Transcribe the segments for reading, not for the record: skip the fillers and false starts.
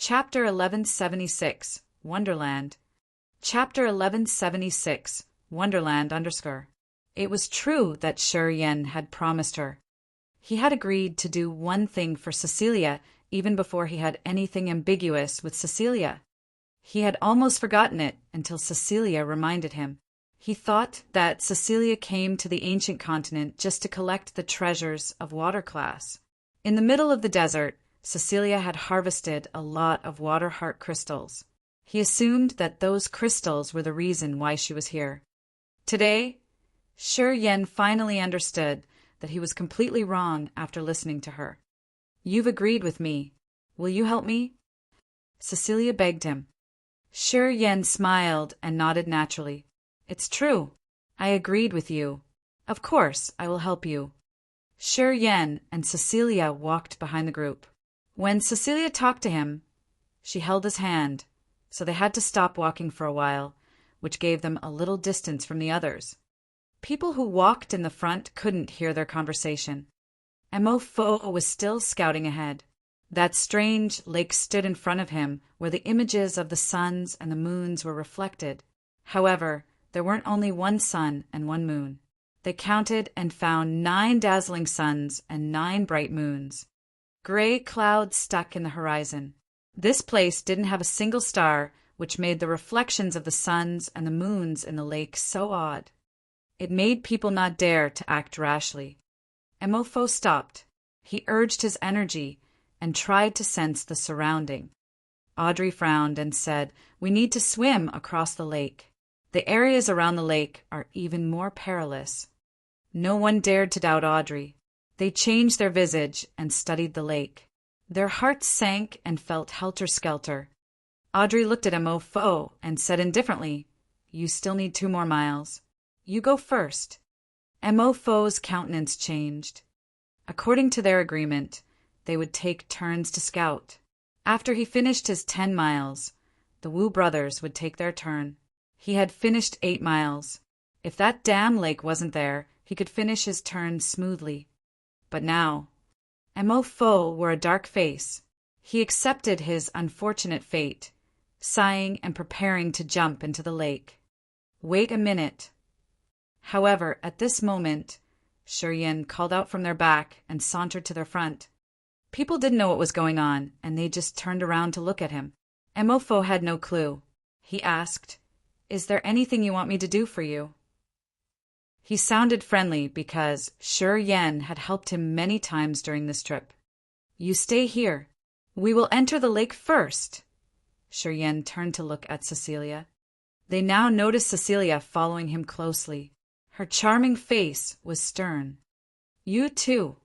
Chapter 1176, Wonderland. Chapter 1176, Wonderland _ It was true that Yen had promised her. He had agreed to do one thing for Cecilia even before he had anything ambiguous with Cecilia. He had almost forgotten it until Cecilia reminded him. He thought that Cecilia came to the ancient continent just to collect the treasures of water-class. In the middle of the desert, Cecilia had harvested a lot of water heart crystals. He assumed that those crystals were the reason why she was here. Today, Yen finally understood that he was completely wrong after listening to her. "You've agreed with me. Will you help me?" Cecilia begged him. Yen smiled and nodded naturally. "It's true. I agreed with you. Of course, I will help you." Yen and Cecilia walked behind the group. When Cecilia talked to him, she held his hand, so they had to stop walking for a while, which gave them a little distance from the others. People who walked in the front couldn't hear their conversation. Fo was still scouting ahead. That strange lake stood in front of him where the images of the suns and the moons were reflected. However, there weren't only one sun and one moon. They counted and found 9 dazzling suns and 9 bright moons. Gray clouds stuck in the horizon. This place didn't have a single star, which made the reflections of the suns and the moons in the lake so odd. It made people not dare to act rashly. Fo stopped. He urged his energy and tried to sense the surrounding. Audrey frowned and said, "We need to swim across the lake. The areas around the lake are even more perilous." No one dared to doubt Audrey. They changed their visage and studied the lake. Their hearts sank and felt helter-skelter. Audrey looked at Fo and said indifferently, "You still need 2 more miles. You go first." Fo's countenance changed. According to their agreement, they would take turns to scout. After he finished his 10 miles, the Wu brothers would take their turn. He had finished 8 miles. If that damn lake wasn't there, he could finish his turn smoothly. But now, Fo wore a dark face. He accepted his unfortunate fate, sighing and preparing to jump into the lake. "Wait a minute." However, at this moment, Yen called out from their back and sauntered to their front. People didn't know what was going on, and they just turned around to look at him. Fo had no clue. He asked, "Is there anything you want me to do for you?" He sounded friendly because Yen had helped him many times during this trip. "You stay here. We will enter the lake first." Yen turned to look at Cecilia. They now noticed Cecilia following him closely. Her charming face was stern. "You too."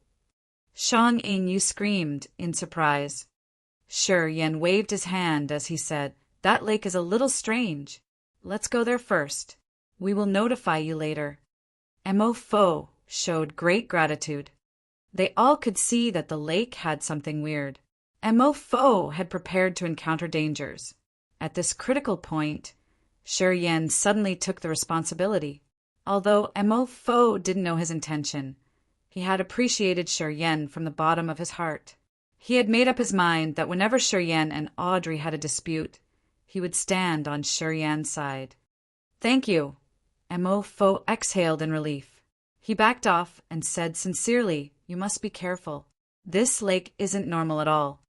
Yu screamed in surprise. Yen waved his hand as he said, "That lake is a little strange. Let's go there first. We will notify you later." Fo showed great gratitude. They all could see that the lake had something weird. Fo had prepared to encounter dangers. At this critical point, Yen suddenly took the responsibility. Although Fo didn't know his intention, he had appreciated Yen from the bottom of his heart. He had made up his mind that whenever Yen and Audrey had a dispute, he would stand on Yen's side. "Thank you." Fo exhaled in relief. He backed off and said sincerely, "You must be careful. This lake isn't normal at all."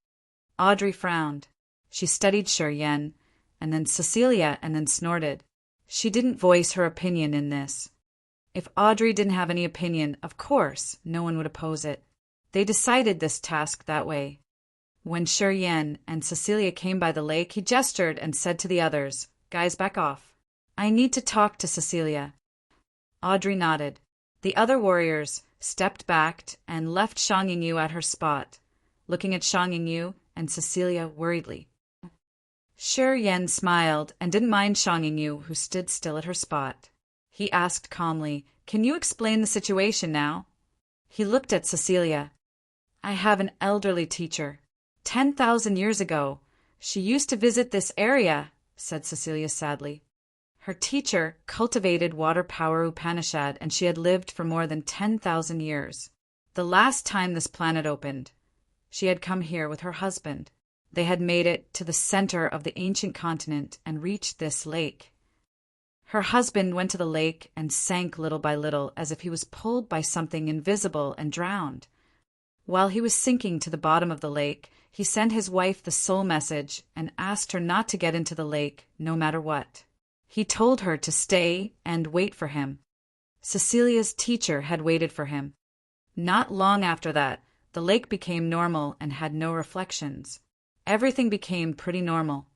Audrey frowned. She studied Yen, and then Cecilia, and then snorted. She didn't voice her opinion in this. If Audrey didn't have any opinion, of course, no one would oppose it. They decided this task that way. When Yen and Cecilia came by the lake, he gestured and said to the others, "Guys, back off. I need to talk to Cecilia." Audrey nodded. The other warriors stepped back and left Yu at her spot, looking at Yu and Cecilia worriedly. Yen smiled and didn't mind Yu, who stood still at her spot. He asked calmly, "Can you explain the situation now?" He looked at Cecilia. "I have an elderly teacher. 10,000 years ago, she used to visit this area," said Cecilia sadly. Her teacher cultivated water power Upanishad, and she had lived for more than 10,000 years. The last time this planet opened, she had come here with her husband. They had made it to the center of the ancient continent and reached this lake. Her husband went to the lake and sank little by little as if he was pulled by something invisible and drowned. While he was sinking to the bottom of the lake, he sent his wife the soul message and asked her not to get into the lake, no matter what. He told her to stay and wait for him. Cecilia's teacher had waited for him. Not long after that, the lake became normal and had no reflections. Everything became pretty normal.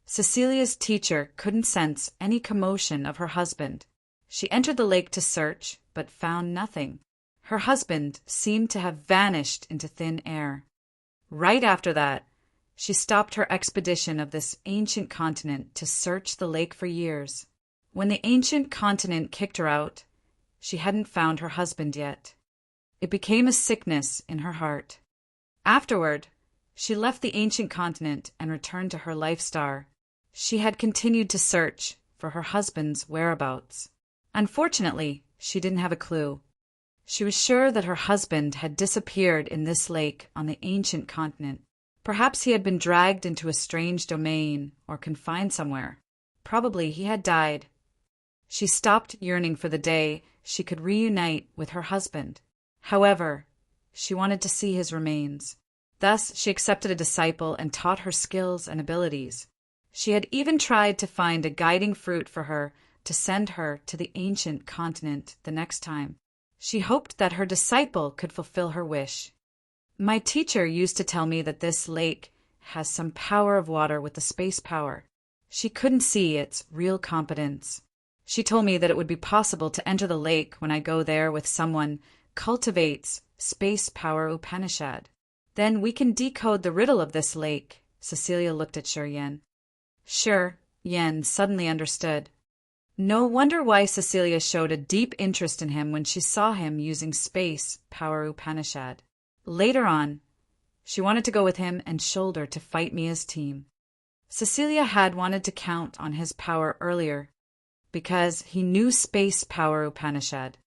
Cecilia's teacher couldn't sense any commotion of her husband. She entered the lake to search, but found nothing. Her husband seemed to have vanished into thin air. Right after that, she stopped her expedition of this ancient continent to search the lake for years. When the ancient continent kicked her out, she hadn't found her husband yet. It became a sickness in her heart. Afterward, she left the ancient continent and returned to her life star. She had continued to search for her husband's whereabouts. Unfortunately, she didn't have a clue. She was sure that her husband had disappeared in this lake on the ancient continent. Perhaps he had been dragged into a strange domain or confined somewhere. Probably he had died. She stopped yearning for the day she could reunite with her husband. However, she wanted to see his remains. Thus, she accepted a disciple and taught her skills and abilities. She had even tried to find a guiding fruit for her to send her to the ancient continent the next time. She hoped that her disciple could fulfill her wish. My teacher used to tell me that this lake has some power of water with the space power. She couldn't see its real competence. She told me that it would be possible to enter the lake when I go there with someone cultivates space power Upanishad. Then we can decode the riddle of this lake. Cecilia looked at Shi Yan. Shi Yan suddenly understood. No wonder why Cecilia showed a deep interest in him when she saw him using space power Upanishad. Later on, she wanted to go with him and shoulder to fight Mia's team. Cecilia had wanted to count on his power earlier because he knew space power Upanishad.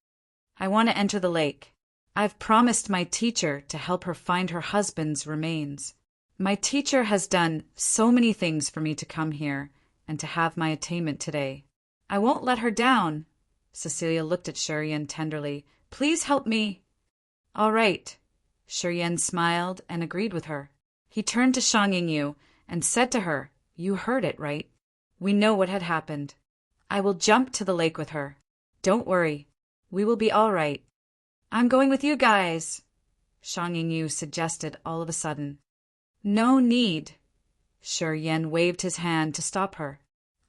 I want to enter the lake. I've promised my teacher to help her find her husband's remains. My teacher has done so many things for me to come here and to have my attainment today. I won't let her down. Cecilia looked at Shi Yan tenderly. Please help me. All right. Shi Yan smiled and agreed with her. He turned to Shang Yingyu and said to her, You heard it, right? We know what had happened. I will jump to the lake with her. Don't worry. We will be all right. I'm going with you guys, Shang Yingyu suggested all of a sudden. No need. Shi Yan waved his hand to stop her.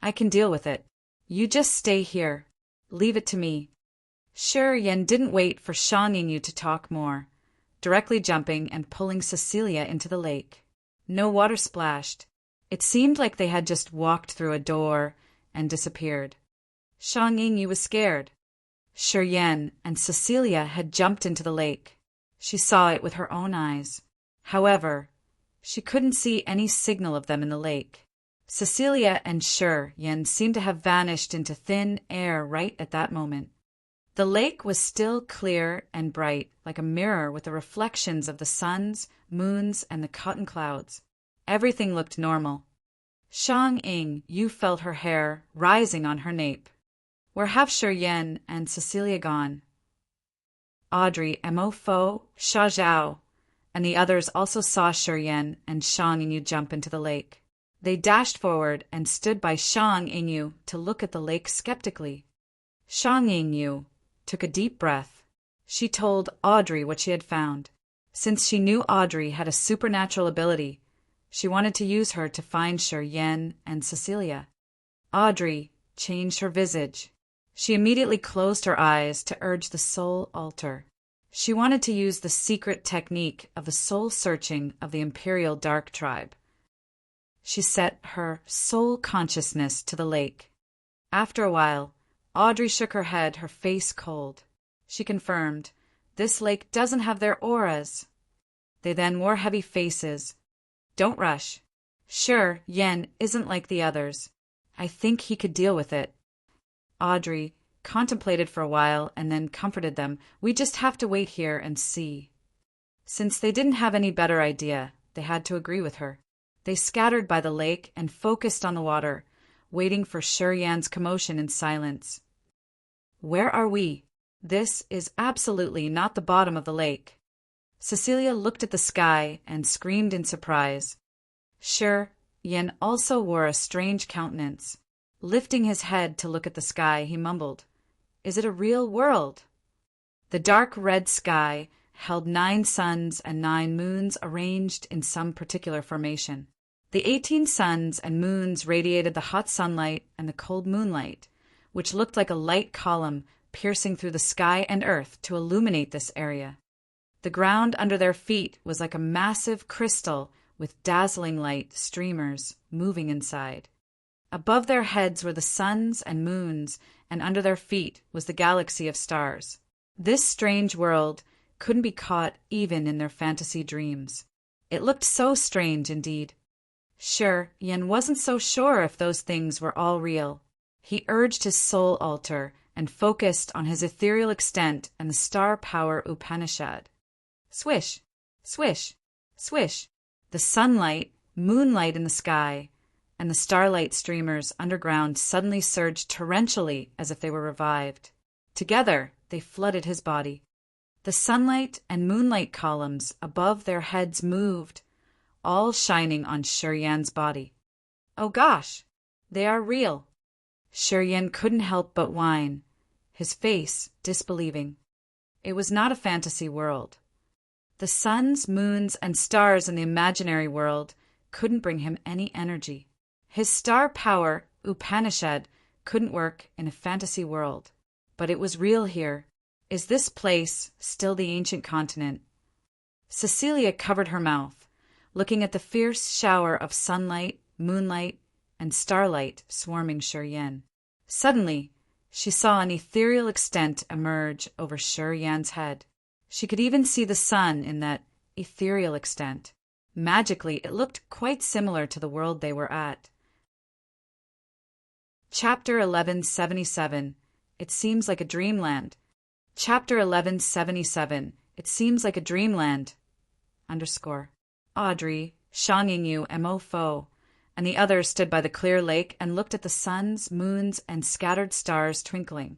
I can deal with it. You just stay here. Leave it to me. Shi Yan didn't wait for Shang Yingyu to talk more, directly jumping and pulling Cecilia into the lake. No water splashed. It seemed like they had just walked through a door and disappeared. Shang Yingyu was scared. Shi Yan and Cecilia had jumped into the lake. She saw it with her own eyes. However, she couldn't see any signal of them in the lake. Cecilia and Shi Yan seemed to have vanished into thin air right at that moment. The lake was still clear and bright, like a mirror with the reflections of the suns, moons, and the cotton clouds. Everything looked normal. Shang Yingyu felt her hair rising on her nape. Where have Shi Yan and Cecilia gone? Audrey, Mo Fo, Sha Zhao, and the others also saw Shi Yan and Shang Yingyu jump into the lake. They dashed forward and stood by Shang Yingyu to look at the lake skeptically. Shang Yingyu took a deep breath. She told Audrey what she had found. Since she knew Audrey had a supernatural ability, she wanted to use her to find Shi Yan and Cecilia. Audrey changed her visage. She immediately closed her eyes to urge the soul altar. She wanted to use the secret technique of the soul searching of the Imperial Dark Tribe. She set her soul consciousness to the lake. After a while, Audrey shook her head, her face cold. She confirmed, This lake doesn't have their auras. They then wore heavy faces. Don't rush. Shi Yan isn't like the others. I think he could deal with it. Audrey contemplated for a while and then comforted them. We just have to wait here and see. Since they didn't have any better idea, they had to agree with her. They scattered by the lake and focused on the water, waiting for Yan's commotion in silence. Where are we? This is absolutely not the bottom of the lake. Cecilia looked at the sky and screamed in surprise. Yan also wore a strange countenance. Lifting his head to look at the sky, he mumbled, "Is it a real world?" The dark red sky held 9 suns and 9 moons arranged in some particular formation. The 18 suns and moons radiated the hot sunlight and the cold moonlight, which looked like a light column piercing through the sky and earth to illuminate this area. The ground under their feet was like a massive crystal with dazzling light streamers moving inside. Above their heads were the suns and moons, and under their feet was the galaxy of stars. This strange world couldn't be caught even in their fantasy dreams. It looked so strange indeed. Yan wasn't so sure if those things were all real. He urged his soul altar and focused on his ethereal extent and the star power Upanishad. Swish, swish, swish. The sunlight, moonlight in the sky, and the starlight streamers underground suddenly surged torrentially as if they were revived. Together, they flooded his body. The sunlight and moonlight columns above their heads moved, all shining on Yan's body. Oh gosh, they are real. Yan couldn't help but whine, his face disbelieving. It was not a fantasy world. The suns, moons, and stars in the imaginary world couldn't bring him any energy. His star power, Upanishad, couldn't work in a fantasy world. But it was real here. Is this place still the ancient continent? Cecilia covered her mouth, looking at the fierce shower of sunlight, moonlight, and starlight swarming Yan. Suddenly, she saw an ethereal extent emerge over Yan's head. She could even see the sun in that ethereal extent. Magically, it looked quite similar to the world they were at. Chapter 1177. It seems like a dreamland. Chapter 1177. It seems like a dreamland. Audrey, Shang Yingyu, Mo Fo, and the others stood by the clear lake and looked at the suns, moons, and scattered stars twinkling.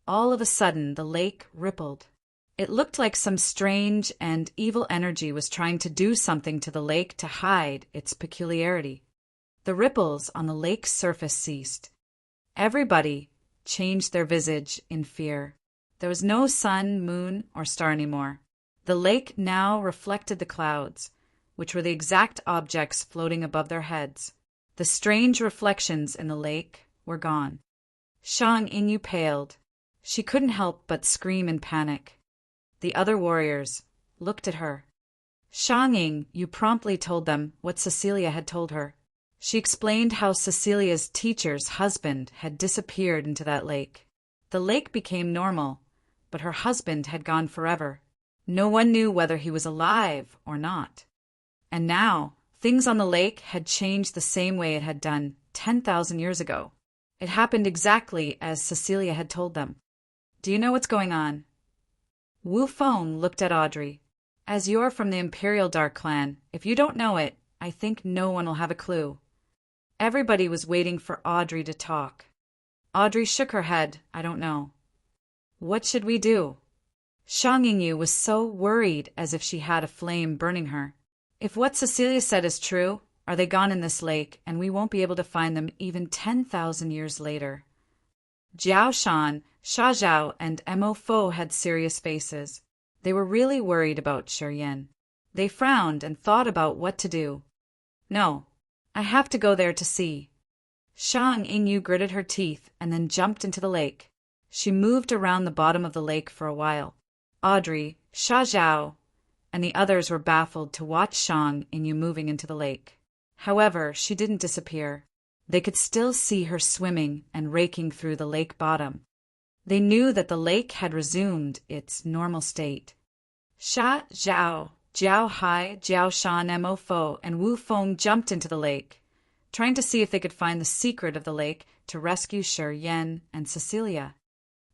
All of a sudden, the lake rippled. It looked like some strange and evil energy was trying to do something to the lake to hide its peculiarity. The ripples on the lake's surface ceased. Everybody changed their visage in fear. There was no sun, moon, or star anymore. The lake now reflected the clouds, which were the exact objects floating above their heads. The strange reflections in the lake were gone. Shang Yingyu paled. She couldn't help but scream in panic. The other warriors looked at her. Shang Yingyu promptly told them what Cecilia had told her. She explained how Cecilia's teacher's husband had disappeared into that lake. The lake became normal, but her husband had gone forever. No one knew whether he was alive or not. And now, things on the lake had changed the same way it had done 10,000 years ago. It happened exactly as Cecilia had told them. Do you know what's going on? Wu Feng looked at Audrey. As you're from the Imperial Dark Clan, if you don't know it, I think no one will have a clue. Everybody was waiting for Audrey to talk. Audrey shook her head. I don't know. What should we do? Shang Yingyu was so worried as if she had a flame burning her. If what Cecilia said is true, are they gone in this lake, and we won't be able to find them even 10,000 years later? Jiao Shan, Sha Zhao, and Mo Fo had serious faces. They were really worried about Yan. They frowned and thought about what to do. No, I have to go there to see. Shang Yingyu gritted her teeth and then jumped into the lake. She moved around the bottom of the lake for a while. Audrey, Sha Zhao, and the others were baffled to watch Shang Yingyu moving into the lake. However, she didn't disappear. They could still see her swimming and raking through the lake bottom. They knew that the lake had resumed its normal state. Sha Zhao, Jiao Hai, Jiao Shan, Mo Fo, and Wu Feng jumped into the lake, trying to see if they could find the secret of the lake to rescue Yan and Cecilia.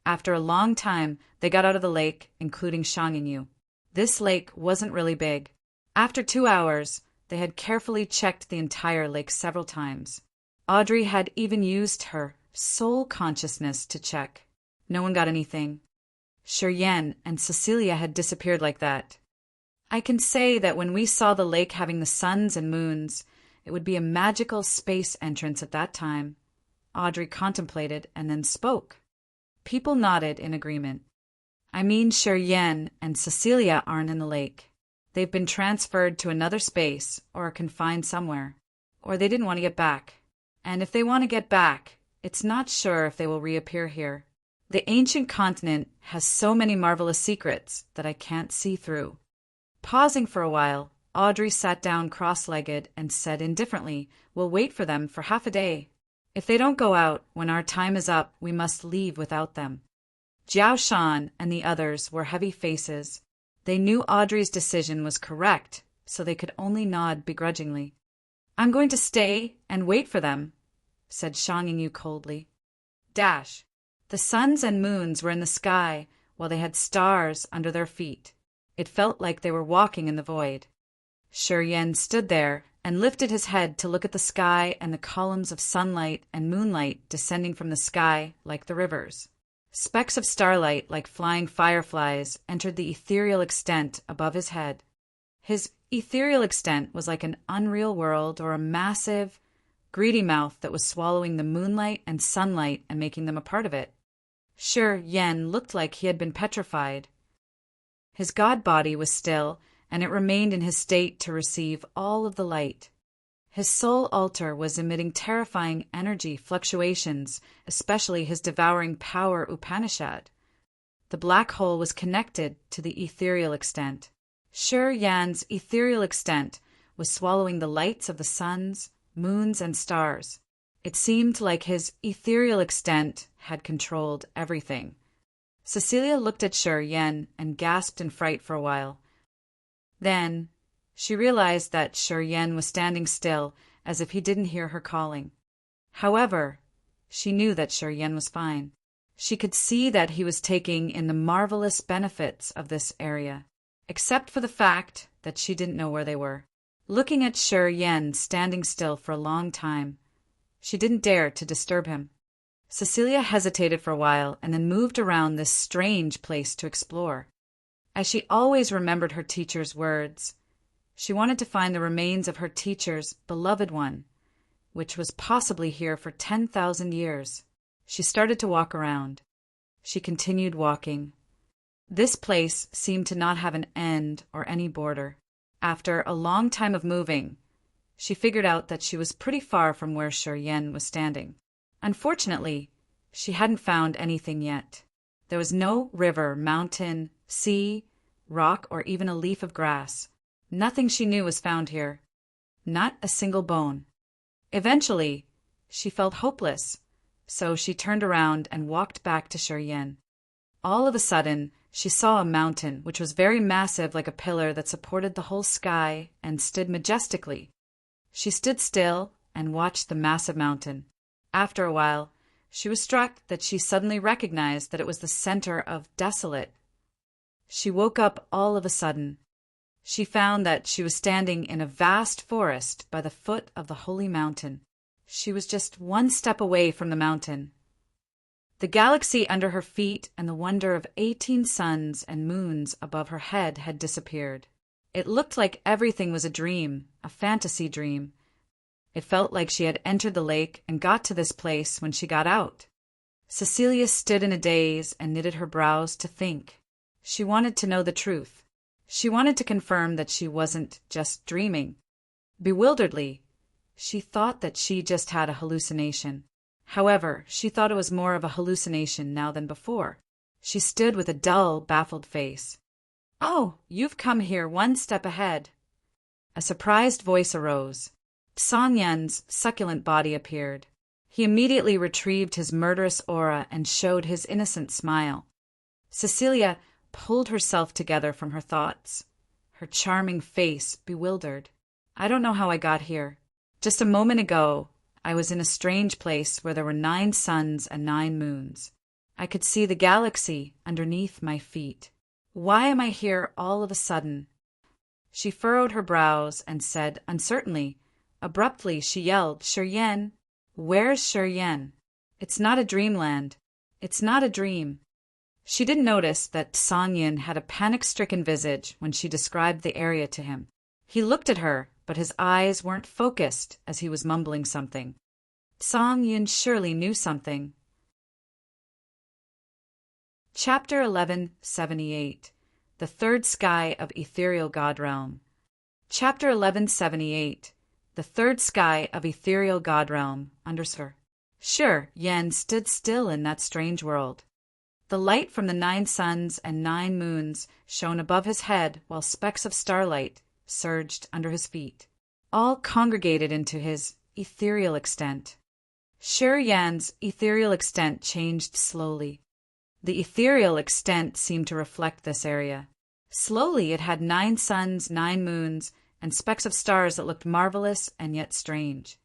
After a long time, they got out of the lake, including Shang Yingyu. This lake wasn't really big. After 2 hours, They had carefully checked the entire lake several times. Audrey had even used her soul consciousness to check. No one got anything. Yen and Cecilia had disappeared like that. I can say that when we saw the lake having the suns and moons, it would be a magical space entrance at that time. Audrey contemplated and then spoke. People nodded in agreement. I mean, Yen and Cecilia aren't in the lake. They've been transferred to another space or are confined somewhere. Or they didn't want to get back. And if they want to get back, it's not sure if they will reappear here. The ancient continent has so many marvelous secrets that I can't see through. Pausing for a while, Audrey sat down cross-legged and said indifferently, "We'll wait for them for half a day. If they don't go out when our time is up, we must leave without them." Jiao Shan and the others wore heavy faces. They knew Audrey's decision was correct, so they could only nod begrudgingly. "I'm going to stay and wait for them," said Shang Yingyu coldly. Dash. The suns and moons were in the sky while they had stars under their feet. It felt like they were walking in the void. Yen stood there and lifted his head to look at the sky and the columns of sunlight and moonlight descending from the sky like the rivers. Specks of starlight like flying fireflies entered the ethereal extent above his head. His ethereal extent was like an unreal world or a massive, greedy mouth that was swallowing the moonlight and sunlight and making them a part of it. Yen looked like he had been petrified. His god body was still, and it remained in his state to receive all of the light. His soul altar was emitting terrifying energy fluctuations, especially his devouring power Upanishad. The black hole was connected to the ethereal extent. Yan's ethereal extent was swallowing the lights of the suns, moons, and stars. It seemed like his ethereal extent had controlled everything. Cecilia looked at Yen and gasped in fright for a while. Then she realized that Yen was standing still, as if he didn't hear her calling. However, she knew that Yen was fine. She could see that he was taking in the marvelous benefits of this area, except for the fact that she didn't know where they were. Looking at Yen standing still for a long time, she didn't dare to disturb him. Cecilia hesitated for a while and then moved around this strange place to explore. As she always remembered her teacher's words, she wanted to find the remains of her teacher's beloved one, which was possibly here for 10,000 years. She started to walk around. She continued walking. This place seemed to not have an end or any border. After a long time of moving, she figured out that she was pretty far from where Yen was standing. Unfortunately, she hadn't found anything yet. There was no river, mountain, sea, rock, or even a leaf of grass. Nothing she knew was found here. Not a single bone. Eventually, she felt hopeless, so she turned around and walked back to Yen. All of a sudden, she saw a mountain, which was very massive like a pillar that supported the whole sky and stood majestically. She stood still and watched the massive mountain. After a while, she was struck that she suddenly recognized that it was the center of desolate. She woke up all of a sudden. She found that she was standing in a vast forest by the foot of the holy mountain. She was just one step away from the mountain. The galaxy under her feet and the wonder of 18 suns and moons above her head had disappeared. It looked like everything was a dream, a fantasy dream. It felt like she had entered the lake and got to this place when she got out. Cecilia stood in a daze and knitted her brows to think. She wanted to know the truth. She wanted to confirm that she wasn't just dreaming. Bewilderedly, she thought that she just had a hallucination. However, she thought it was more of a hallucination now than before. She stood with a dull, baffled face. "Oh, you've come here one step ahead." A surprised voice arose. Yan's succulent body appeared. He immediately retrieved his murderous aura and showed his innocent smile. Cecilia pulled herself together from her thoughts, her charming face bewildered. "I don't know how I got here. Just a moment ago, I was in a strange place where there were 9 suns and 9 moons. I could see the galaxy underneath my feet. Why am I here all of a sudden?" She furrowed her brows and said uncertainly. Abruptly she yelled, "Shiryen! Where's Shiryen? It's not a dreamland. It's not a dream." She didn't notice that Song Yin had a panic-stricken visage when she described the area to him. He looked at her, but his eyes weren't focused as he was mumbling something. Song Yin surely knew something. Chapter 1178. The Third Sky of Ethereal God Realm. Chapter 1178. The Third Sky of Ethereal God Realm. Sure, Yen stood still in that strange world. The light from the 9 suns and 9 moons shone above his head while specks of starlight surged under his feet, all congregated into his ethereal extent. Shi Yan's ethereal extent changed slowly. The ethereal extent seemed to reflect this area. Slowly it had 9 suns, 9 moons, and specks of stars that looked marvelous and yet strange.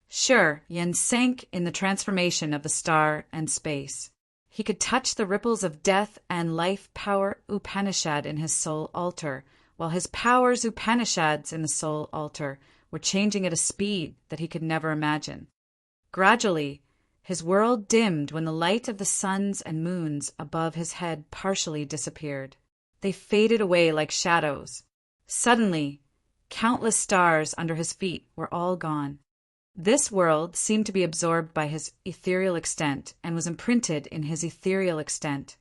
Sure, Yen sank in the transformation of the star and space. He could touch the ripples of death and life power Upanishad in his soul altar, while his powers Upanishads in the soul altar were changing at a speed that he could never imagine. Gradually, his world dimmed when the light of the suns and moons above his head partially disappeared. They faded away like shadows. Suddenly, countless stars under his feet were all gone. This world seemed to be absorbed by his ethereal extent and was imprinted in his ethereal extent.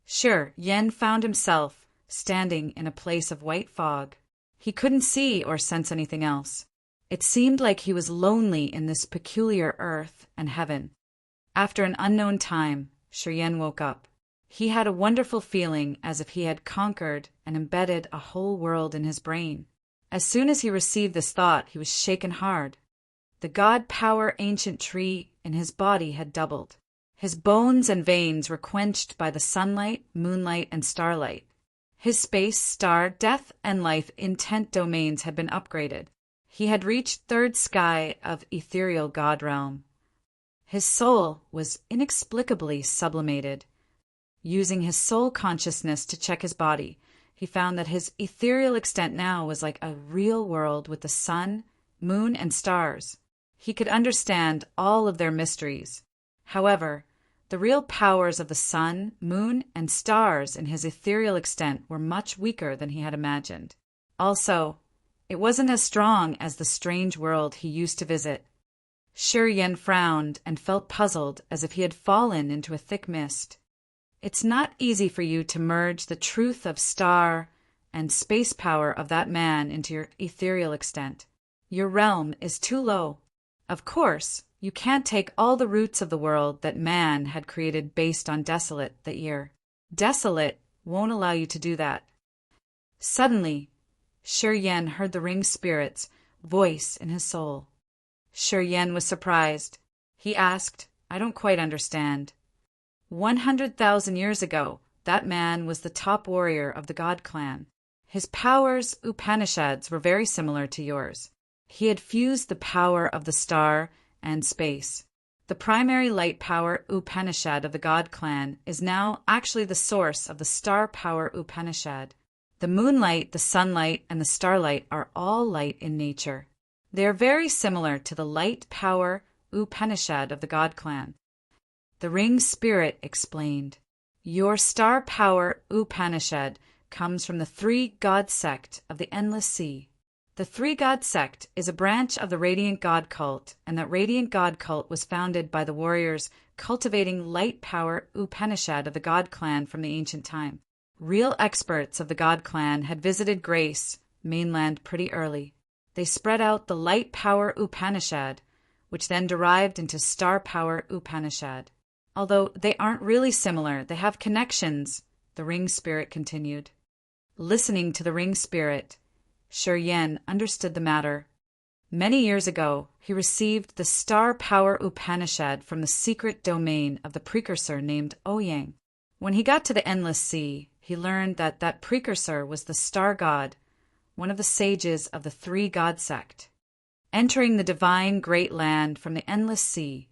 Sure, Yen found himself standing in a place of white fog. He couldn't see or sense anything else. It seemed like he was lonely in this peculiar earth and heaven. After an unknown time, Shi Yen woke up. He had a wonderful feeling as if he had conquered and embedded a whole world in his brain. As soon as he received this thought, he was shaken hard. The God power ancient tree in his body had doubled. His bones and veins were quenched by the sunlight, moonlight, and starlight. His space, star, death, and life intent domains had been upgraded. He had reached third sky of ethereal God realm. His soul was inexplicably sublimated. Using his soul consciousness to check his body, he found that his ethereal extent now was like a real world with the sun, moon, and stars. He could understand all of their mysteries. However, the real powers of the sun, moon, and stars in his ethereal extent were much weaker than he had imagined. Also, it wasn't as strong as the strange world he used to visit. Shi Yen frowned and felt puzzled as if he had fallen into a thick mist. It's not easy for you to merge the truth of star and space power of that man into your ethereal extent. Your realm is too low. Of course, you can't take all the roots of the world that man had created based on Desolate that year. Desolate won't allow you to do that. Suddenly, Shi Yen heard the ring spirit's voice in his soul. Shi Yen was surprised. He asked, "I don't quite understand." 100,000 years ago, that man was the top warrior of the God clan. His powers, Upanishads, were very similar to yours. He had fused the power of the star and space. The primary light power Upanishad of the God clan is now actually the source of the star power Upanishad. The moonlight, the sunlight, and the starlight are all light in nature. They are very similar to the light power Upanishad of the God clan. The ring spirit explained, "Your star power Upanishad comes from the three god sect of the Endless Sea. The Three God Sect is a branch of the Radiant God Cult, and that Radiant God Cult was founded by the warriors cultivating light power Upanishad of the God clan from the ancient time. Real experts of the God clan had visited Grace mainland pretty early. They spread out the light power Upanishad, which then derived into star power Upanishad. Although they aren't really similar, they have connections," the ring spirit continued. Listening to the ring spirit, Shi Yen understood the matter. Many years ago, he received the star power Upanishad from the secret domain of the precursor named Ouyang. When he got to the Endless Sea, he learned that that precursor was the star god, one of the sages of the Three God Sect. Entering the divine great land from the Endless Sea,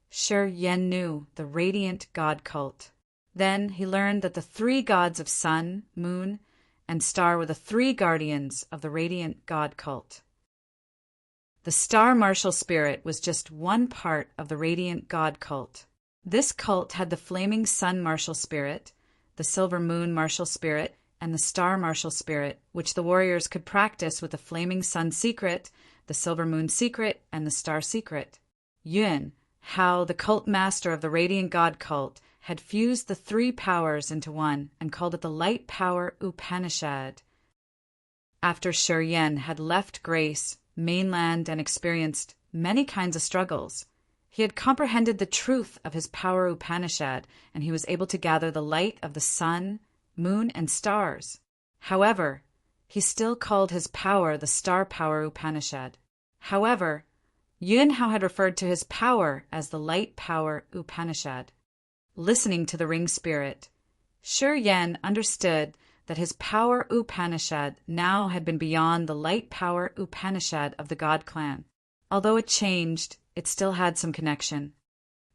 Shi Yen knew the Radiant God Cult. Then he learned that the three gods of sun, moon, and Star were the three guardians of the radiant god cult. The Star Martial Spirit was just one part of the radiant god cult. This cult had the Flaming Sun Martial Spirit, the Silver Moon Martial Spirit, and the Star Martial Spirit, which the warriors could practice with the Flaming Sun Secret, the Silver Moon Secret, and the Star Secret. Yun, how the cult master of the Radiant God cult, had fused the three powers into one and called it the Light Power Upanishad. After Shi Yen had left Grace, mainland, and experienced many kinds of struggles, he had comprehended the truth of his power Upanishad, and he was able to gather the light of the sun, moon, and stars. However, he still called his power the Star Power Upanishad. However, Yun Hao had referred to his power as the Light Power Upanishad. Listening to the ring spirit, Shi Yen understood that his power Upanishad now had been beyond the Light Power Upanishad of the God clan. Although it changed, it still had some connection.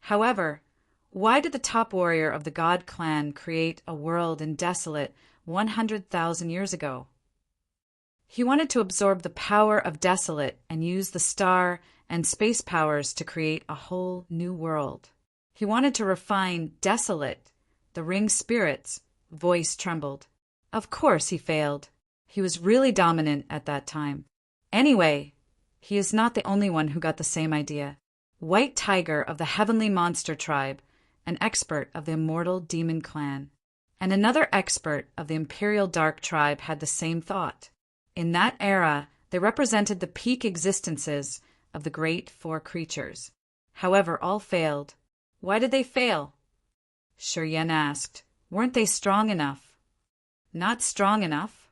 However, why did the top warrior of the God clan create a world in Desolate 100,000 years ago? He wanted to absorb the power of Desolate and use the star and space powers to create a whole new world. He wanted to refine Desolate. The ring spirit's voice trembled. Of course he failed. He was really dominant at that time. Anyway, he is not the only one who got the same idea. White Tiger of the Heavenly Monster Tribe, an expert of the Immortal Demon Clan, and another expert of the Imperial Dark Tribe had the same thought. In that era, they represented the peak existences of the great four creatures. However, all failed. Why did they fail? Shi Yen asked. Weren't they strong enough? Not strong enough?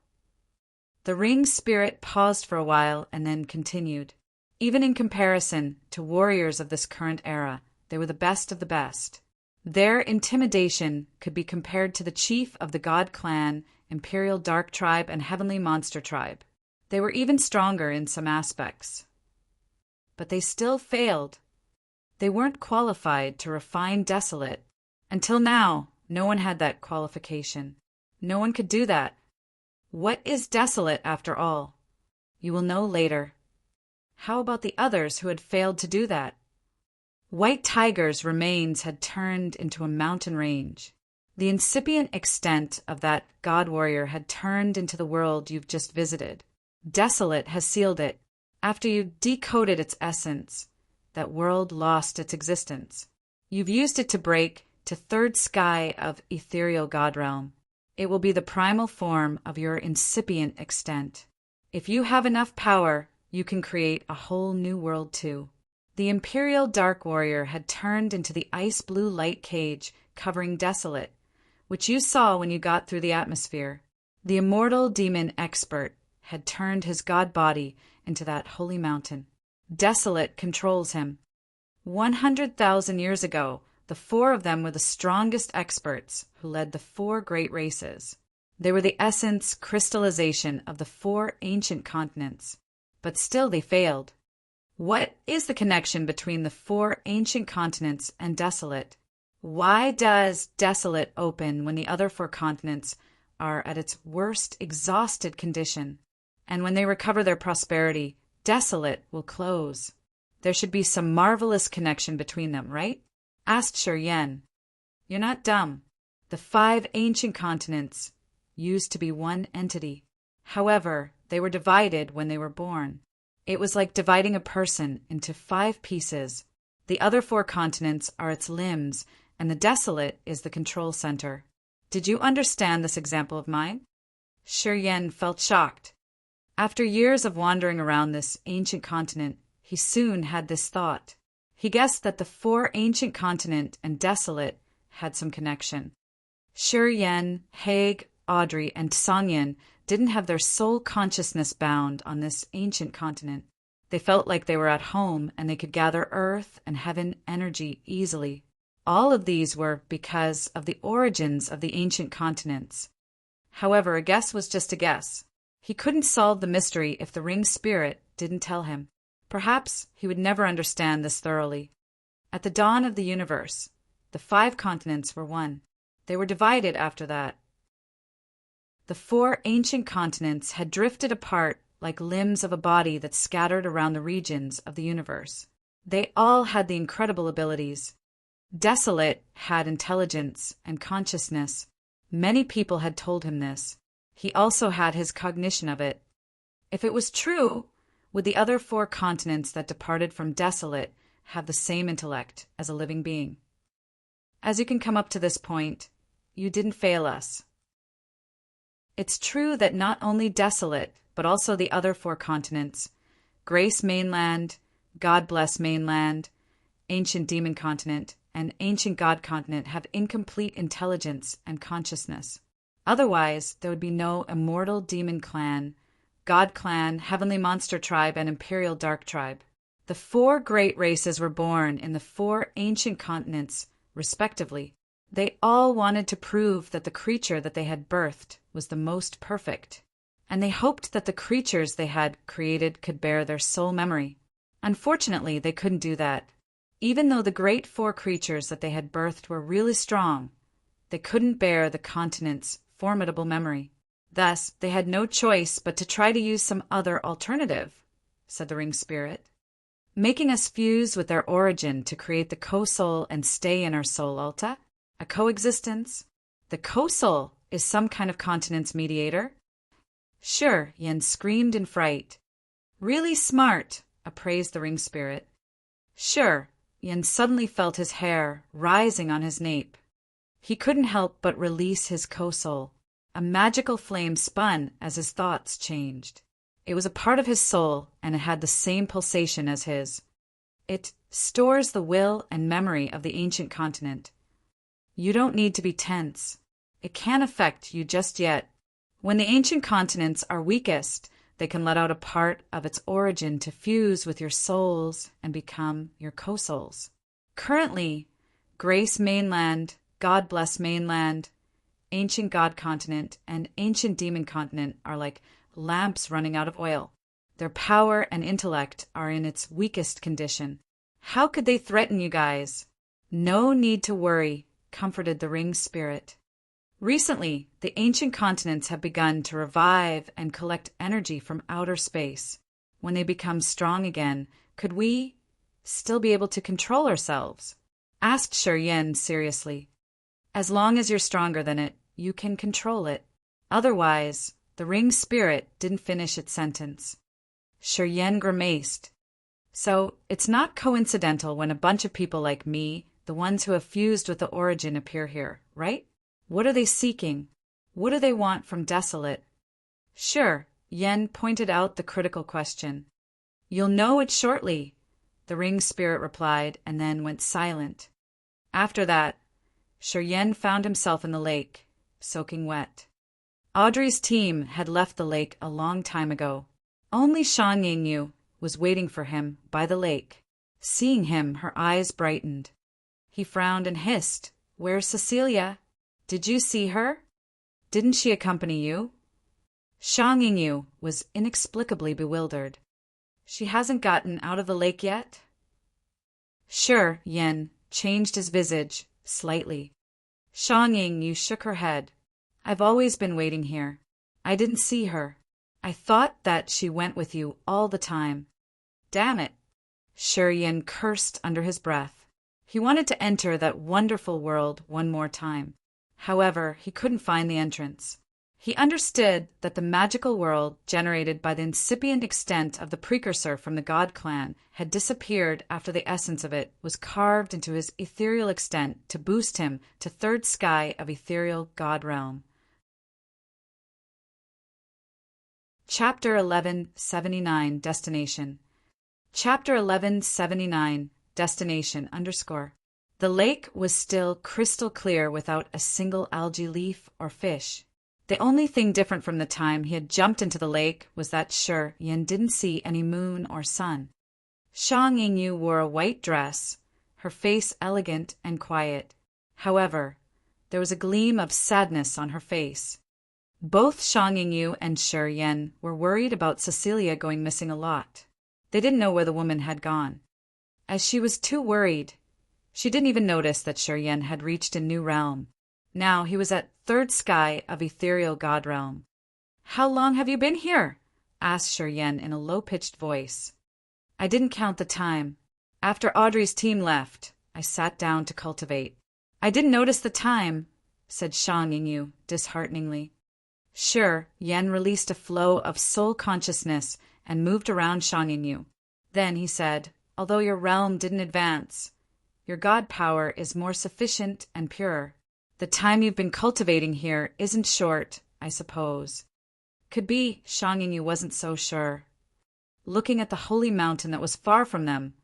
The ring spirit paused for a while and then continued. Even in comparison to warriors of this current era, they were the best of the best. Their intimidation could be compared to the chief of the God Clan, Imperial Dark Tribe, and Heavenly Monster Tribe. They were even stronger in some aspects. But they still failed. They weren't qualified to refine Desolate. Until now, no one had that qualification. No one could do that. What is Desolate, after all? You will know later. How about the others who had failed to do that? White Tiger's remains had turned into a mountain range. The incipient extent of that god warrior had turned into the world you've just visited. Desolate has sealed it. After you decoded its essence, that world lost its existence. You've used it to break to third sky of ethereal god realm. It will be the primal form of your incipient extent. If you have enough power, you can create a whole new world too. The Imperial Dark Warrior had turned into the ice blue light cage covering Desolate, which you saw when you got through the atmosphere. The Immortal Demon Expert had turned his god body into that holy mountain. Desolate controls him. 100,000 years ago, the four of them were the strongest experts who led the four great races. They were the essence crystallization of the four ancient continents. But still they failed. What is the connection between the four ancient continents and Desolate? Why does Desolate open when the other four continents are at its worst exhausted condition? And when they recover their prosperity, Desolate will close. There should be some marvelous connection between them, right? Asked Shi Yen. You're not dumb. The 5 ancient continents used to be one entity. However, they were divided when they were born. It was like dividing a person into 5 pieces. The other 4 continents are its limbs, and the Desolate is the control center. Did you understand this example of mine? Shi Yen felt shocked. After years of wandering around this ancient continent, he soon had this thought. He guessed that the 4 ancient continent and Desolate had some connection. Shi Yen, Haig, Audrey, and Songyin didn't have their soul consciousness bound on this ancient continent. They felt like they were at home and they could gather earth and heaven energy easily. All of these were because of the origins of the ancient continents. However, a guess was just a guess. He couldn't solve the mystery if the ring spirit didn't tell him. Perhaps he would never understand this thoroughly. At the dawn of the universe, the 5 continents were one. They were divided after that. The 4 ancient continents had drifted apart like limbs of a body that scattered around the regions of the universe. They all had the incredible abilities. Desolate had intelligence and consciousness. Many people had told him this. He also had his cognition of it. If it was true, would the other 4 continents that departed from Desolate have the same intellect as a living being? As you can come up to this point, you didn't fail us. It's true that not only Desolate, but also the other 4 continents, Grace Mainland, God Bless Mainland, Ancient Demon Continent, and Ancient God Continent have incomplete intelligence and consciousness. Otherwise, there would be no Immortal Demon Clan, God Clan, Heavenly Monster Tribe, and Imperial Dark Tribe. The 4 great races were born in the 4 ancient continents, respectively. They all wanted to prove that the creature that they had birthed was the most perfect, and they hoped that the creatures they had created could bear their soul memory. Unfortunately, they couldn't do that. Even though the great 4 creatures that they had birthed were really strong, they couldn't bear the continent's formidable memory. Thus, they had no choice but to try to use some other alternative, said the ring spirit. Making us fuse with their origin to create the co-soul and stay in our soul, Alta? A coexistence? The co-soul is some kind of continent's mediator? Sure, Yen screamed in fright. Really smart, appraised the ring spirit. Sure, Yen suddenly felt his hair rising on his nape. He couldn't help but release his co-soul. A magical flame spun as his thoughts changed. It was a part of his soul, and it had the same pulsation as his. It stores the will and memory of the ancient continent. You don't need to be tense. It can't affect you just yet. When the ancient continents are weakest, they can let out a part of its origin to fuse with your souls and become your co-souls. Currently, Grace Mainland, God Bless Mainland, Ancient God Continent, and Ancient Demon Continent are like lamps running out of oil. Their power and intellect are in its weakest condition. How could they threaten you guys? No need to worry, comforted the ring spirit. Recently, the ancient continents have begun to revive and collect energy from outer space. When they become strong again, could we still be able to control ourselves? Asked Yen seriously. As long as you're stronger than it, you can control it. Otherwise, the ring spirit didn't finish its sentence. Yen grimaced. So, it's not coincidental when a bunch of people like me, the ones who have fused with the origin, appear here, right? What are they seeking? What do they want from Desolate? Sure, Yen pointed out the critical question. You'll know it shortly, the ring spirit replied, and then went silent. After that, Yen found himself in the lake, soaking wet. Audrey's team had left the lake a long time ago. Only Shang Yingyu was waiting for him by the lake. Seeing him, her eyes brightened. He frowned and hissed, "Where's Cecilia? Did you see her? Didn't she accompany you?" Shang Yingyu was inexplicably bewildered. "She hasn't gotten out of the lake yet?" Sure, Yen changed his visage slightly. Shang Yingyu shook her head. "I've always been waiting here. I didn't see her. I thought that she went with you all the time." Damn it! Yen cursed under his breath. He wanted to enter that wonderful world one more time. However, he couldn't find the entrance. He understood that the magical world generated by the incipient extent of the precursor from the God Clan had disappeared after the essence of it was carved into his ethereal extent to boost him to third sky of ethereal God realm. Chapter 1179 Destination. Chapter 1179 Destination _ The lake was still crystal clear without a single algae leaf or fish. The only thing different from the time he had jumped into the lake was that Yen didn't see any moon or sun. Shang Yingyu wore a white dress, her face elegant and quiet. However, there was a gleam of sadness on her face. Both Shang Yingyu and Yen were worried about Cecilia going missing a lot. They didn't know where the woman had gone. As she was too worried, she didn't even notice that Yen had reached a new realm. Now he was at third sky of ethereal god realm. "How long have you been here?" asked Shi Yen in a low-pitched voice. "I didn't count the time. After Audrey's team left, I sat down to cultivate." "I didn't notice the time," said Shang Yingyu dishearteningly. Shi Yen released a flow of soul consciousness and moved around Shang Yingyu. Then he said, "Although your realm didn't advance, your god power is more sufficient and pure. The time you've been cultivating here isn't short, I suppose." Could be Shang Yingyu wasn't so sure. Looking at the holy mountain that was far from them,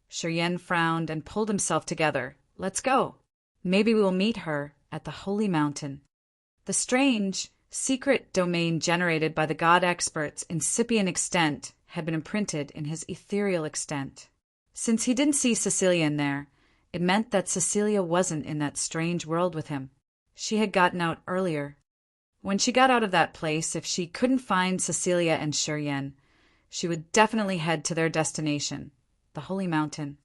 Shi Yen frowned and pulled himself together. "Let's go. Maybe we'll meet her at the holy mountain." The strange, secret domain generated by the god expert's incipient extent had been imprinted in his ethereal extent. Since he didn't see Cecilia in there, it meant that Cecilia wasn't in that strange world with him. She had gotten out earlier. When she got out of that place, if she couldn't find Cecilia and Shi Yen, she would definitely head to their destination, the holy mountain.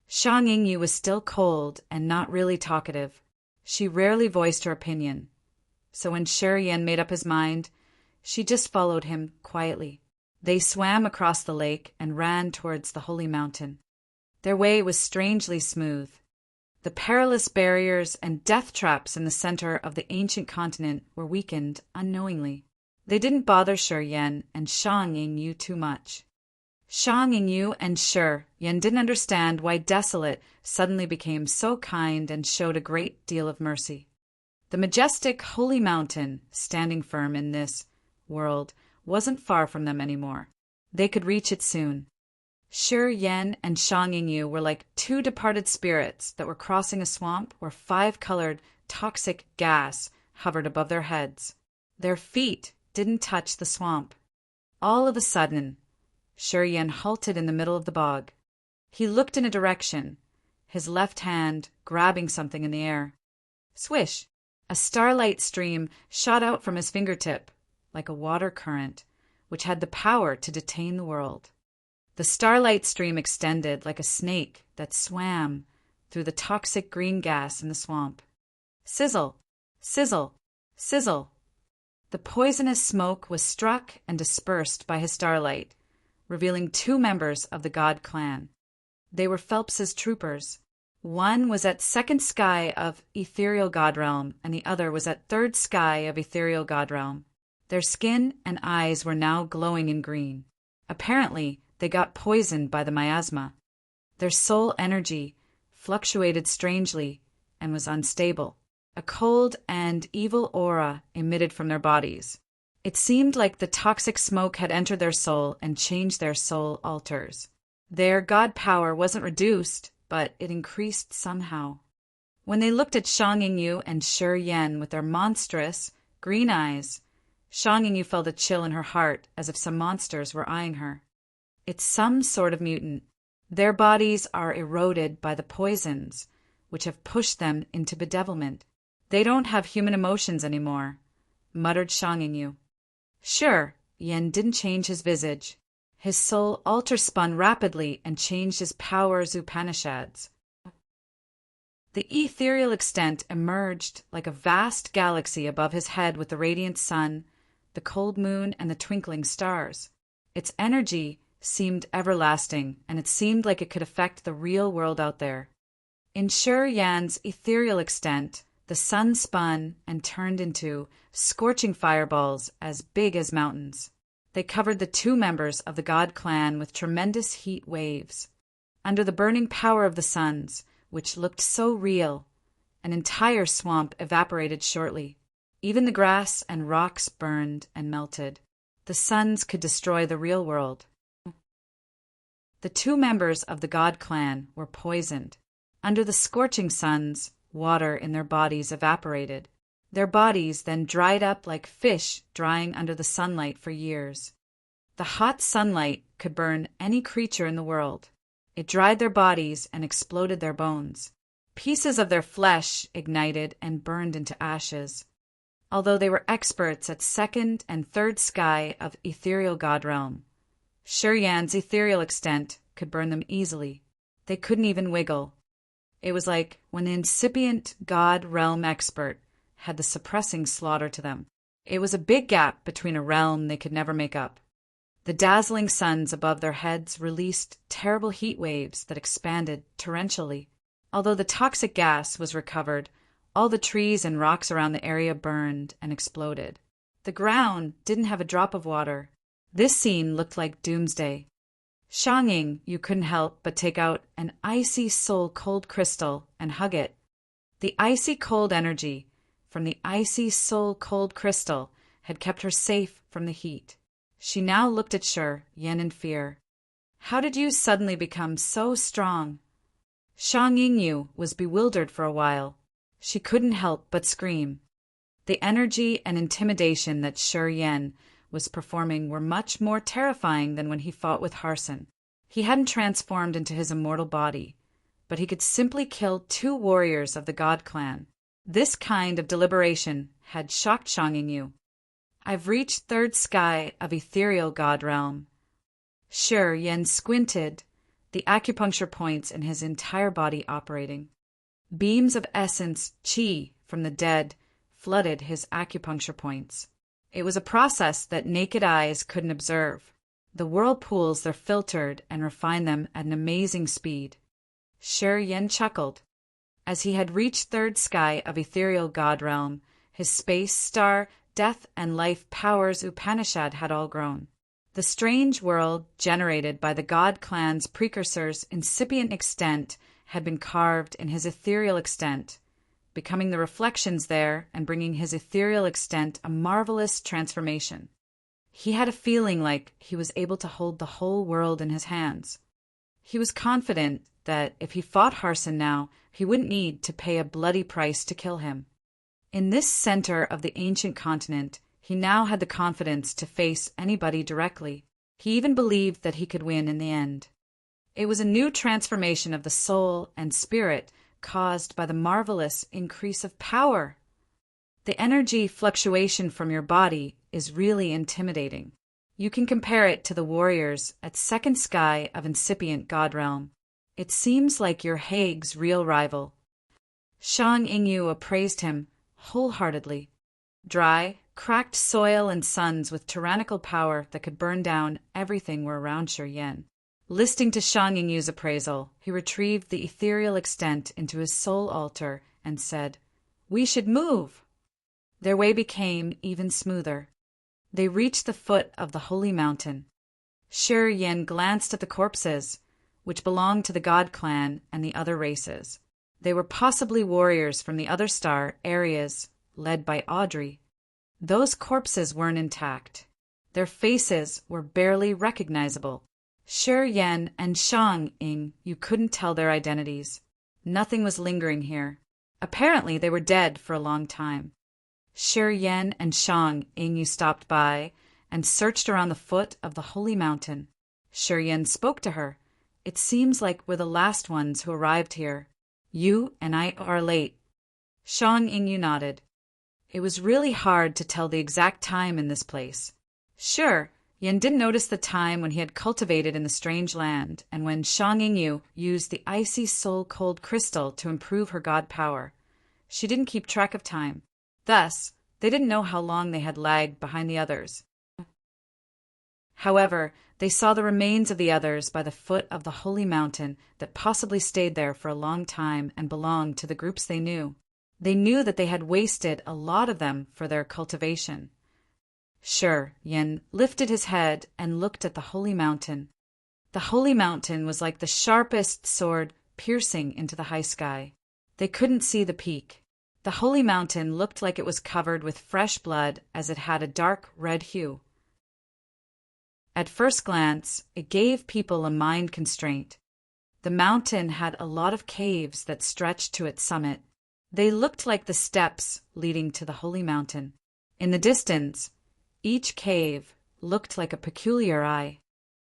Shang Yingyu was still cold and not really talkative. She rarely voiced her opinion. So when Shi Yen made up his mind, she just followed him quietly. They swam across the lake and ran towards the holy mountain. Their way was strangely smooth. The perilous barriers and death traps in the center of the ancient continent were weakened unknowingly. They didn't bother Shi Yen and Shang Yingyu too much. Shang Yingyu and Shi Yen didn't understand why Desolate suddenly became so kind and showed a great deal of mercy. The majestic holy mountain, standing firm in this world, wasn't far from them anymore. They could reach it soon. Shi Yen and Shang Yingyu were like two departed spirits that were crossing a swamp where 5-colored toxic gas hovered above their heads. Their feet didn't touch the swamp. All of a sudden, Shi Yen halted in the middle of the bog. He looked in a direction, his left hand grabbing something in the air. Swish! A starlight stream shot out from his fingertip, like a water current, which had the power to detain the world. The starlight stream extended like a snake that swam through the toxic green gas in the swamp. Sizzle! Sizzle! Sizzle! The poisonous smoke was struck and dispersed by his starlight, revealing 2 members of the god clan. They were Phelps's troopers. One was at 2nd sky of ethereal god realm, and the other was at 3rd sky of ethereal god realm. Their skin and eyes were now glowing in green. Apparently, they got poisoned by the miasma. Their soul energy fluctuated strangely and was unstable. A cold and evil aura emitted from their bodies. It seemed like the toxic smoke had entered their soul and changed their soul altars. Their god power wasn't reduced, but it increased somehow. When they looked at Shang Yingyu and Shi Yen with their monstrous, green eyes, Shang Yingyu felt a chill in her heart as if some monsters were eyeing her. It's some sort of mutant. Their bodies are eroded by the poisons, which have pushed them into bedevilment. They don't have human emotions anymore, muttered Shang Yingyu. Shi Yen didn't change his visage. His soul altar spun rapidly and changed his powers Upanishads. The ethereal extent emerged like a vast galaxy above his head with the radiant sun, the cold moon, and the twinkling stars. Its energy seemed everlasting, and it seemed like it could affect the real world out there. In Shi Yan's ethereal extent, the sun spun and turned into scorching fireballs as big as mountains. They covered the 2 members of the god clan with tremendous heat waves. Under the burning power of the suns, which looked so real, an entire swamp evaporated shortly. Even the grass and rocks burned and melted. The suns could destroy the real world. The 2 members of the god clan were poisoned. Under the scorching suns, water in their bodies evaporated. Their bodies then dried up like fish drying under the sunlight for years. The hot sunlight could burn any creature in the world. It dried their bodies and exploded their bones. Pieces of their flesh ignited and burned into ashes. Although they were experts at 2nd and 3rd sky of ethereal god realm, Shi Yan's ethereal extent could burn them easily. They couldn't even wiggle. It was like when the incipient god realm expert had the suppressing slaughter to them. It was a big gap between a realm they could never make up. The dazzling suns above their heads released terrible heat waves that expanded torrentially. Although the toxic gas was recovered, all the trees and rocks around the area burned and exploded. The ground didn't have a drop of water. This scene looked like doomsday. Shang Yu couldn't help but take out an icy soul-cold crystal and hug it. The icy cold energy from the icy soul-cold crystal had kept her safe from the heat. She now looked at Shi Yan in fear. "How did you suddenly become so strong?" Shang Yu was bewildered for a while. She couldn't help but scream. The energy and intimidation that Shi Yan was performing were much more terrifying than when he fought with Harson. He hadn't transformed into his immortal body, but he could simply kill 2 warriors of the God clan. This kind of deliberation had shocked Shang Yu. "I've reached 3rd sky of ethereal God realm." Shi Yan squinted, the acupuncture points in his entire body operating. Beams of essence qi from the dead flooded his acupuncture points. It was a process that naked eyes couldn't observe. The whirlpools there filtered and refined them at an amazing speed. Shi Yan chuckled. As he had reached 3rd sky of ethereal God realm, his space, star, death, and life powers Upanishad had all grown. The strange world generated by the God clan's precursors' incipient extent had been carved in his ethereal extent, becoming the reflections there and bringing his ethereal extent a marvelous transformation. He had a feeling like he was able to hold the whole world in his hands. He was confident that if he fought Harson now, he wouldn't need to pay a bloody price to kill him. In this center of the ancient continent, he now had the confidence to face anybody directly. He even believed that he could win in the end. It was a new transformation of the soul and spirit caused by the marvelous increase of power. The energy fluctuation from your body is really intimidating. You can compare it to the warriors at 2nd sky of incipient God realm. It seems like you're Haig's real rival. Shang Yu appraised him wholeheartedly. Dry, cracked soil and suns with tyrannical power that could burn down everything were around Shi Yan. Listening to Shang Yu's appraisal, he retrieved the ethereal extent into his soul altar and said, "We should move." Their way became even smoother. They reached the foot of the holy mountain. Shi Yan glanced at the corpses, which belonged to the God clan and the other races. They were possibly warriors from the other star areas, led by Audrey. Those corpses weren't intact. Their faces were barely recognizable. Shi Yan and Shang Yu couldn't tell their identities. Nothing was lingering here. Apparently they were dead for a long time. Shi Yan and Shang Yu stopped by and searched around the foot of the holy mountain. Shi Yan spoke to her. "It seems like we're the last ones who arrived here. You and I are late." Shang Yu nodded. It was really hard to tell the exact time in this place. Sure, Yan didn't notice the time when he had cultivated in the strange land and when Shang Yu used the icy soul-cold crystal to improve her god power. She didn't keep track of time. Thus, they didn't know how long they had lagged behind the others. However, they saw the remains of the others by the foot of the holy mountain that possibly stayed there for a long time and belonged to the groups they knew. They knew that they had wasted a lot of them for their cultivation. Shi Yan lifted his head and looked at the holy mountain. The holy mountain was like the sharpest sword piercing into the high sky. They couldn't see the peak. The holy mountain looked like it was covered with fresh blood as it had a dark red hue. At first glance, it gave people a mind constraint. The mountain had a lot of caves that stretched to its summit. They looked like the steps leading to the holy mountain. In the distance, each cave looked like a peculiar eye.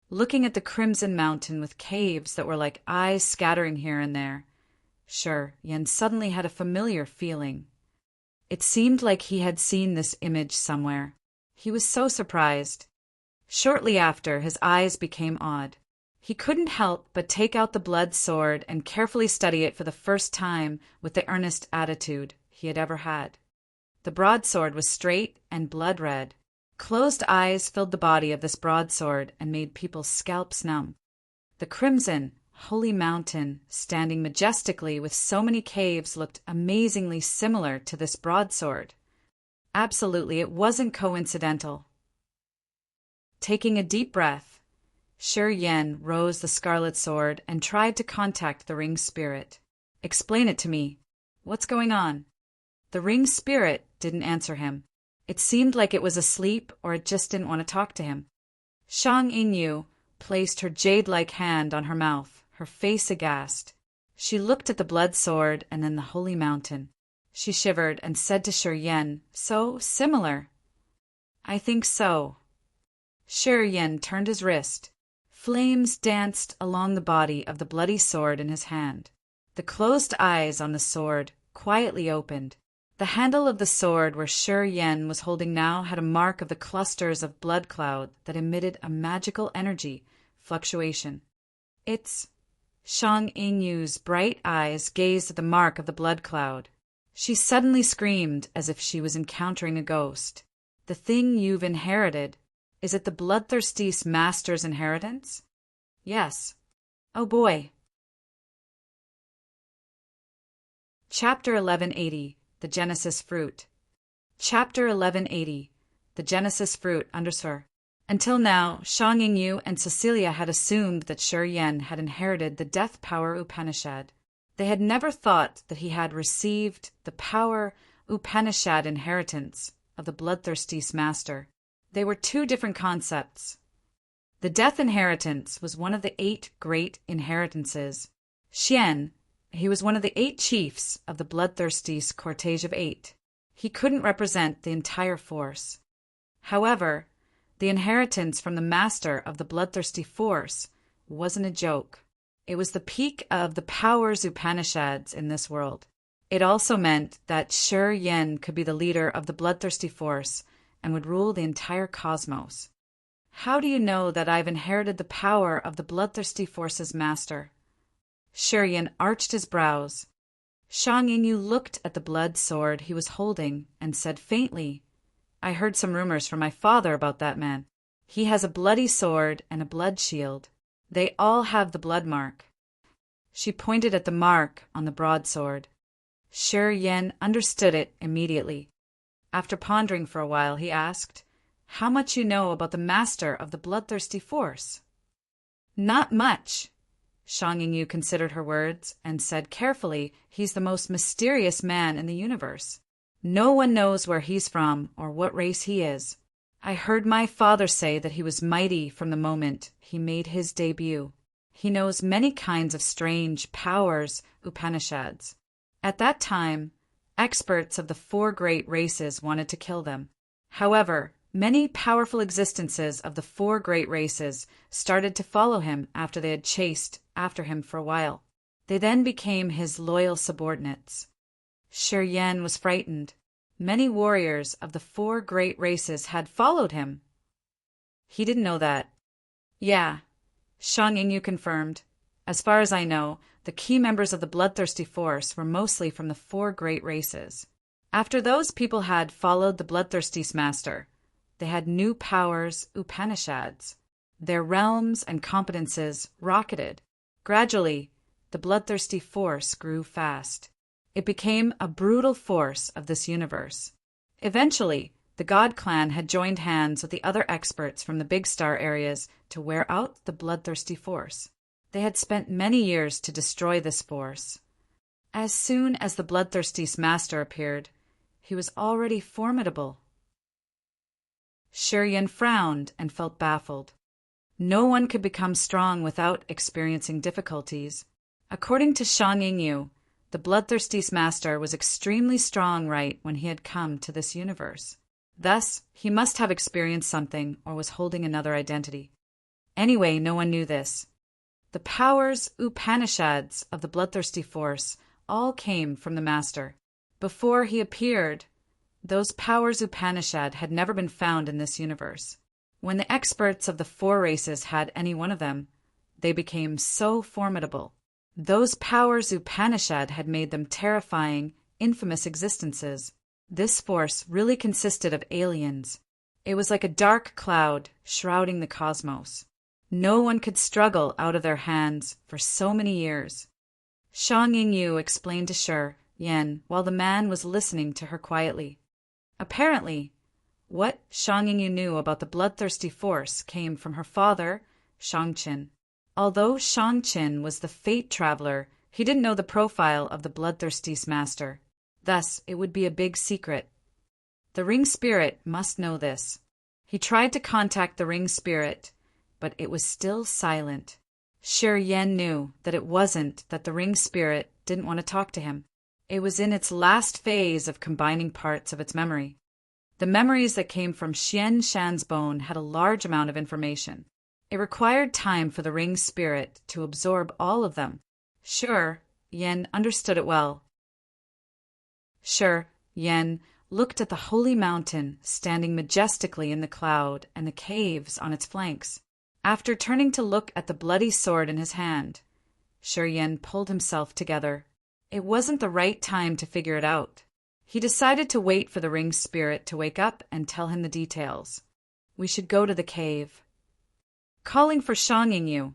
Looking at the crimson mountain with caves that were like eyes scattering here and there, Shi Yan suddenly had a familiar feeling. It seemed like he had seen this image somewhere. He was so surprised. Shortly after, his eyes became odd. He couldn't help but take out the blood sword and carefully study it for the first time with the earnest attitude he had ever had. The broadsword was straight and blood-red. Closed eyes filled the body of this broadsword and made people's scalps numb. The crimson, holy mountain, standing majestically with so many caves, looked amazingly similar to this broadsword. Absolutely, it wasn't coincidental. Taking a deep breath, Shi Yan rose the scarlet sword and tried to contact the ring spirit. "Explain it to me. What's going on?" The ring spirit didn't answer him. It seemed like it was asleep, or it just didn't want to talk to him. Shang Yinyu placed her jade-like hand on her mouth, her face aghast. She looked at the blood sword and then the holy mountain. She shivered and said to Shi Yan, "So similar." "I think so." Shi Yan turned his wrist. Flames danced along the body of the bloody sword in his hand. The closed eyes on the sword quietly opened. The handle of the sword where Shi Yan was holding now had a mark of the clusters of blood cloud that emitted a magical energy fluctuation. "It's—" Shang Yinyu's bright eyes gazed at the mark of the blood cloud. She suddenly screamed as if she was encountering a ghost. "The thing you've inherited. Is it the bloodthirsty master's inheritance?" "Yes." "Oh boy." Chapter 1180. The Genesis Fruit. Chapter 1180. The Genesis Fruit. Until now, Shang Yinyu and Cecilia had assumed that Shi Yan had inherited the Death Power Upanishad. They had never thought that he had received the Power Upanishad inheritance of the bloodthirsty master. They were two different concepts. The death inheritance was one of the 8 great inheritances. Xian, he was one of the 8 chiefs of the bloodthirsty cortege of 8. He couldn't represent the entire force. However, the inheritance from the master of the bloodthirsty force wasn't a joke. It was the peak of the powers Upanishads in this world. It also meant that Shi Yan could be the leader of the bloodthirsty force and would rule the entire cosmos. "How do you know that I've inherited the power of the bloodthirsty force's master?" Shi Yan arched his brows. Shang Yinyu looked at the blood sword he was holding and said faintly, "I heard some rumors from my father about that man. He has a bloody sword and a blood shield. They all have the blood mark." She pointed at the mark on the broadsword. Shi Yan understood it immediately. After pondering for a while, he asked, "How much you know about the master of the bloodthirsty force?" "Not much." Shang Yinyu considered her words and said carefully, "He's the most mysterious man in the universe. No one knows where he's from or what race he is. I heard my father say that he was mighty from the moment he made his debut. He knows many kinds of strange powers, Upanishads. At that time, experts of the 4 great races wanted to kill them. However, many powerful existences of the 4 great races started to follow him after they had chased after him for a while. They then became his loyal subordinates." Shi Yan was frightened. Many warriors of the 4 great races had followed him. He didn't know that. "Yeah," Shang Yinyu confirmed. "As far as I know, the key members of the bloodthirsty force were mostly from the 4 great races. After those people had followed the bloodthirsty master, they had new powers, Upanishads. Their realms and competences rocketed. Gradually, the bloodthirsty force grew fast. It became a brutal force of this universe. Eventually, the God Clan had joined hands with the other experts from the big star areas to wear out the bloodthirsty force. They had spent many years to destroy this force. As soon as the bloodthirsty master appeared, he was already formidable." Shi Yan frowned and felt baffled. No one could become strong without experiencing difficulties. According to Shang Yinyu, the bloodthirsty master was extremely strong right when he had come to this universe. Thus, he must have experienced something or was holding another identity. Anyway, no one knew this. The powers, Upanishads, of the bloodthirsty force all came from the master. Before he appeared, those powers Upanishad had never been found in this universe. When the experts of the 4 races had any one of them, they became so formidable. Those powers Upanishad had made them terrifying, infamous existences. This force really consisted of aliens. It was like a dark cloud shrouding the cosmos. No one could struggle out of their hands for so many years. Shang Yingyu explained to Shi Yan while the man was listening to her quietly. Apparently, what Shang Yingyu knew about the bloodthirsty force came from her father, Shang Qin. Although Shang Qin was the fate traveler, he didn't know the profile of the bloodthirsty master. Thus, it would be a big secret. The ring spirit must know this. He tried to contact the ring spirit, but it was still silent. Shi Yan knew that it wasn't that the ring spirit didn't want to talk to him. It was in its last phase of combining parts of its memory. The memories that came from Xian Shan's bone had a large amount of information. It required time for the ring spirit to absorb all of them. Shi Yan understood it well. Shi Yan looked at the holy mountain standing majestically in the cloud and the caves on its flanks. After turning to look at the bloody sword in his hand, Shi Yan pulled himself together. It wasn't the right time to figure it out. He decided to wait for the ring spirit to wake up and tell him the details. We should go to the cave. Calling for Shang Yingyu,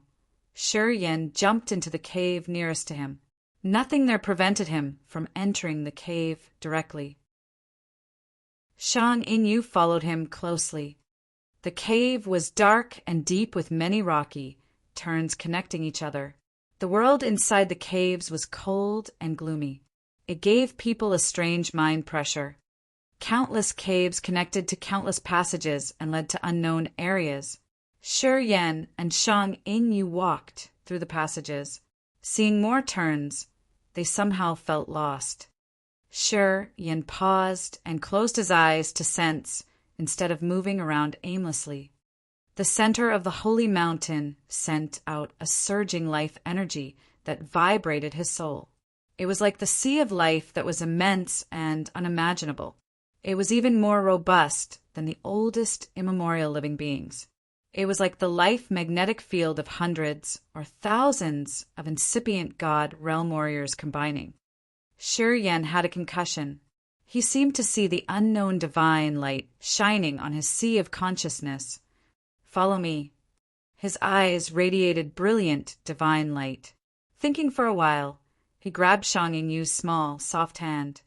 Shi Yan jumped into the cave nearest to him. Nothing there prevented him from entering the cave directly. Shang Yingyu followed him closely. The cave was dark and deep with many rocky turns connecting each other. The world inside the caves was cold and gloomy. It gave people a strange mind pressure. Countless caves connected to countless passages and led to unknown areas. Shi Yan and Shang Yingyu walked through the passages. Seeing more turns, they somehow felt lost. Shi Yan paused and closed his eyes to sense instead of moving around aimlessly. The center of the holy mountain sent out a surging life energy that vibrated his soul. It was like the sea of life that was immense and unimaginable. It was even more robust than the oldest immemorial living beings. It was like the life magnetic field of hundreds or thousands of incipient god realm warriors combining. Shi Yan had a concussion. He seemed to see the unknown divine light shining on his sea of consciousness. Follow me. His eyes radiated brilliant divine light. Thinking for a while, he grabbed Shang Yingyu's small, soft hand.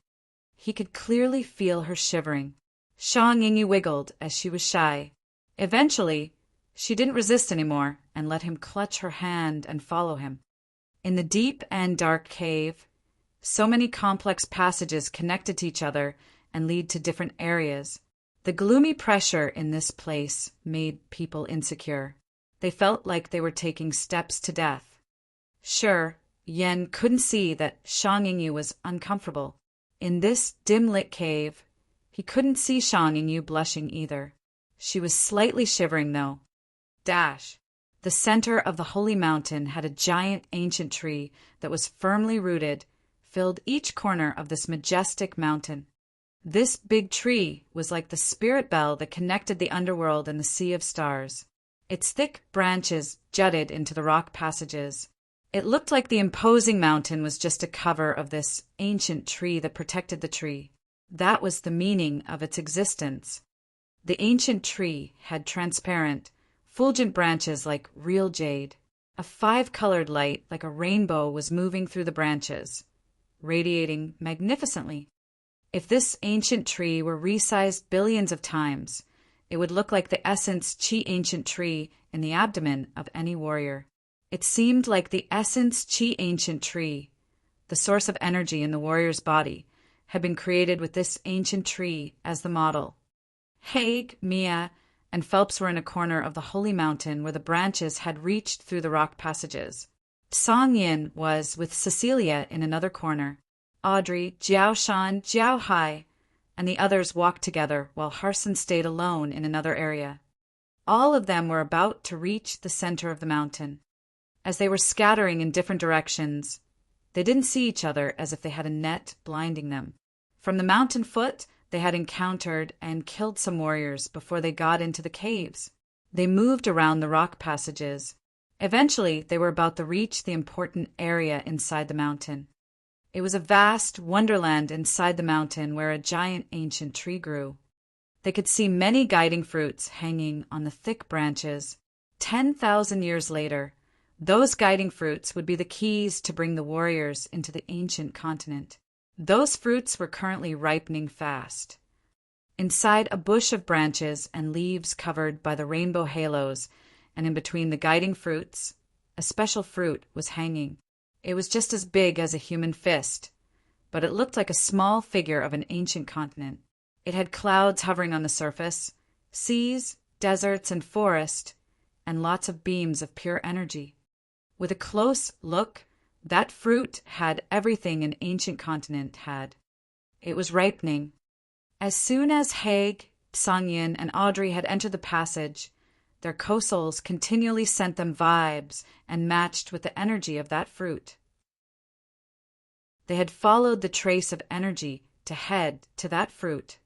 He could clearly feel her shivering. Shang Yingyu wiggled as she was shy. Eventually, she didn't resist anymore and let him clutch her hand and follow him. In the deep and dark cave, so many complex passages connected to each other and lead to different areas. The gloomy pressure in this place made people insecure. They felt like they were taking steps to death. Shi Yan couldn't see that Shang Yingyu was uncomfortable. In this dim-lit cave, he couldn't see Shang Yingyu blushing either. She was slightly shivering, though. The center of the holy mountain had a giant ancient tree that was firmly rooted, filled each corner of this majestic mountain. This big tree was like the spirit bell that connected the underworld and the sea of stars. Its thick branches jutted into the rock passages. It looked like the imposing mountain was just a cover of this ancient tree that protected the tree. That was the meaning of its existence. The ancient tree had transparent, fulgent branches like real jade. A five-colored light like a rainbow was moving through the branches, radiating magnificently. If this ancient tree were resized billions of times, it would look like the essence chi ancient tree in the abdomen of any warrior. It seemed like the essence chi ancient tree, the source of energy in the warrior's body, had been created with this ancient tree as the model. Haig, Mia, and Phelps were in a corner of the holy mountain where the branches had reached through the rock passages. Song Yin was with Cecilia in another corner. Audrey, Jiao Shan, Jiao Hai, and the others walked together while Harson stayed alone in another area. All of them were about to reach the center of the mountain. As they were scattering in different directions, they didn't see each other as if they had a net blinding them. From the mountain foot, they had encountered and killed some warriors before they got into the caves. They moved around the rock passages. Eventually, they were about to reach the important area inside the mountain. It was a vast wonderland inside the mountain where a giant ancient tree grew. They could see many guiding fruits hanging on the thick branches. 10,000 years later, those guiding fruits would be the keys to bring the warriors into the ancient continent. Those fruits were currently ripening fast. Inside a bush of branches and leaves covered by the rainbow halos, and in between the guiding fruits, a special fruit was hanging. It was just as big as a human fist, but it looked like a small figure of an ancient continent. It had clouds hovering on the surface, seas, deserts, and forest, and lots of beams of pure energy. With a close look, that fruit had everything an ancient continent had. It was ripening. As soon as Haig, Song-yin, and Audrey had entered the passage, their co-souls continually sent them vibes and matched with the energy of that fruit. They had followed the trace of energy to head to that fruit.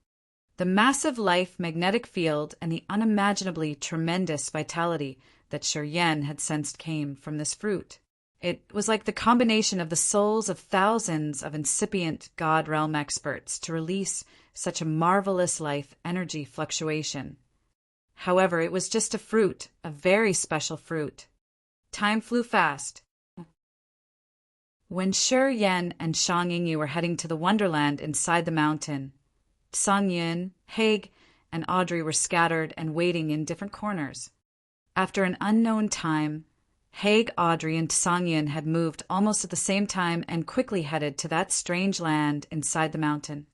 The massive life magnetic field and the unimaginably tremendous vitality that Shiryen had sensed came from this fruit. It was like the combination of the souls of thousands of incipient God realm experts to release such a marvelous life energy fluctuation. However, it was just a fruit, a very special fruit. Time flew fast. When Shiryen and Shang Yingyu were heading to the wonderland inside the mountain, Song-yin, Haig, and Audrey were scattered and waiting in different corners. After an unknown time, Haig, Audrey, and Song-yin had moved almost at the same time and quickly headed to that strange land inside the mountain.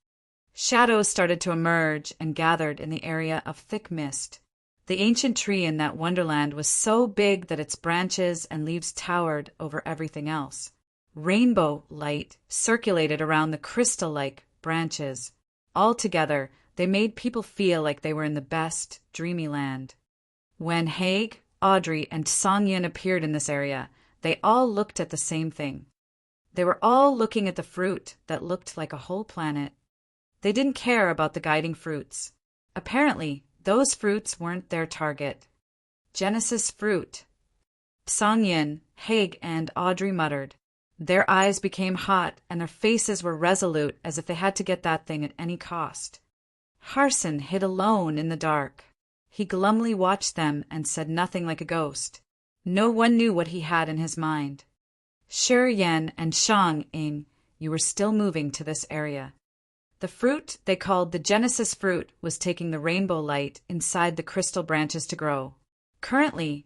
Shadows started to emerge and gathered in the area of thick mist. The ancient tree in that wonderland was so big that its branches and leaves towered over everything else. Rainbow light circulated around the crystal-like branches. Altogether, they made people feel like they were in the best, dreamy land. When Haig, Audrey, and Song-yin appeared in this area, they all looked at the same thing. They were all looking at the fruit that looked like a whole planet. They didn't care about the guiding fruits. Apparently, those fruits weren't their target. Genesis fruit. Song-yin, Haig, and Audrey muttered. Their eyes became hot, and their faces were resolute as if they had to get that thing at any cost. Harson hid alone in the dark. He glumly watched them and said nothing like a ghost. No one knew what he had in his mind. Shiryen and Shang-yin, you were still moving to this area. The fruit they called the Genesis fruit was taking the rainbow light inside the crystal branches to grow. Currently,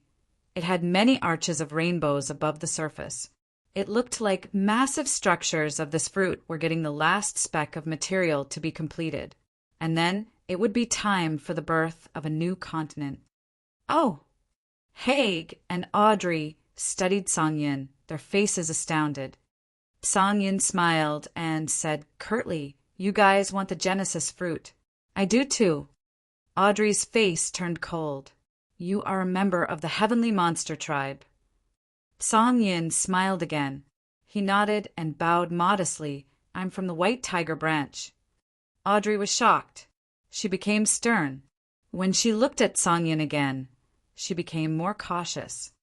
it had many arches of rainbows above the surface. It looked like massive structures of this fruit were getting the last speck of material to be completed, and then it would be time for the birth of a new continent. Oh! Haig and Audrey studied Song-yin, their faces astounded. Song-yin smiled and said curtly, "You guys want the Genesis fruit." "I do too." Audrey's face turned cold. "You are a member of the Heavenly Monster Tribe." Song-yin smiled again. He nodded and bowed modestly. "I'm from the White Tiger branch." Audrey was shocked. She became stern. When she looked at Song-yin again, she became more cautious.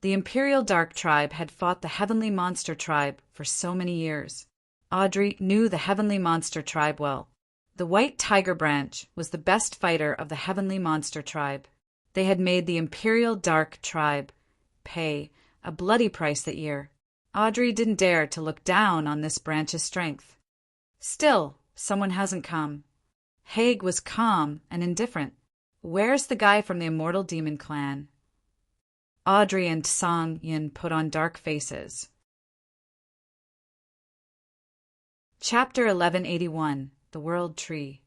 The Imperial Dark Tribe had fought the Heavenly Monster Tribe for so many years. Audrey knew the Heavenly Monster Tribe well. The White Tiger branch was the best fighter of the Heavenly Monster Tribe. They had made the Imperial Dark Tribe pay a bloody price that year. Audrey didn't dare to look down on this branch's strength. "Still, someone hasn't come." Haig was calm and indifferent. "Where's the guy from the Immortal Demon Clan?" Audrey and Song-yin put on dark faces. Chapter 1181, The World Tree.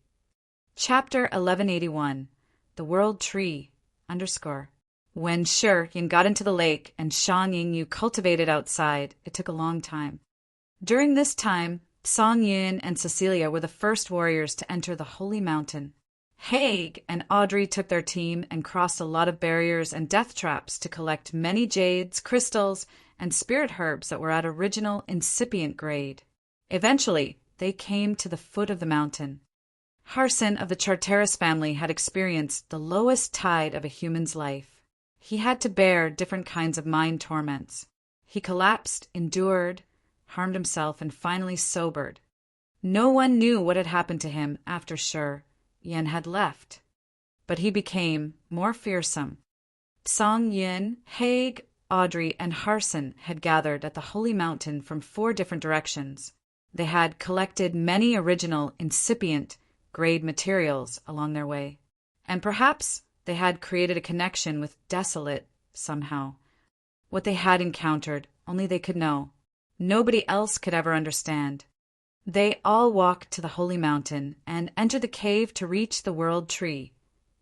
Chapter 1181, The World Tree, _ When Shiryen got into the lake and Shang Yingyu cultivated outside, it took a long time. During this time, Song-yin and Cecilia were the first warriors to enter the Holy Mountain. Haig and Audrey took their team and crossed a lot of barriers and death traps to collect many jades, crystals, and spirit herbs that were at original incipient grade. Eventually, they came to the foot of the mountain. Harson of the Charteris family had experienced the lowest tide of a human's life. He had to bear different kinds of mind torments. He collapsed, endured, harmed himself, and finally sobered. No one knew what had happened to him after Yen had left. But he became more fearsome. Song Yin, Haig, Audrey, and Harson had gathered at the Holy Mountain from 4 different directions. They had collected many original, incipient grade materials along their way. And perhaps they had created a connection with Desolate somehow. What they had encountered, only they could know. Nobody else could ever understand. They all walked to the Holy Mountain and entered the cave to reach the World Tree,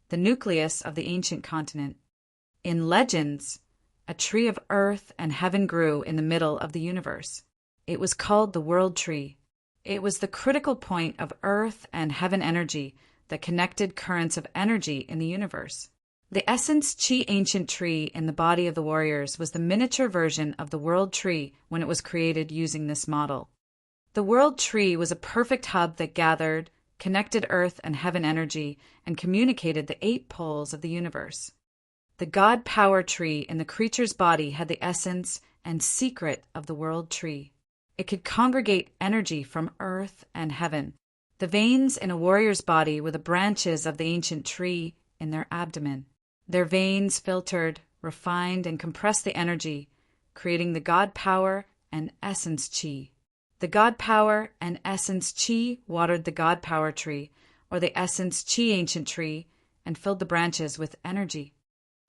the nucleus of the ancient continent. In legends, a tree of earth and heaven grew in the middle of the universe. It was called the World Tree. It was the critical point of earth and heaven energy that connected currents of energy in the universe. The essence Chi ancient tree in the body of the warriors was the miniature version of the World Tree when it was created using this model. The World Tree was a perfect hub that gathered, connected earth and heaven energy, and communicated the 8 poles of the universe. The God Power Tree in the creature's body had the essence and secret of the World Tree. It could congregate energy from earth and heaven. The veins in a warrior's body were the branches of the ancient tree in their abdomen. Their veins filtered, refined, and compressed the energy, creating the God Power and Essence Chi. The God Power and Essence Chi watered the God Power Tree, or the Essence Chi ancient tree, and filled the branches with energy.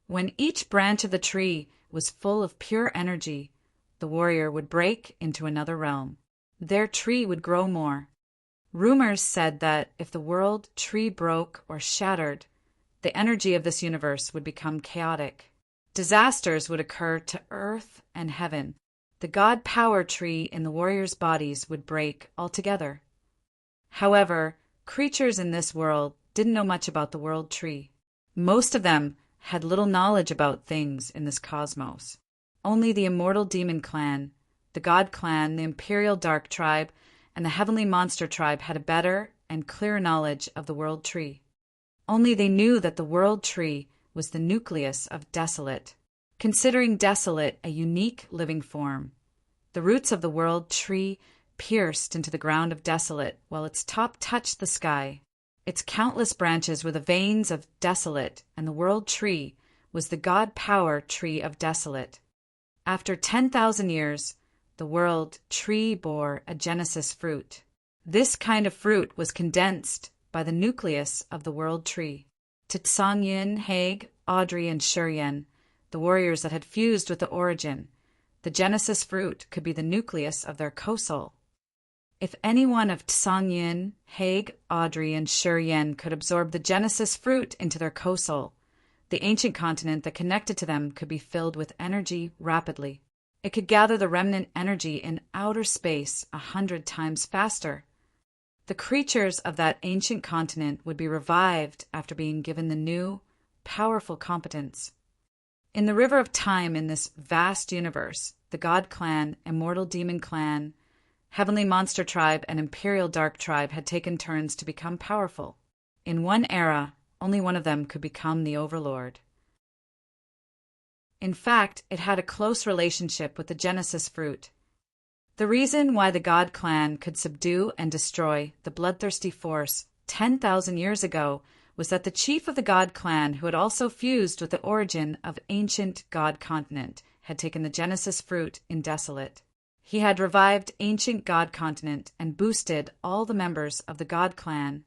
When each branch of the tree was full of pure energy, the warrior would break into another realm. Their tree would grow more. Rumors said that if the world tree broke or shattered, the energy of this universe would become chaotic. Disasters would occur to earth and heaven. The God Power Tree in the warriors' bodies would break altogether. However, creatures in this world didn't know much about the World Tree. Most of them had little knowledge about things in this cosmos. Only the immortal demon clan, the God clan, the imperial dark tribe, and the heavenly monster tribe had a better and clearer knowledge of the World Tree. Only they knew that the World Tree was the nucleus of Desolate, considering Desolate a unique living form. The roots of the World Tree pierced into the ground of Desolate while its top touched the sky. Its countless branches were the veins of Desolate, and the World Tree was the God Power Tree of Desolate. After 10,000 years, the World Tree bore a Genesis fruit. This kind of fruit was condensed by the nucleus of the World Tree. To Song Yin, Haig, Audrey, and Yen, the warriors that had fused with the origin, the Genesis fruit could be the nucleus of their co-soul. If any one of Song Yin, Haig, Audrey, and Yen could absorb the Genesis fruit into their co-soul, the ancient continent that connected to them could be filled with energy rapidly. It could gather the remnant energy in outer space 100 times faster. The creatures of that ancient continent would be revived after being given the new, powerful competence. In the river of time in this vast universe, the God clan, immortal demon clan, heavenly monster tribe, and imperial dark tribe had taken turns to become powerful. In one era, only one of them could become the overlord. In fact, it had a close relationship with the Genesis fruit. The reason why the God clan could subdue and destroy the bloodthirsty force 10,000 years ago was that the chief of the God clan, who had also fused with the origin of ancient God continent, had taken the Genesis fruit in Desolate. He had revived ancient God continent and boosted all the members of the God clan.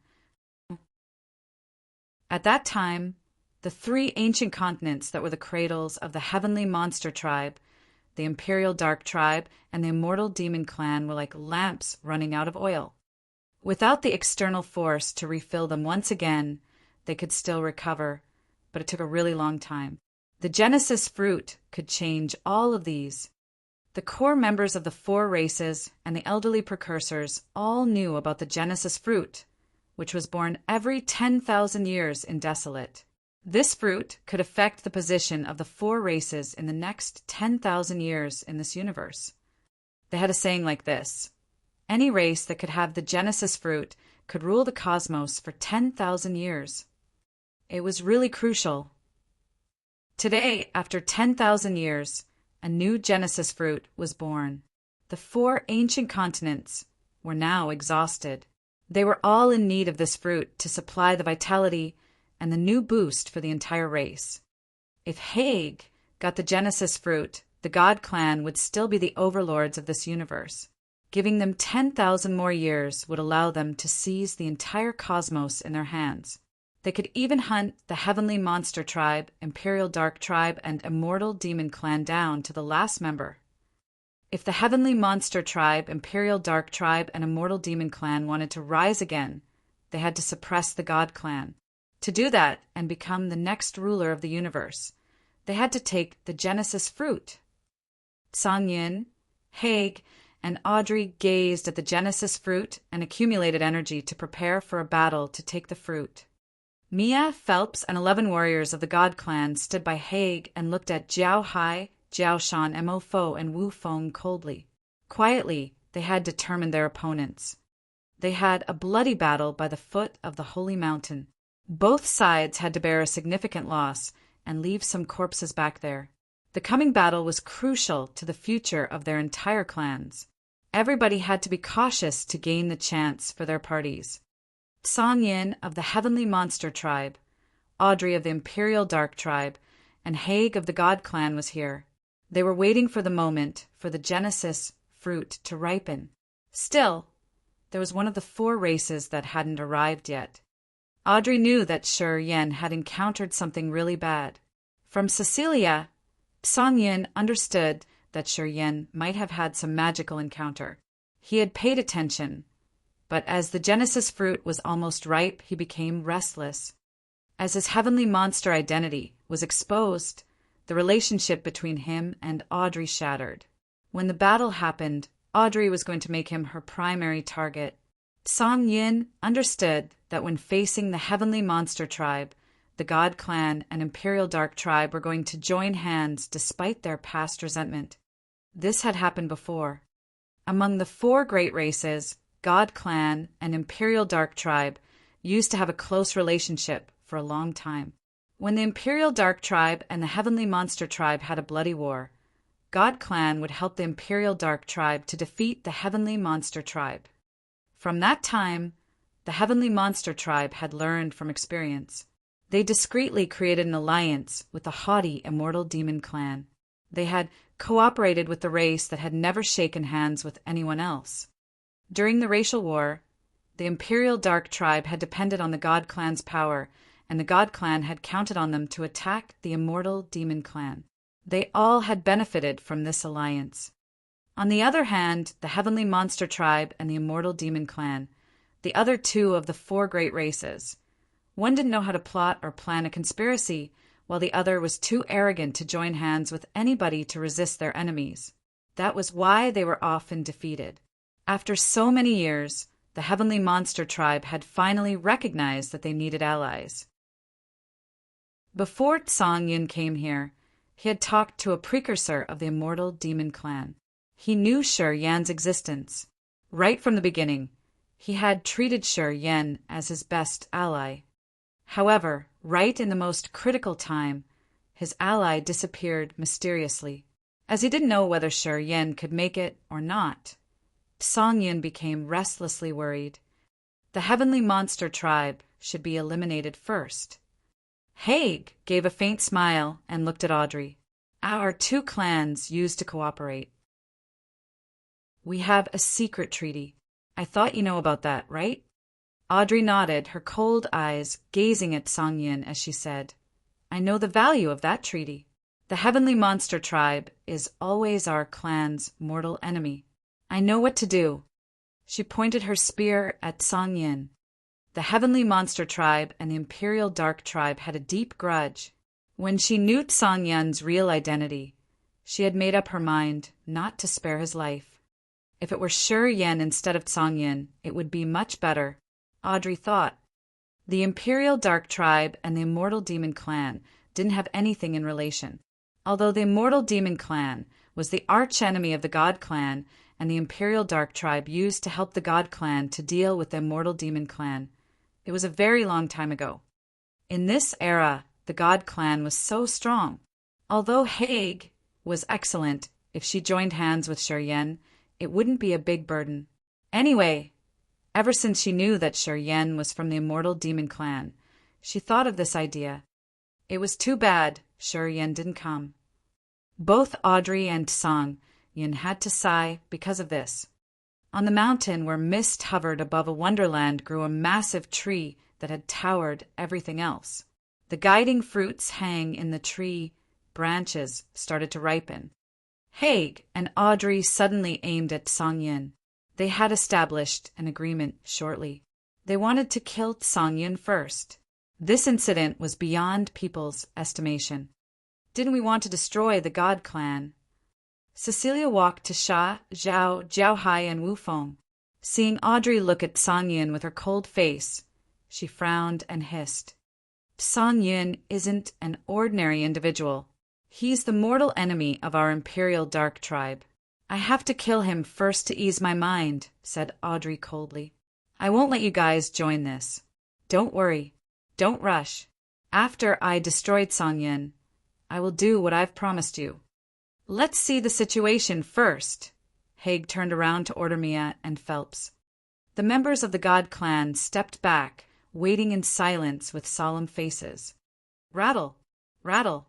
At that time, the 3 ancient continents that were the cradles of the heavenly monster tribe, the imperial dark tribe, and the immortal demon clan were like lamps running out of oil. Without the external force to refill them once again, they could still recover, but it took a really long time. The Genesis fruit could change all of these. The core members of the 4 races and the elderly precursors all knew about the Genesis fruit, which was born every 10,000 years in Desolate. This fruit could affect the position of the 4 races in the next 10,000 years in this universe. They had a saying like this: any race that could have the Genesis fruit could rule the cosmos for 10,000 years. It was really crucial. Today, after 10,000 years, a new Genesis fruit was born. The 4 ancient continents were now exhausted. They were all in need of this fruit to supply the vitality and the new boost for the entire race. If Haig got the Genesis fruit, the God Clan would still be the overlords of this universe. Giving them 10,000 more years would allow them to seize the entire cosmos in their hands. They could even hunt the Heavenly Monster Tribe, Imperial Dark Tribe, and Immortal Demon Clan down to the last member. If the Heavenly Monster Tribe, Imperial Dark Tribe, and Immortal Demon Clan wanted to rise again, they had to suppress the God Clan. To do that and become the next ruler of the universe, they had to take the Genesis fruit. Song Yin, Haig, and Audrey gazed at the Genesis fruit and accumulated energy to prepare for a battle to take the fruit. Mia, Phelps, and 11 warriors of the God Clan stood by Haig and looked at Jiao Hai, Jiao Shan, Mo Fo, and Wu Feng coldly. Quietly, they had determined their opponents. They had a bloody battle by the foot of the holy mountain. Both sides had to bear a significant loss and leave some corpses back there. The coming battle was crucial to the future of their entire clans. Everybody had to be cautious to gain the chance for their parties. Song Yin of the Heavenly Monster Tribe, Audrey of the Imperial Dark Tribe, and Haig of the God Clan was here. They were waiting for the moment for the Genesis fruit to ripen. Still, there was one of the 4 races that hadn't arrived yet. Audrey knew that Shi Yen had encountered something really bad. From Cecilia, Song Yin understood that Shi Yen might have had some magical encounter. He had paid attention, but as the Genesis fruit was almost ripe, he became restless. As his heavenly monster identity was exposed, the relationship between him and Audrey shattered. When the battle happened, Audrey was going to make him her primary target. Song Yin understood that when facing the Heavenly Monster Tribe, the God Clan and Imperial Dark Tribe were going to join hands despite their past resentment. This had happened before. Among the 4 great races, God Clan and Imperial Dark Tribe used to have a close relationship for a long time. When the Imperial Dark Tribe and the Heavenly Monster Tribe had a bloody war, God Clan would help the Imperial Dark Tribe to defeat the Heavenly Monster Tribe. From that time, the Heavenly Monster Tribe had learned from experience. They discreetly created an alliance with the haughty Immortal Demon Clan. They had cooperated with the race that had never shaken hands with anyone else. During the racial war, the Imperial Dark Tribe had depended on the God Clan's power, and the God Clan had counted on them to attack the Immortal Demon Clan. They all had benefited from this alliance. On the other hand, the Heavenly Monster Tribe and the Immortal Demon Clan, the other 2 of the 4 great races, one didn't know how to plot or plan a conspiracy, while the other was too arrogant to join hands with anybody to resist their enemies. That was why they were often defeated. After so many years, the Heavenly Monster Tribe had finally recognized that they needed allies. Before Song Yin came here, he had talked to a precursor of the Immortal Demon Clan. He knew Shi Yan's existence. Right from the beginning, he had treated Shi Yan as his best ally. However, right in the most critical time, his ally disappeared mysteriously. As he didn't know whether Shi Yan could make it or not, Song Yin became restlessly worried. The Heavenly Monster Tribe should be eliminated first. Haig gave a faint smile and looked at Audrey. Our 2 clans used to cooperate. We have a secret treaty. I thought you know about that, right? Audrey nodded, her cold eyes gazing at Song Yin as she said, I know the value of that treaty. The Heavenly Monster Tribe is always our clan's mortal enemy. I know what to do. She pointed her spear at Song Yin. The Heavenly Monster Tribe and the Imperial Dark Tribe had a deep grudge. When she knew Song Yin's real identity, she had made up her mind not to spare his life. If it were Shi Yan instead of Song Yin, it would be much better, Audrey thought. The Imperial Dark Tribe and the Immortal Demon Clan didn't have anything in relation. Although the Immortal Demon Clan was the archenemy of the God Clan, and the Imperial Dark Tribe used to help the God Clan to deal with the Immortal Demon Clan, it was a very long time ago. In this era, the God Clan was so strong. Although Haig was excellent, if she joined hands with Shi Yan, it wouldn't be a big burden. Anyway, ever since she knew that Sher Yen was from the immortal demon clan, she thought of this idea. It was too bad Sher Yen didn't come. Both Audrey and Song Yin had to sigh because of this. On the mountain where mist hovered above a wonderland grew a massive tree that had towered everything else. The guiding fruits hang in the tree branches started to ripen. Haig and Audrey suddenly aimed at Song Yin. They had established an agreement shortly. They wanted to kill Song Yin first. This incident was beyond people's estimation. Didn't we want to destroy the God clan? Cecilia walked to Sha, Zhao, Jiao Hai, and Wu Feng. Seeing Audrey look at Song Yin with her cold face, she frowned and hissed. Song Yin isn't an ordinary individual. He's the mortal enemy of our Imperial Dark Tribe. I have to kill him first to ease my mind, said Audrey coldly. I won't let you guys join this. Don't worry. Don't rush. After I destroyed Song Yin, I will do what I've promised you. Let's see the situation first. Haig turned around to order Mia and Phelps. The members of the God clan stepped back, waiting in silence with solemn faces. Rattle, rattle.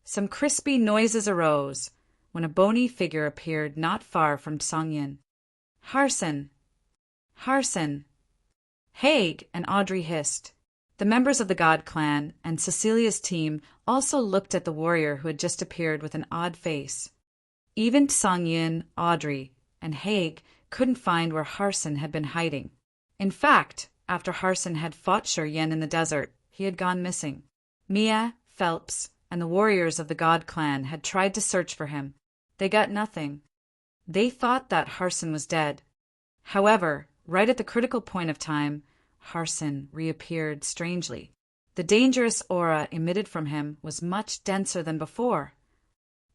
Some crispy noises arose when a bony figure appeared not far from Song Yin. Harson! Harson! Haig and Audrey hissed. The members of the God clan and Cecilia's team also looked at the warrior who had just appeared with an odd face. Even Song Yin, Audrey, and Haig couldn't find where Harson had been hiding. In fact, after Harson had fought Sher Yen in the desert, he had gone missing. Mia, Phelps, and the warriors of the God clan had tried to search for him. They got nothing. They thought that Harson was dead. However, right at the critical point of time, Harson reappeared strangely. The dangerous aura emitted from him was much denser than before.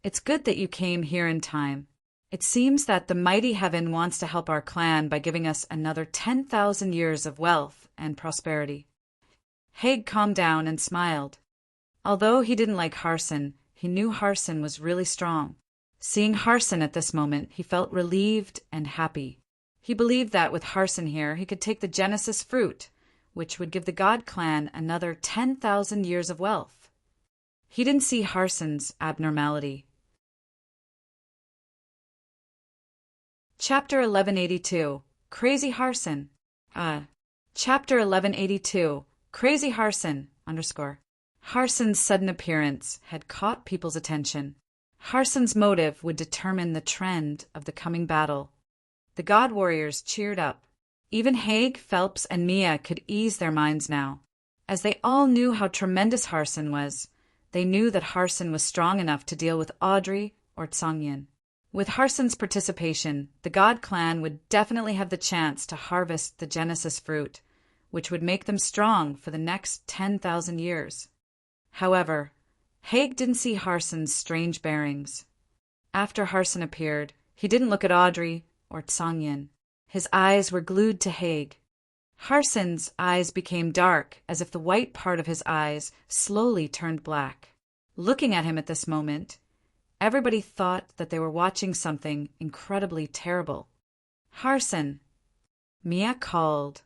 It's good that you came here in time. It seems that the mighty heaven wants to help our clan by giving us another 10,000 years of wealth and prosperity. Haig calmed down and smiled. Although he didn't like Harson, he knew Harson was really strong. Seeing Harson at this moment, he felt relieved and happy. He believed that with Harson here, he could take the Genesis fruit, which would give the God clan another 10,000 years of wealth. He didn't see Harson's abnormality. Chapter 1182, Crazy Harson. Chapter 1182, Crazy Harson, _ Harson's sudden appearance had caught people's attention. Harson's motive would determine the trend of the coming battle. The God warriors cheered up. Even Haig, Phelps, and Mia could ease their minds now. As they all knew how tremendous Harson was, they knew that Harson was strong enough to deal with Audrey or Song Yin. With Harson's participation, the God clan would definitely have the chance to harvest the Genesis fruit, which would make them strong for the next 10,000 years. However, Haig didn't see Harson's strange bearings. After Harson appeared, he didn't look at Audrey or Song Yin. His eyes were glued to Haig. Harson's eyes became dark, as if the white part of his eyes slowly turned black. Looking at him at this moment, everybody thought that they were watching something incredibly terrible. Harson! Mia called,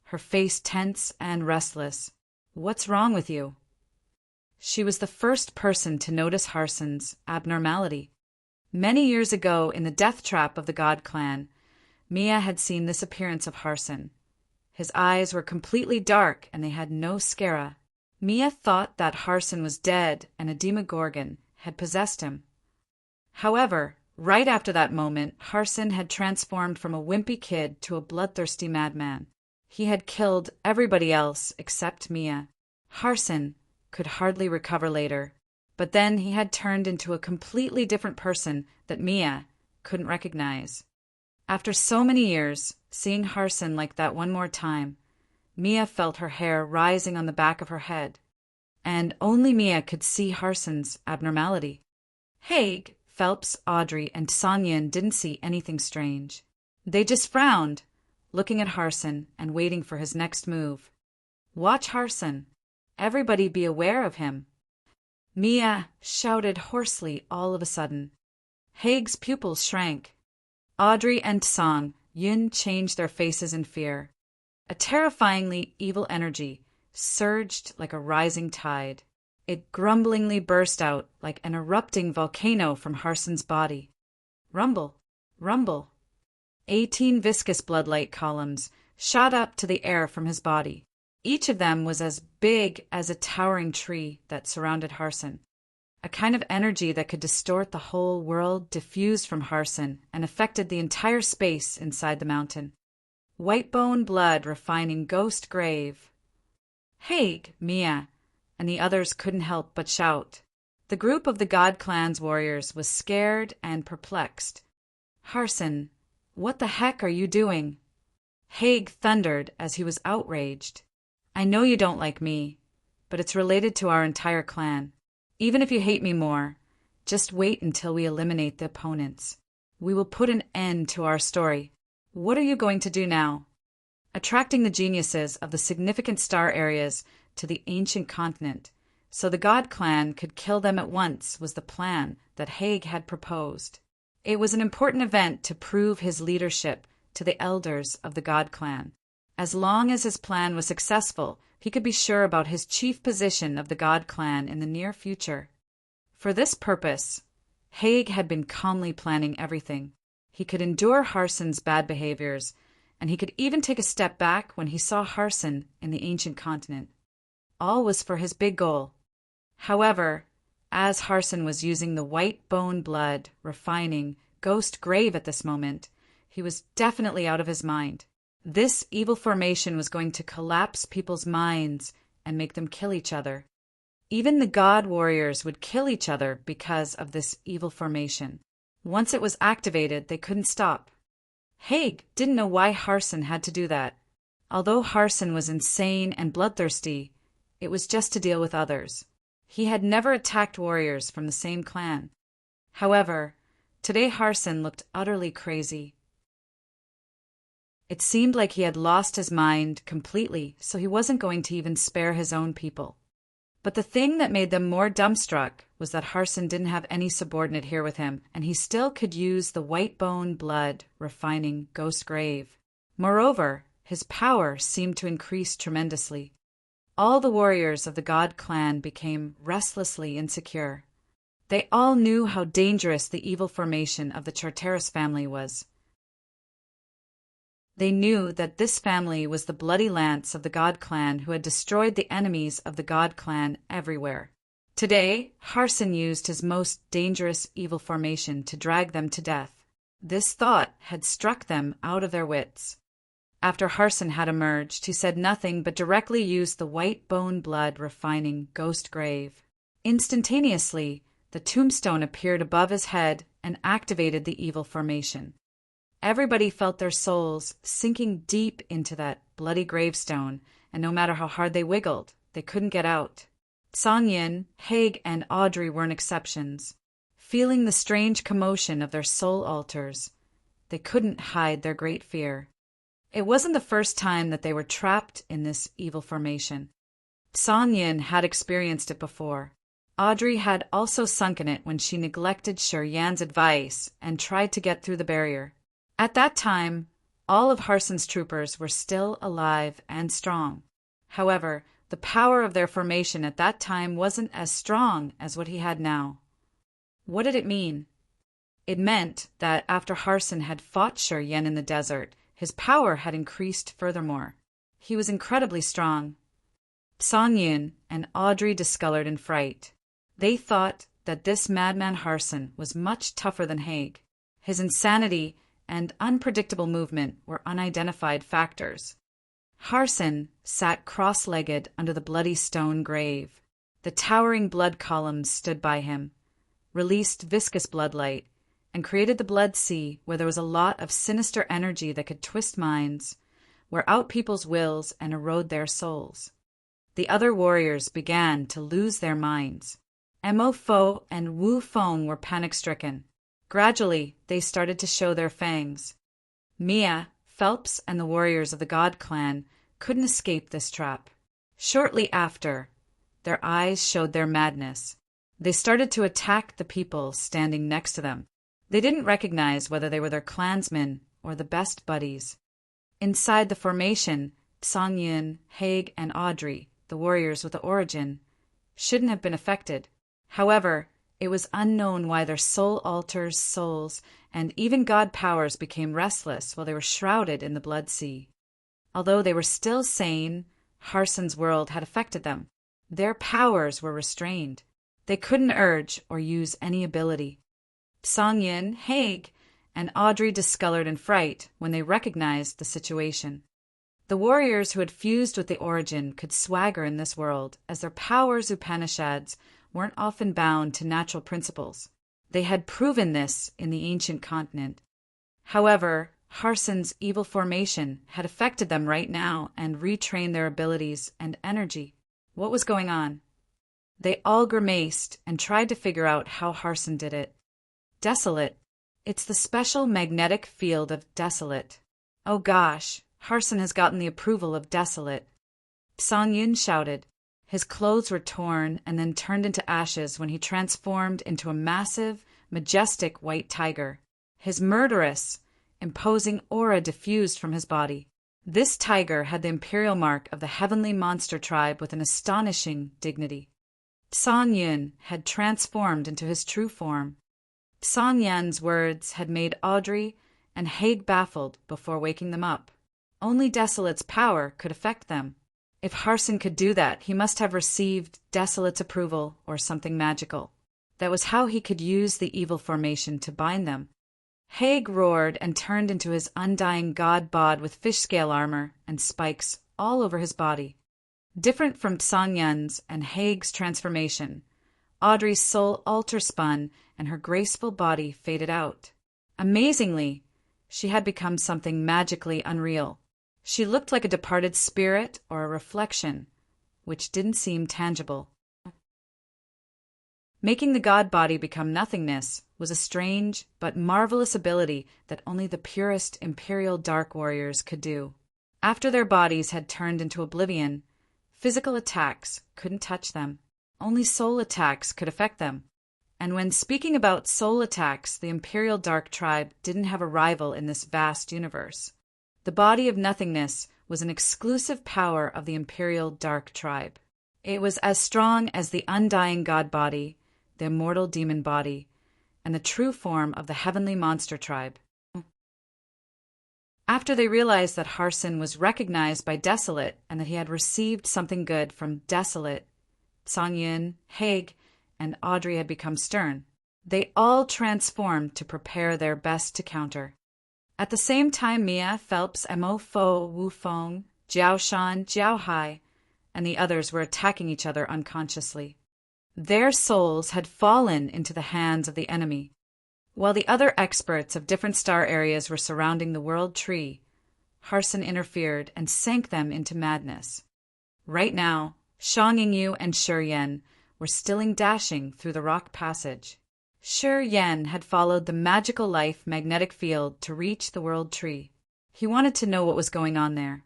her face tense and restless. What's wrong with you? She was the first person to notice Harson's abnormality. Many years ago, in the death trap of the God clan, Mia had seen this appearance of Harson. His eyes were completely dark and they had no scara. Mia thought that Harson was dead and a demogorgon had possessed him. However, right after that moment, Harson had transformed from a wimpy kid to a bloodthirsty madman. He had killed everybody else except Mia. Harson could hardly recover later, but then he had turned into a completely different person that Mia couldn't recognize. After so many years, seeing Harson like that one more time, Mia felt her hair rising on the back of her head, and only Mia could see Harson's abnormality. Haig, Phelps, Audrey, and Song Yin didn't see anything strange. They just frowned, looking at Harson and waiting for his next move. Watch Harson. Everybody be aware of him. Mia shouted hoarsely all of a sudden. Haig's pupils shrank. Audrey and Song Yun changed their faces in fear. A terrifyingly evil energy surged like a rising tide. It grumblingly burst out like an erupting volcano from Harson's body. Rumble, rumble. 18 viscous bloodlight columns shot up to the air from his body. Each of them was as big as a towering tree that surrounded Harson. A kind of energy that could distort the whole world diffused from Harson and affected the entire space inside the mountain. White bone blood refining ghost grave. Haig, Mia, and the others couldn't help but shout. The group of the God Clan's warriors was scared and perplexed. Harson, what the heck are you doing? Haig thundered as he was outraged. I know you don't like me, but it's related to our entire clan. Even if you hate me more, just wait until we eliminate the opponents. We will put an end to our story. What are you going to do now? Attracting the geniuses of the significant star areas to the ancient continent, so the God Clan could kill them at once, was the plan that Haig had proposed. It was an important event to prove his leadership to the elders of the God Clan. As long as his plan was successful, he could be sure about his chief position of the God Clan in the near future. For this purpose, Haig had been calmly planning everything. He could endure Harson's bad behaviors, and he could even take a step back when he saw Harson in the ancient continent. All was for his big goal. However, as Harson was using the white bone blood refining ghost grave at this moment, he was definitely out of his mind. This evil formation was going to collapse people's minds and make them kill each other. Even the god warriors would kill each other because of this evil formation. Once it was activated, they couldn't stop. Haig didn't know why Harson had to do that. Although Harson was insane and bloodthirsty, it was just to deal with others. He had never attacked warriors from the same clan. However, today Harson looked utterly crazy. It seemed like he had lost his mind completely, so he wasn't going to even spare his own people. But the thing that made them more dumbstruck was that Harson didn't have any subordinate here with him, and he still could use the white bone blood refining ghost grave. Moreover, his power seemed to increase tremendously. All the warriors of the God Clan became restlessly insecure. They all knew how dangerous the evil formation of the Charteris family was. They knew that this family was the bloody lance of the God Clan who had destroyed the enemies of the God Clan everywhere. Today, Harson used his most dangerous evil formation to drag them to death. This thought had struck them out of their wits. After Harson had emerged, he said nothing but directly used the white bone blood refining ghost grave. Instantaneously, the tombstone appeared above his head and activated the evil formation. Everybody felt their souls sinking deep into that bloody gravestone, and no matter how hard they wiggled, they couldn't get out. Song Yin, Haig, and Audrey weren't exceptions. Feeling the strange commotion of their soul altars, they couldn't hide their great fear. It wasn't the first time that they were trapped in this evil formation. Song Yin had experienced it before. Audrey had also sunk in it when she neglected Sher Yan's advice and tried to get through the barrier. At that time, all of Harson's troopers were still alive and strong. However, the power of their formation at that time wasn't as strong as what he had now. What did it mean? It meant that after Harson had fought Sher Yan in the desert, his power had increased furthermore. He was incredibly strong. Song Yin and Audrey discolored in fright. They thought that this madman Harson was much tougher than Haig. His insanity and unpredictable movement were unidentified factors. Harson sat cross-legged under the bloody stone grave. The towering blood columns stood by him, released viscous bloodlight, and created the blood sea where there was a lot of sinister energy that could twist minds, wear out people's wills, and erode their souls. The other warriors began to lose their minds. Mo Fo and Wu Feng were panic-stricken. Gradually, they started to show their fangs. Mia, Phelps, and the warriors of the God Clan couldn't escape this trap. Shortly after, their eyes showed their madness. They started to attack the people standing next to them. They didn't recognize whether they were their clansmen or the best buddies. Inside the formation, Song-Yun, Haig, and Audrey, the warriors with the origin, shouldn't have been affected. However, it was unknown why their soul altars, souls, and even god powers became restless while they were shrouded in the blood sea. Although they were still sane, Harson's world had affected them. Their powers were restrained. They couldn't urge or use any ability. Song-Yun, Haig, and Audrey discolored in fright when they recognized the situation. The warriors who had fused with the origin could swagger in this world, as their powers Upanishads weren't often bound to natural principles. They had proven this in the ancient continent. However, Harson's evil formation had affected them right now and retrained their abilities and energy. What was going on? They all grimaced and tried to figure out how Harson did it. Desolate. It's the special magnetic field of Desolate. Oh gosh, Harson has gotten the approval of Desolate. Song-Yun shouted. His clothes were torn and then turned into ashes when he transformed into a massive, majestic white tiger. His murderous, imposing aura diffused from his body. This tiger had the imperial mark of the heavenly monster tribe with an astonishing dignity. Song-Yun had transformed into his true form. Song-Yan's words had made Audrey and Haig baffled before waking them up. Only Desolate's power could affect them. If Harson could do that, he must have received Desolate's approval or something magical. That was how he could use the evil formation to bind them. Haig roared and turned into his undying god bod with fish scale armor and spikes all over his body. Different from Song-Yun's and Haig's transformation, Audrey's soul altar spun and her graceful body faded out. Amazingly, she had become something magically unreal. She looked like a departed spirit or a reflection, which didn't seem tangible. Making the god body become nothingness was a strange but marvelous ability that only the purest imperial dark warriors could do. After their bodies had turned into oblivion, physical attacks couldn't touch them. Only soul attacks could affect them. And when speaking about soul attacks, the imperial dark tribe didn't have a rival in this vast universe. The body of nothingness was an exclusive power of the imperial dark tribe. It was as strong as the undying god body, the immortal demon body, and the true form of the heavenly monster tribe. After they realized that Harson was recognized by Desolate and that he had received something good from Desolate, Song-Yun, Haig, and Audrey had become stern. They all transformed to prepare their best to counter. At the same time, Mia, Phelps, Mo Fo, Wu Feng, Jiao Shan, Jiao Hai, and the others were attacking each other unconsciously. Their souls had fallen into the hands of the enemy. While the other experts of different star areas were surrounding the world tree, Harson interfered and sank them into madness. Right now, Shang Yingyu and Shi Yan were still dashing through the rock passage. Shi Yan had followed the magical life magnetic field to reach the world tree. He wanted to know what was going on there.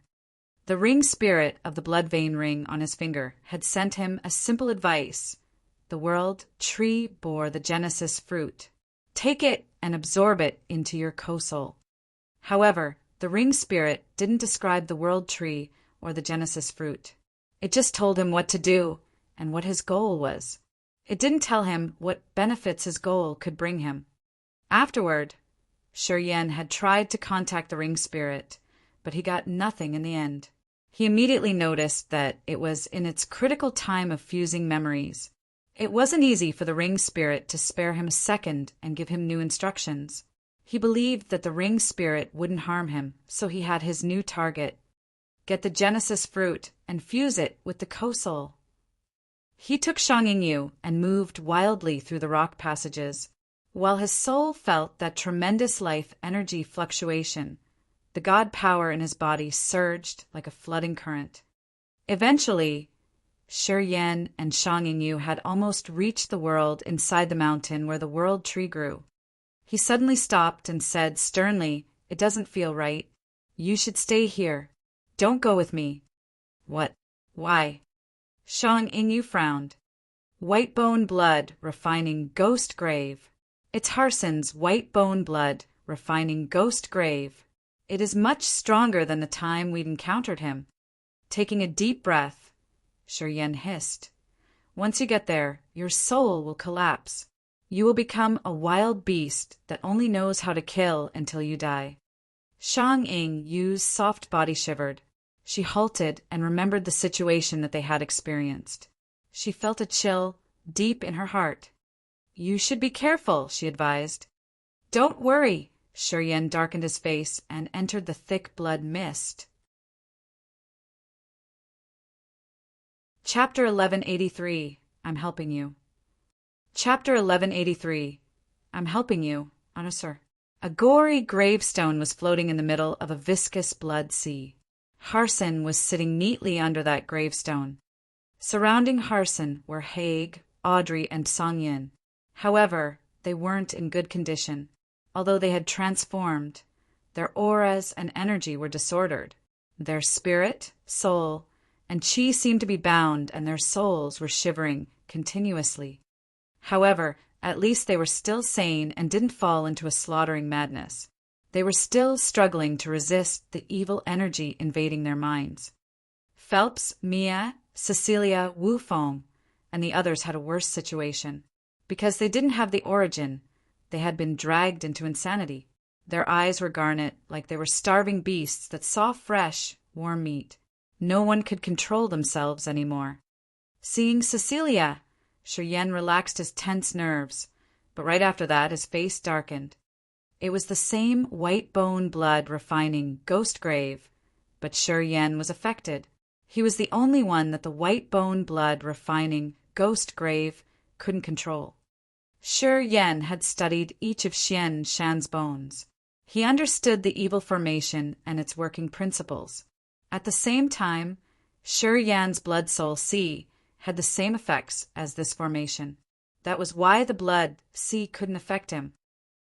The ring spirit of the blood vein ring on his finger had sent him a simple advice. The world tree bore the Genesis fruit. Take it and absorb it into your co-soul. However, the ring spirit didn't describe the world tree or the Genesis fruit. It just told him what to do and what his goal was. It didn't tell him what benefits his goal could bring him. Afterward, Shi Yan had tried to contact the ring spirit, but he got nothing in the end. He immediately noticed that it was in its critical time of fusing memories. It wasn't easy for the ring spirit to spare him a second and give him new instructions. He believed that the ring spirit wouldn't harm him, so he had his new target. Get the Genesis fruit and fuse it with the co-soul. He took Shang Yingyu and moved wildly through the rock passages. While his soul felt that tremendous life energy fluctuation, the god power in his body surged like a flooding current. Eventually, Shi Yan and Shang Yingyu had almost reached the world inside the mountain where the world tree grew. He suddenly stopped and said sternly, "It doesn't feel right. You should stay here. Don't go with me." "What? Why?" Shang Yingyu frowned. "White bone blood refining ghost grave. It's Harson's white bone blood, refining ghost grave. It is much stronger than the time we'd encountered him. Taking a deep breath, Yen hissed. Once you get there, your soul will collapse. You will become a wild beast that only knows how to kill until you die. Shang Yu's soft body shivered. She halted and remembered the situation that they had experienced. She felt a chill deep in her heart. You should be careful, she advised. Don't worry. Yen darkened his face and entered the thick blood mist. Chapter 1183. I'm helping you. Chapter 1183. I'm helping you, Anusur. A gory gravestone was floating in the middle of a viscous blood sea. Harson was sitting neatly under that gravestone. Surrounding Harson were Haig, Audrey, and Songyin. However, they weren't in good condition. Although they had transformed, their auras and energy were disordered. Their spirit, soul, and chi seemed to be bound, and their souls were shivering continuously. However, at least they were still sane and didn't fall into a slaughtering madness. They were still struggling to resist the evil energy invading their minds. Phelps, Mia, Cecilia, Wu Feng, and the others had a worse situation. Because they didn't have the origin, they had been dragged into insanity. Their eyes were garnet, like they were starving beasts that saw fresh, warm meat. No one could control themselves anymore. Seeing Cecilia, Yen relaxed his tense nerves, but right after that his face darkened. It was the same white bone blood refining ghost grave, but Yen was affected. He was the only one that the white bone blood refining ghost grave couldn't control. Yen had studied each of Xian Shan's bones. He understood the evil formation and its working principles. At the same time, Yan's blood soul C had the same effects as this formation. That was why the blood C couldn't affect him.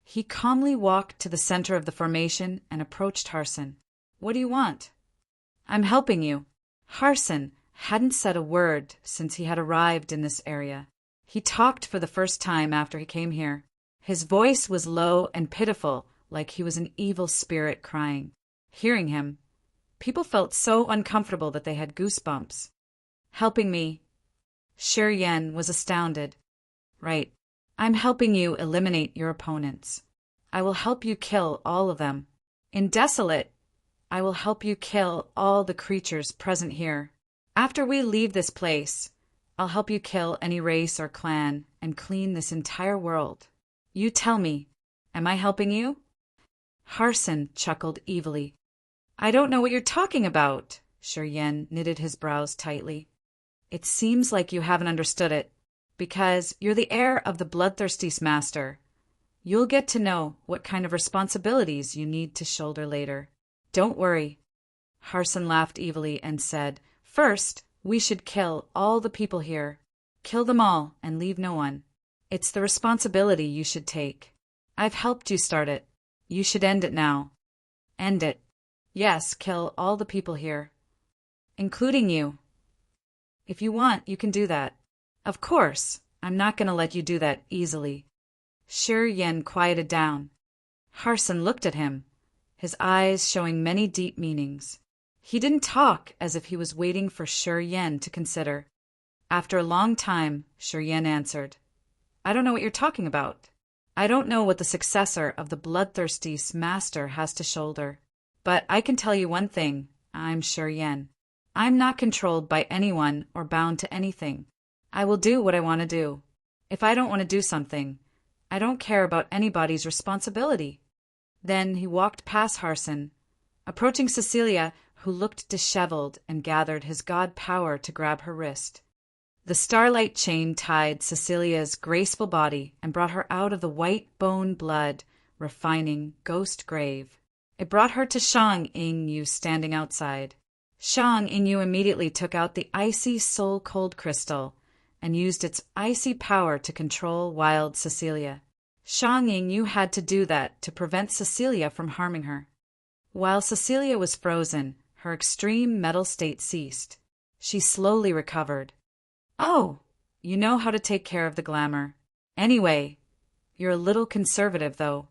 He calmly walked to the center of the formation and approached Harson. What do you want? I'm helping you. Harson hadn't said a word since he had arrived in this area. He talked for the first time after he came here. His voice was low and pitiful, like he was an evil spirit crying. Hearing him, people felt so uncomfortable that they had goosebumps. Helping me. Yen was astounded. Right. I'm helping you eliminate your opponents. I will help you kill all of them. In Desolate, I will help you kill all the creatures present here. After we leave this place, I'll help you kill any race or clan and clean this entire world. You tell me, am I helping you? Harson chuckled evilly. I don't know what you're talking about. Yen knitted his brows tightly. It seems like you haven't understood it, because you're the heir of the bloodthirsty master. You'll get to know what kind of responsibilities you need to shoulder later. Don't worry. Harson laughed evilly and said, First, we should kill all the people here. Kill them all and leave no one. It's the responsibility you should take. I've helped you start it. You should end it now. End it. Yes, kill all the people here. Including you. If you want, you can do that. Of course, I'm not going to let you do that easily. Yen quieted down. Harson looked at him, his eyes showing many deep meanings. He didn't talk as if he was waiting for Yen to consider. After a long time, Yen answered, I don't know what you're talking about. I don't know what the successor of the bloodthirsty master has to shoulder. But I can tell you one thing, I'm Yen. I'm not controlled by anyone or bound to anything. I will do what I want to do. If I don't want to do something, I don't care about anybody's responsibility. Then he walked past Harson, approaching Cecilia, who looked disheveled, and gathered his god power to grab her wrist. The starlight chain tied Cecilia's graceful body and brought her out of the white bone blood, refining ghost grave. It brought her to Shang Yu standing outside. Shang Yu immediately took out the icy soul-cold crystal and used its icy power to control wild Cecilia. Shang Yu had to do that to prevent Cecilia from harming her. While Cecilia was frozen, her extreme metal state ceased. She slowly recovered. Oh, you know how to take care of the glamour. Anyway, You're a little conservative, though.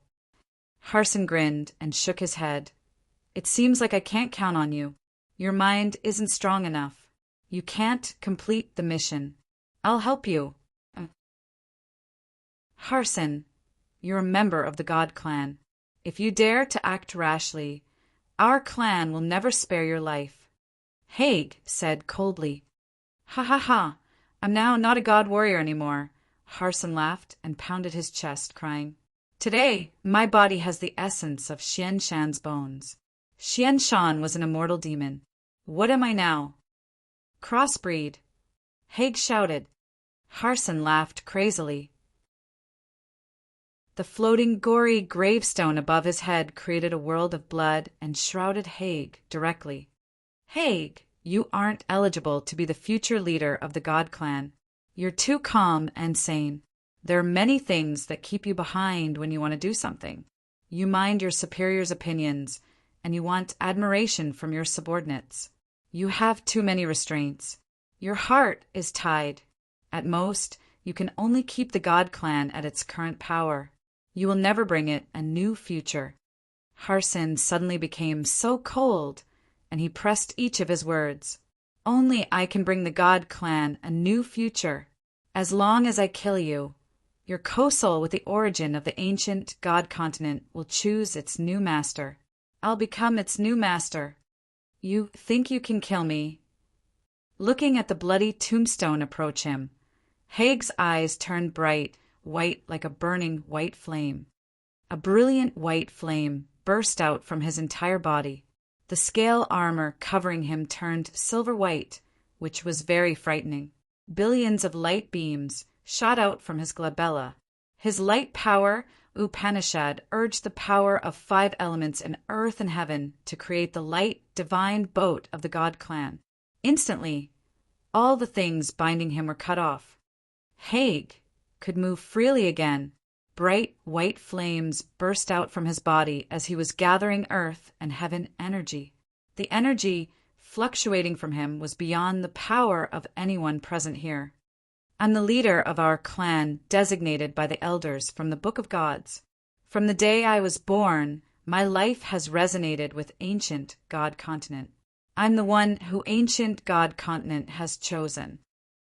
Harson grinned and shook his head. It seems like I can't count on you. Your mind isn't strong enough. You can't complete the mission. I'll help you. Harson, you're a member of the God Clan. If you dare to act rashly, our clan will never spare your life. Haig said coldly. Ha ha ha, I'm now not a god warrior anymore. Harson laughed and pounded his chest, crying, Today, my body has the essence of Xian Shan's bones. Xian Shan was an immortal demon. What am I now? Crossbreed. Haig shouted. Harson laughed crazily. The floating, gory gravestone above his head created a world of blood and shrouded Haig directly. Haig, you aren't eligible to be the future leader of the God Clan. You're too calm and sane. There are many things that keep you behind when you want to do something. You mind your superior's opinions, and you want admiration from your subordinates. You have too many restraints. Your heart is tied. At most, you can only keep the God Clan at its current power. You will never bring it a new future. Harson suddenly became so cold, and he pressed each of his words. Only I can bring the God Clan a new future. As long as I kill you, your co-soul with the origin of the ancient God continent will choose its new master. I'll become its new master. You think you can kill me? Looking at the bloody tombstone approach him, Haig's eyes turned bright, white like a burning white flame. A brilliant white flame burst out from his entire body. The scale armor covering him turned silver white, which was very frightening. Billions of light beams shot out from his glabella. His light power, Upanishad, urged the power of 5 elements in earth and heaven to create the light, divine boat of the God Clan. Instantly, all the things binding him were cut off. Haig could move freely again. Bright white flames burst out from his body as he was gathering earth and heaven energy. The energy fluctuating from him was beyond the power of anyone present here. I'm the leader of our clan, designated by the elders from the Book of Gods. From the day I was born, my life has resonated with ancient God continent. I'm the one who ancient God continent has chosen.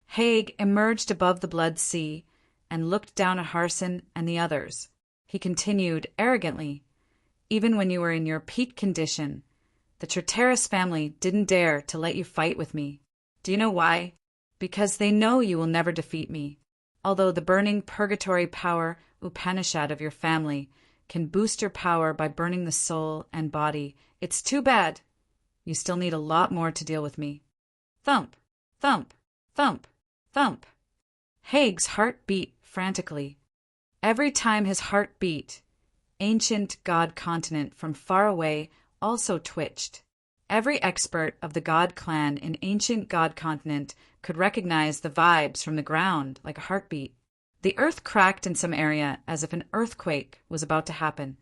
Haig emerged above the blood sea and looked down at Harson and the others. He continued arrogantly, Even when you were in your peak condition, the Trateris family didn't dare to let you fight with me. Do you know why? Because they know you will never defeat me. Although the burning purgatory power Upanishad of your family can boost your power by burning the soul and body, it's too bad. You still need a lot more to deal with me. Thump, thump, thump, thump. Haig's heart beat frantically. Every time his heart beat, ancient God continent from far away also twitched. Every expert of the God Clan in ancient God continent could recognize the vibes from the ground like a heartbeat. The earth cracked in some area as if an earthquake was about to happen.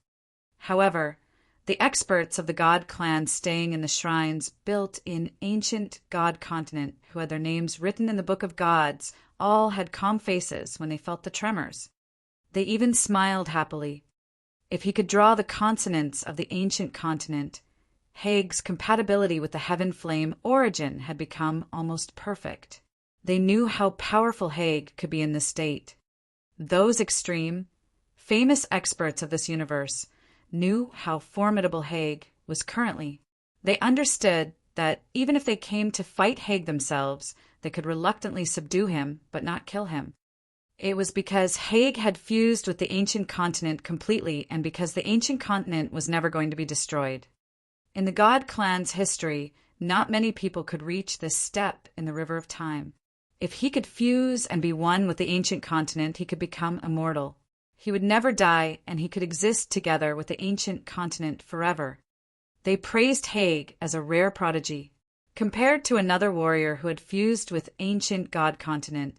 However, the experts of the God Clan staying in the shrines built in ancient God continent, who had their names written in the Book of Gods, all had calm faces when they felt the tremors. They even smiled happily. If he could draw the consonants of the ancient continent, Haig's compatibility with the heaven flame origin had become almost perfect. They knew how powerful Haig could be in this state. Those extreme, famous experts of this universe knew how formidable Haig was currently. They understood that even if they came to fight Haig themselves, they could reluctantly subdue him but not kill him. It was because Haig had fused with the ancient continent completely and because the ancient continent was never going to be destroyed. In the God Clan's history, not many people could reach this step in the river of time. If he could fuse and be one with the ancient continent, he could become immortal. He would never die, and he could exist together with the ancient continent forever. They praised Haig as a rare prodigy. Compared to another warrior who had fused with ancient God continent,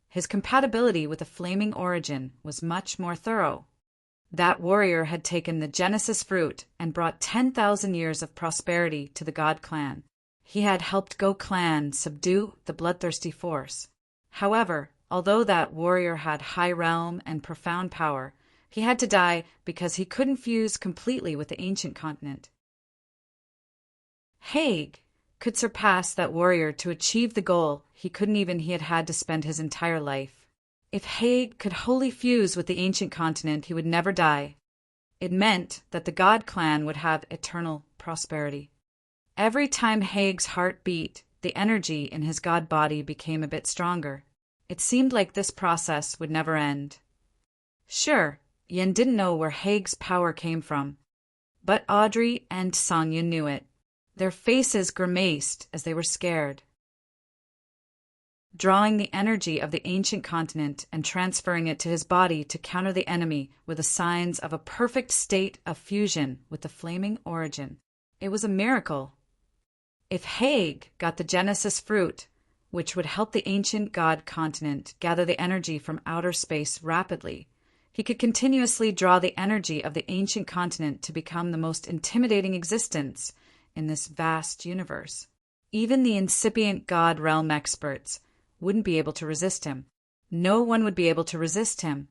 his compatibility with the flaming origin was much more thorough. That warrior had taken the Genesis fruit and brought 10,000 years of prosperity to the God Clan. He had helped Go Clan subdue the bloodthirsty force. However, Although that warrior had high realm and profound power, he had to die because he couldn't fuse completely with the ancient continent. Haig could surpass that warrior to achieve the goal he had had to spend his entire life. If Haig could wholly fuse with the ancient continent, he would never die. It meant that the God clan would have eternal prosperity. Every time Haig's heart beat, the energy in his god body became a bit stronger. It seemed like this process would never end. Sure, Yin didn't know where Haig's power came from, but Audrey and Song-Yin knew it. Their faces grimaced as they were scared. Drawing the energy of the ancient continent and transferring it to his body to counter the enemy were the signs of a perfect state of fusion with the flaming origin. It was a miracle. If Haig got the Genesis fruit, which would help the ancient god continent gather the energy from outer space rapidly, he could continuously draw the energy of the ancient continent to become the most intimidating existence in this vast universe. Even the incipient god realm experts wouldn't be able to resist him. No one would be able to resist him.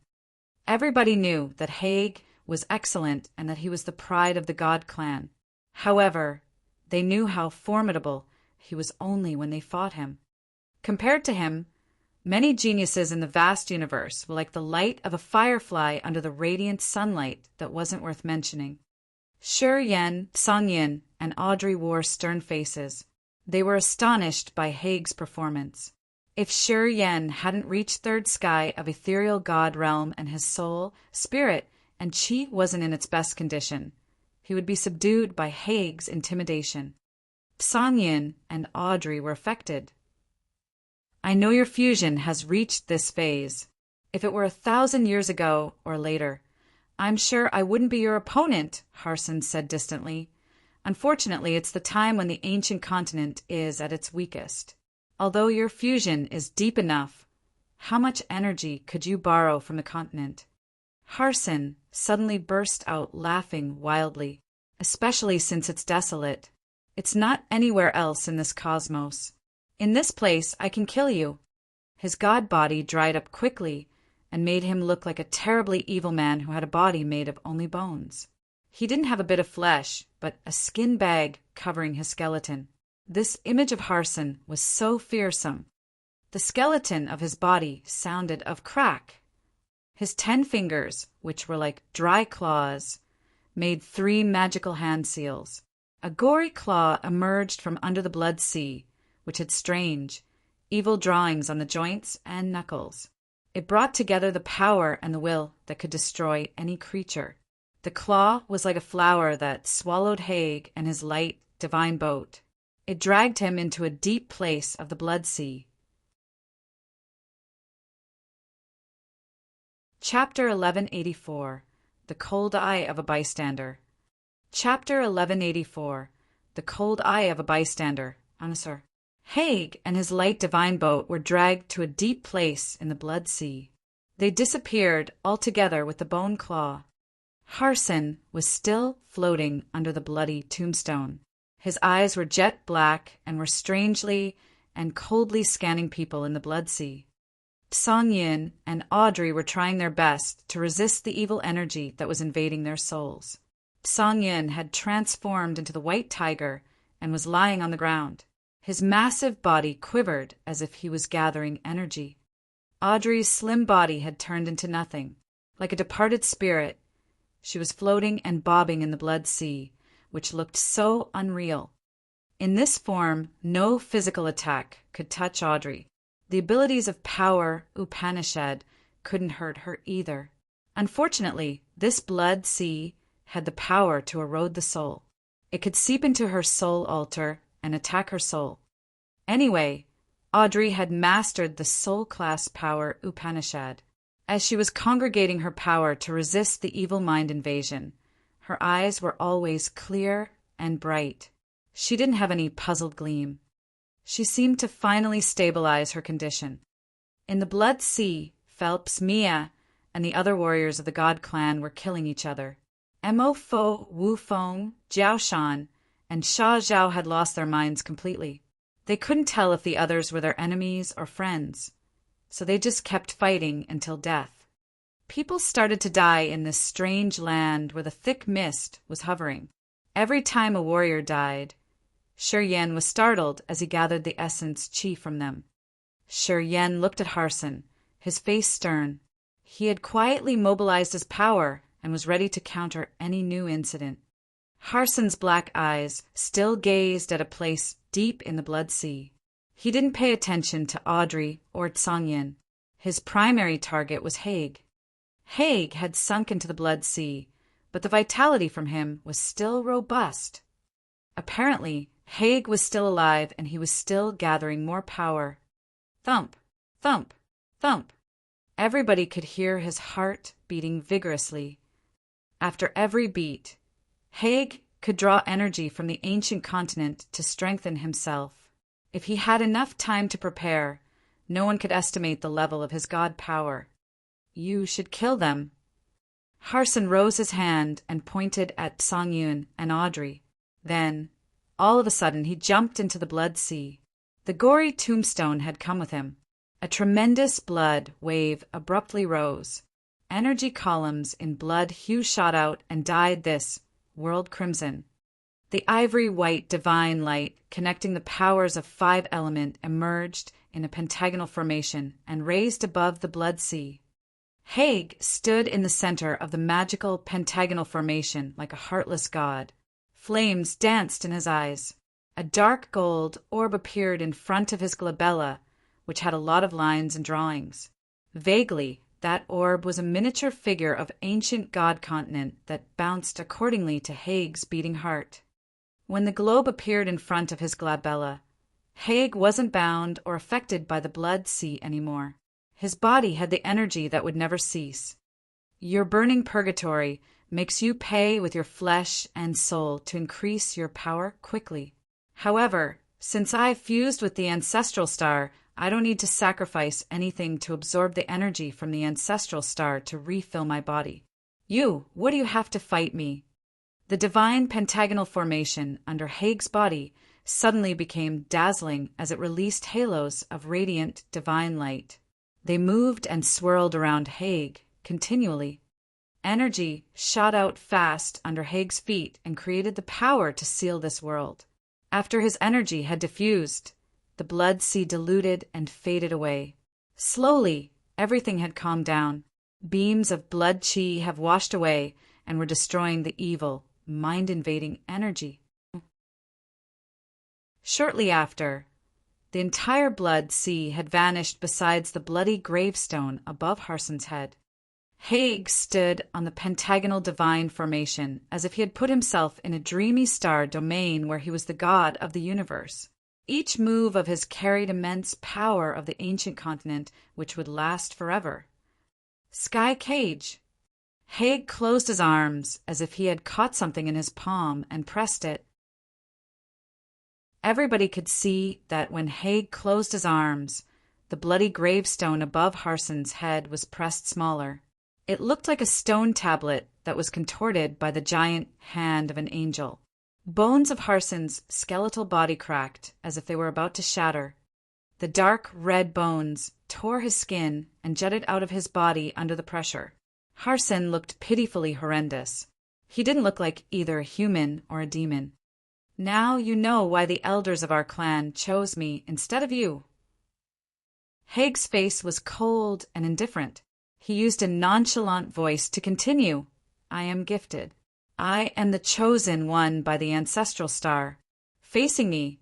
Everybody knew that Haig was excellent and that he was the pride of the god clan. However, they knew how formidable he was only when they fought him. Compared to him, many geniuses in the vast universe were like the light of a firefly under the radiant sunlight that wasn't worth mentioning. Yen, Song-Yin, and Audrey wore stern faces. They were astonished by Haig's performance. If Yen hadn't reached third sky of ethereal god realm and his soul, spirit, and chi wasn't in its best condition, he would be subdued by Haig's intimidation. Song-Yin and Audrey were affected. I know your fusion has reached this phase. If it were 1,000 years ago or later, I'm sure I wouldn't be your opponent, Harson said distantly. Unfortunately, it's the time when the ancient continent is at its weakest. Although your fusion is deep enough, how much energy could you borrow from the continent? Harson suddenly burst out laughing wildly, especially since it's desolate. It's not anywhere else in this cosmos. In this place, I can kill you. His god body dried up quickly and made him look like a terribly evil man who had a body made of only bones. He didn't have a bit of flesh, but a skin bag covering his skeleton. This image of Harson was so fearsome. The skeleton of his body sounded of crack. His 10 fingers, which were like dry claws, made 3 magical hand seals. A gory claw emerged from under the blood sea, which had strange, evil drawings on the joints and knuckles. It brought together the power and the will that could destroy any creature. The claw was like a flower that swallowed Haig and his light, divine boat. It dragged him into a deep place of the blood sea. Chapter 1184. The Cold Eye of a Bystander. Chapter 1184. The Cold Eye of a Bystander. Answer. Haig and his light divine boat were dragged to a deep place in the blood sea. They disappeared altogether with the bone claw. Harson was still floating under the bloody tombstone. His eyes were jet black and were strangely and coldly scanning people in the blood sea. Song-Yin and Audrey were trying their best to resist the evil energy that was invading their souls. Song-Yin had transformed into the white tiger and was lying on the ground. His massive body quivered as if he was gathering energy. Audrey's slim body had turned into nothing. Like a departed spirit, she was floating and bobbing in the blood sea, which looked so unreal. In this form, no physical attack could touch Audrey. The abilities of power, Upanishad, couldn't hurt her either. Unfortunately, this blood sea had the power to erode the soul. It could seep into her soul altar and attack her soul. Anyway, Audrey had mastered the soul class power Upanishad. As she was congregating her power to resist the evil mind invasion, her eyes were always clear and bright. She didn't have any puzzled gleam. She seemed to finally stabilize her condition. In the blood sea, Phelps, Mia, and the other warriors of the God clan were killing each other. Mo Fo, Wu Feng, Jiao Shan, and Sha Zhao had lost their minds completely. They couldn't tell if the others were their enemies or friends. so they just kept fighting until death. People started to die in this strange land where the thick mist was hovering. Every time a warrior died, Shi Yan was startled as he gathered the essence chi from them. Shi Yan looked at Harson, his face stern. He had quietly mobilized his power and was ready to counter any new incident. Harson's black eyes still gazed at a place deep in the blood sea. He didn't pay attention to Audrey or Tsangyin. His primary target was Haig. Haig had sunk into the blood sea, but the vitality from him was still robust. Apparently, Haig was still alive and he was still gathering more power. Thump, thump, thump. Everybody could hear his heart beating vigorously. After every beat, Haig could draw energy from the ancient continent to strengthen himself. If he had enough time to prepare, no one could estimate the level of his god power. You should kill them. Harson rose his hand and pointed at Songyun and Audrey. Then, all of a sudden, he jumped into the blood sea. The gory tombstone had come with him. A tremendous blood wave abruptly rose. Energy columns in blood hue shot out and dyed this world crimson. The ivory-white divine light connecting the powers of 5 element emerged in a pentagonal formation and raised above the blood sea. Haig stood in the center of the magical pentagonal formation like a heartless god. Flames danced in his eyes. A dark gold orb appeared in front of his glabella, which had a lot of lines and drawings. Vaguely, that orb was a miniature figure of ancient god continent that bounced accordingly to Haig's beating heart. When the globe appeared in front of his glabella, Haig wasn't bound or affected by the blood sea anymore. His body had the energy that would never cease. Your burning purgatory makes you pay with your flesh and soul to increase your power quickly. However, since I've fused with the ancestral star, I don't need to sacrifice anything to absorb the energy from the ancestral star to refill my body. What do you have to fight me? The divine pentagonal formation under Haig's body suddenly became dazzling as it released halos of radiant divine light. They moved and swirled around Haig continually. Energy shot out fast under Haig's feet and created the power to seal this world. After his energy had diffused, the blood sea diluted and faded away. Slowly, everything had calmed down. Beams of blood chi have washed away and were destroying the evil, mind-invading energy. Shortly after, the entire blood sea had vanished besides the bloody gravestone above Harson's head. Haig stood on the pentagonal divine formation as if he had put himself in a dreamy star domain where he was the god of the universe. Each move of his carried immense power of the ancient continent which would last forever. Sky Cage. Haig closed his arms as if he had caught something in his palm and pressed it. Everybody could see that when Haig closed his arms, the bloody gravestone above Harson's head was pressed smaller. It looked like a stone tablet that was contorted by the giant hand of an angel. Bones of Harson's skeletal body cracked as if they were about to shatter. The dark red bones tore his skin and jutted out of his body under the pressure. Harson looked pitifully horrendous. He didn't look like either a human or a demon. Now you know why the elders of our clan chose me instead of you. Haig's face was cold and indifferent. He used a nonchalant voice to continue. I am gifted. I am the chosen one by the ancestral star. Facing me,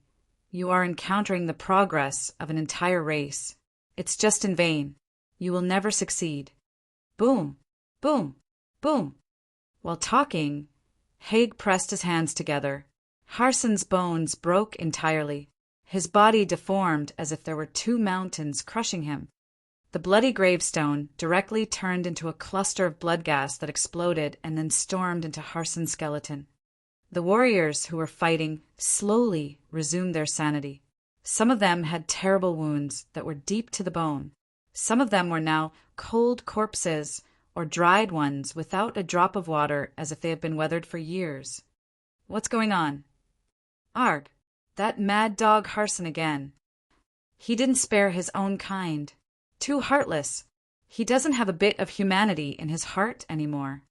you are encountering the progress of an entire race. It's just in vain. You will never succeed. Boom, boom, boom. While talking, Haig pressed his hands together. Harson's bones broke entirely. His body deformed as if there were 2 mountains crushing him. The bloody gravestone directly turned into a cluster of blood gas that exploded and then stormed into Harson's skeleton. The warriors who were fighting slowly resumed their sanity. Some of them had terrible wounds that were deep to the bone. Some of them were now cold corpses or dried ones without a drop of water as if they had been weathered for years. What's going on? Arg, that mad dog Harson again. He didn't spare his own kind. too heartless. He doesn't have a bit of humanity in his heart anymore.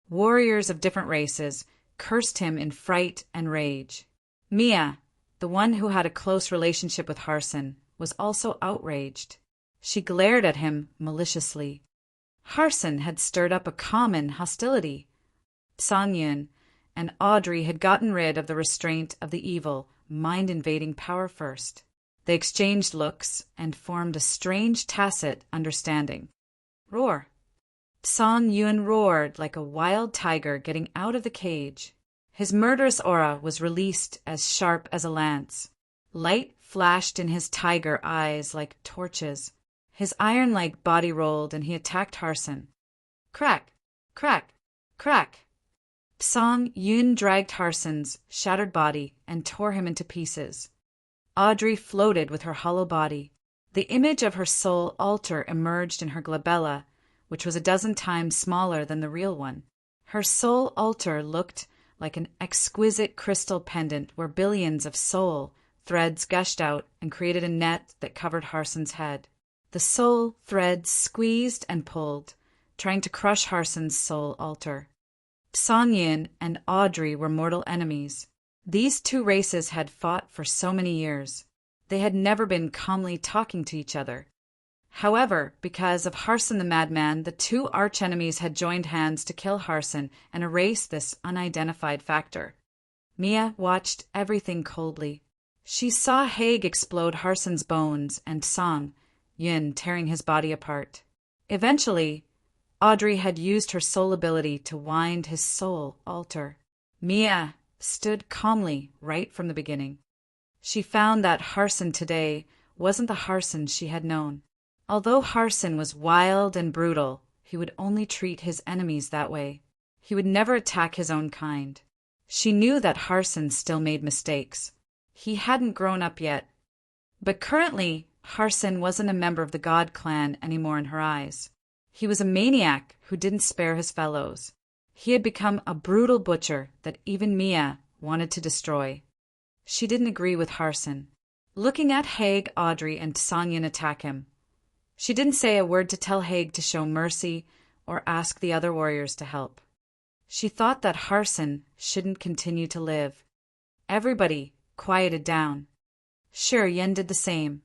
Warriors of different races cursed him in fright and rage. Mia, the one who had a close relationship with Harson, was also outraged. She glared at him maliciously. Harson had stirred up a common hostility. Sang-yun and Audrey had gotten rid of the restraint of the evil, mind-invading power first. They exchanged looks and formed a strange tacit understanding. Roar. Sang-yun roared like a wild tiger getting out of the cage. His murderous aura was released as sharp as a lance. Light flashed in his tiger eyes like torches. His iron-like body rolled and he attacked Harson. Crack! Crack! Crack! Sang-yun dragged Harson's shattered body and tore him into pieces. Audrey floated with her hollow body. The image of her soul altar emerged in her glabella, which was a dozen times smaller than the real one. Her soul altar looked like an exquisite crystal pendant where billions of soul threads gushed out and created a net that covered Harson's head. The soul threads squeezed and pulled, trying to crush Harson's soul altar. Sang-yun and Audrey were mortal enemies. These two races had fought for so many years. They had never been calmly talking to each other. However, because of Harson the madman, the two archenemies had joined hands to kill Harson and erase this unidentified factor. Mia watched everything coldly. She saw Haig explode Harson's bones and Sang-yun tearing his body apart. Eventually, Audrey had used her soul ability to wind his soul altar. Mia stood calmly right from the beginning. She found that Harson today wasn't the Harson she had known. Although Harson was wild and brutal, he would only treat his enemies that way. He would never attack his own kind. She knew that Harson still made mistakes. He hadn't grown up yet. But currently, Harson wasn't a member of the God clan anymore in her eyes. He was a maniac who didn't spare his fellows. He had become a brutal butcher that even Mia wanted to destroy. She didn't agree with Harson. Looking at Haig, Audrey, and Sang-yun attack him, she didn't say a word to tell Haig to show mercy or ask the other warriors to help. She thought that Harson shouldn't continue to live. Everybody quieted down. Sure, Yen did the same.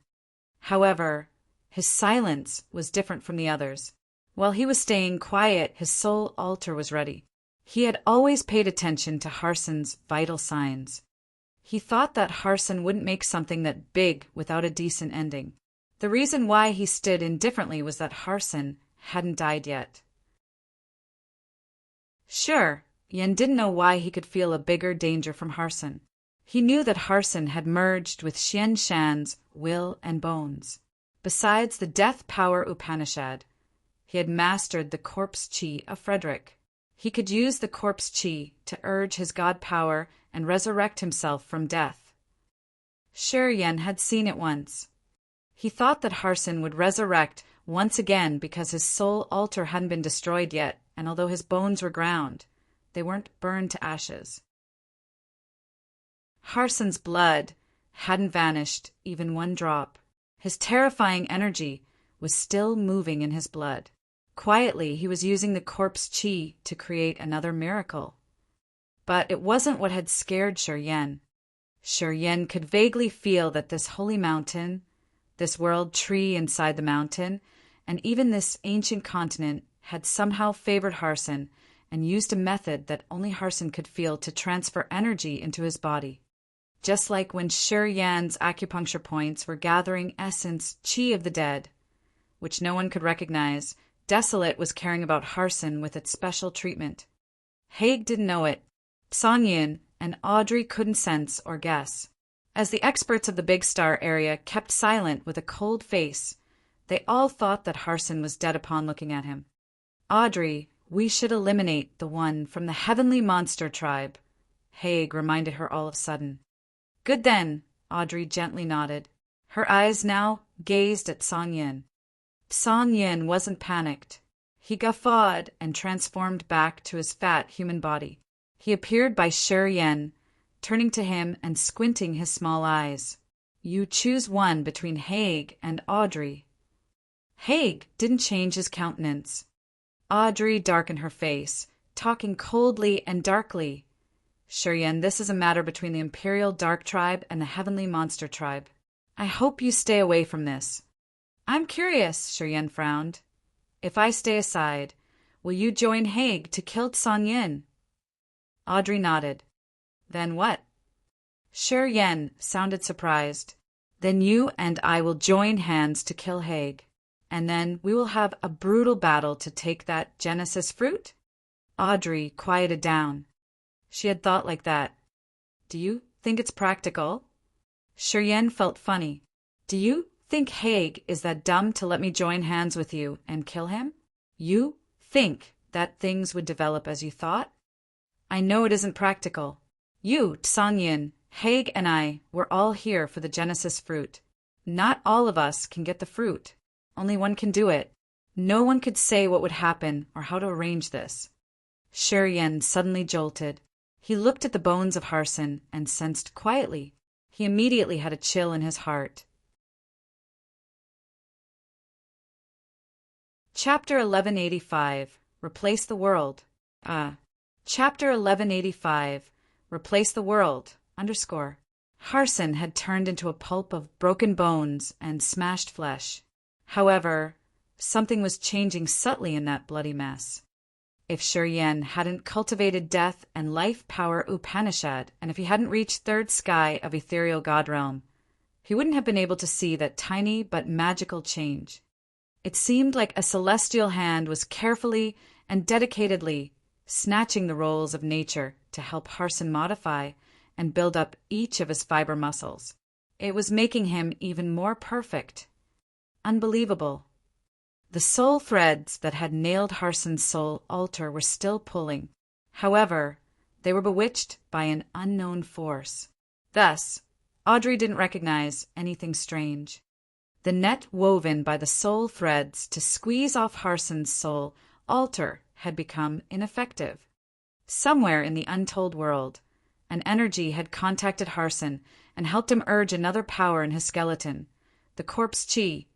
However, his silence was different from the others. While he was staying quiet, his soul altar was ready. He had always paid attention to Harson's vital signs. He thought that Harson wouldn't make something that big without a decent ending. The reason why he stood indifferently was that Harson hadn't died yet. Sure, Yen didn't know why he could feel a bigger danger from Harson. He knew that Harson had merged with Xian Shan's will and bones. Besides the Death Power Upanishad, he had mastered the corpse chi of Frederick. He could use the corpse chi to urge his god power and resurrect himself from death. Sure, Yen had seen it once. He thought that Harson would resurrect once again because his soul altar hadn't been destroyed yet, and although his bones were ground, they weren't burned to ashes. Harson's blood hadn't vanished even one drop. His terrifying energy was still moving in his blood. Quietly, he was using the corpse chi to create another miracle. But it wasn't what had scared Yen. Yen could vaguely feel that this holy mountain, this world tree inside the mountain, and even this ancient continent had somehow favored Harson and used a method that only Harson could feel to transfer energy into his body. Just like when Yan's acupuncture points were gathering essence chi of the dead, which no one could recognize, Desolate was caring about Harson with its special treatment. Haig didn't know it. Sang-yun and Audrey couldn't sense or guess. As the experts of the Big Star area kept silent with a cold face, they all thought that Harson was dead upon looking at him. Audrey, we should eliminate the one from the heavenly monster tribe, Haig reminded her all of a sudden. Good then, Audrey gently nodded. Her eyes now gazed at Sang-yun. Sang-yun wasn't panicked. He guffawed and transformed back to his fat human body. He appeared by Yen, turning to him and squinting his small eyes. You choose one between Haig and Audrey. Haig didn't change his countenance. Audrey darkened her face, talking coldly and darkly. Shiryen, this is a matter between the Imperial Dark Tribe and the Heavenly Monster Tribe. I hope you stay away from this. I'm curious, Shiryen frowned. If I stay aside, will you join Haig to kill Tsang Yin? Audrey nodded. Then what? Shiryen sounded surprised. Then you and I will join hands to kill Haig, and then we will have a brutal battle to take that Genesis fruit? Audrey quieted down. She had thought like that. Do you think it's practical? Shiryen felt funny. Do you think Haig is that dumb to let me join hands with you and kill him? You think that things would develop as you thought? I know it isn't practical. You, Tsang Yin, Haig and I, we're all here for the Genesis fruit. Not all of us can get the fruit. Only one can do it. No one could say what would happen or how to arrange this. Shiryen suddenly jolted. He looked at the bones of Harson and sensed quietly. He immediately had a chill in his heart. Chapter 1185. Replace the World. Chapter 1185. Replace the World. Harson had turned into a pulp of broken bones and smashed flesh. However, something was changing subtly in that bloody mess. If Shiryen hadn't cultivated death and life power Upanishad, and if he hadn't reached third sky of ethereal god realm, he wouldn't have been able to see that tiny but magical change. It seemed like a celestial hand was carefully and dedicatedly snatching the rolls of nature to help Harson modify and build up each of his fiber muscles. It was making him even more perfect. Unbelievable. The soul threads that had nailed Harson's soul altar were still pulling. However, they were bewitched by an unknown force. Thus, Audrey didn't recognize anything strange. The net woven by the soul threads to squeeze off Harson's soul altar had become ineffective. Somewhere in the untold world, an energy had contacted Harson and helped him urge another power in his skeleton, the corpse chi,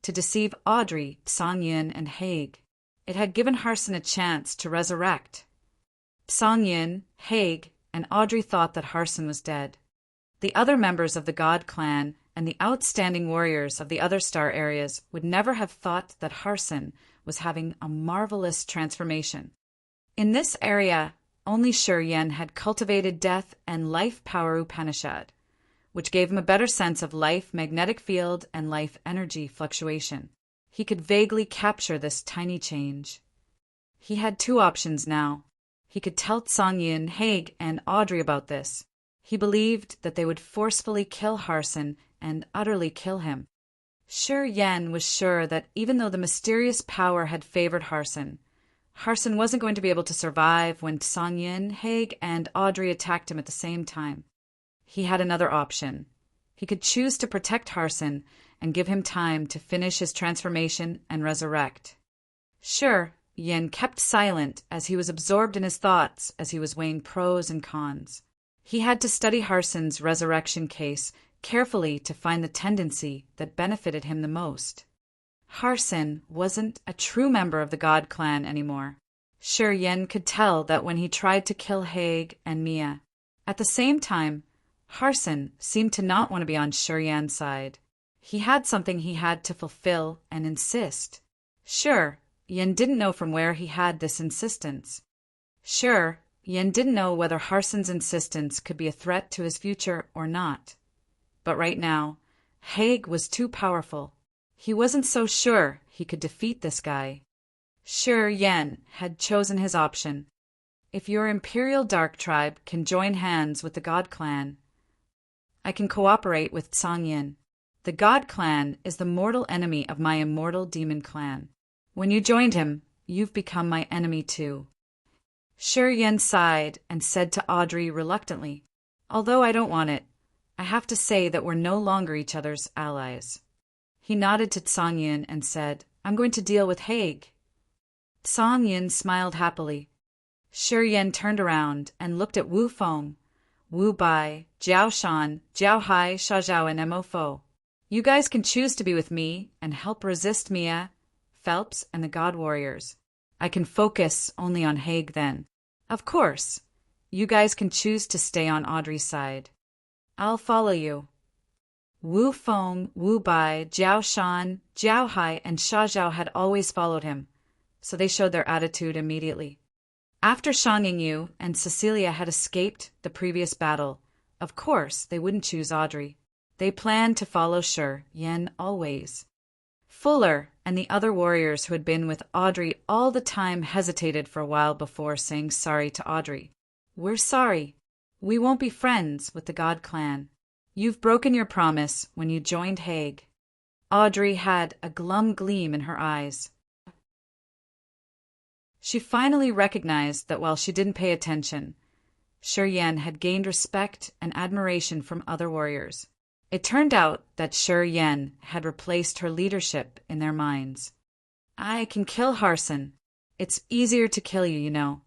to deceive Audrey, Tsang Yin, and Haig. It had given Harson a chance to resurrect. Tsang Yin, Haig, and Audrey thought that Harson was dead. The other members of the God clan and the outstanding warriors of the other star areas would never have thought that Harson was having a marvelous transformation. In this area, only Shiryen had cultivated death and life power Upanishad, which gave him a better sense of life magnetic field and life energy fluctuation. He could vaguely capture this tiny change. He had two options now. He could tell Tsang Yin, Haig, and Audrey about this. He believed that they would forcefully kill Harson and utterly kill him. Shiryen was sure that even though the mysterious power had favored Harson wasn't going to be able to survive when Tsang Yin, Haig, and Audrey attacked him at the same time. He had another option. He could choose to protect Harson and give him time to finish his transformation and resurrect. Yin kept silent as he was absorbed in his thoughts as he was weighing pros and cons. He had to study Harson's resurrection case carefully to find the tendency that benefited him the most. Harson wasn't a true member of the God clan anymore. Yin could tell that when he tried to kill Haig and Mia. At the same time, Harson seemed to not want to be on Shiryen's side. He had something he had to fulfill and insist. Yin didn't know from where he had this insistence. Yin didn't know whether Harson's insistence could be a threat to his future or not. But right now, Haig was too powerful. He wasn't so sure he could defeat this guy. Yin had chosen his option. If your Imperial Dark Tribe can join hands with the God Clan, I can cooperate with Tsang Yin. The God Clan is the mortal enemy of my immortal demon clan. When you joined him, you've become my enemy too. Yin sighed and said to Audrey reluctantly, although I don't want it, I have to say that we're no longer each other's allies. He nodded to Tsang Yin and said, I'm going to deal with Haig. Tsang Yin smiled happily. Yin turned around and looked at Wu Feng, Wu Bai, Jiao Shan, Jiao Hai, Sha Zhao, and Mo Fo. You guys can choose to be with me and help resist Mia, Phelps, and the God Warriors. I can focus only on Haig then. Of course, you guys can choose to stay on Audrey's side. I'll follow you. Wu Feng, Wu Bai, Jiao Shan, Jiao Hai, and Sha Zhao had always followed him, so they showed their attitude immediately. After Shang Yingyu and Cecilia had escaped the previous battle, of course they wouldn't choose Audrey. They planned to follow Shi Yan always. Fuller and the other warriors who had been with Audrey all the time hesitated for a while before saying sorry to Audrey. We're sorry. We won't be friends with the God clan. You've broken your promise when you joined Haig. Audrey had a glum gleam in her eyes. She finally recognized that while she didn't pay attention, Shi Yan had gained respect and admiration from other warriors. It turned out that Shi Yan had replaced her leadership in their minds. I can kill Harson. It's easier to kill you, you know.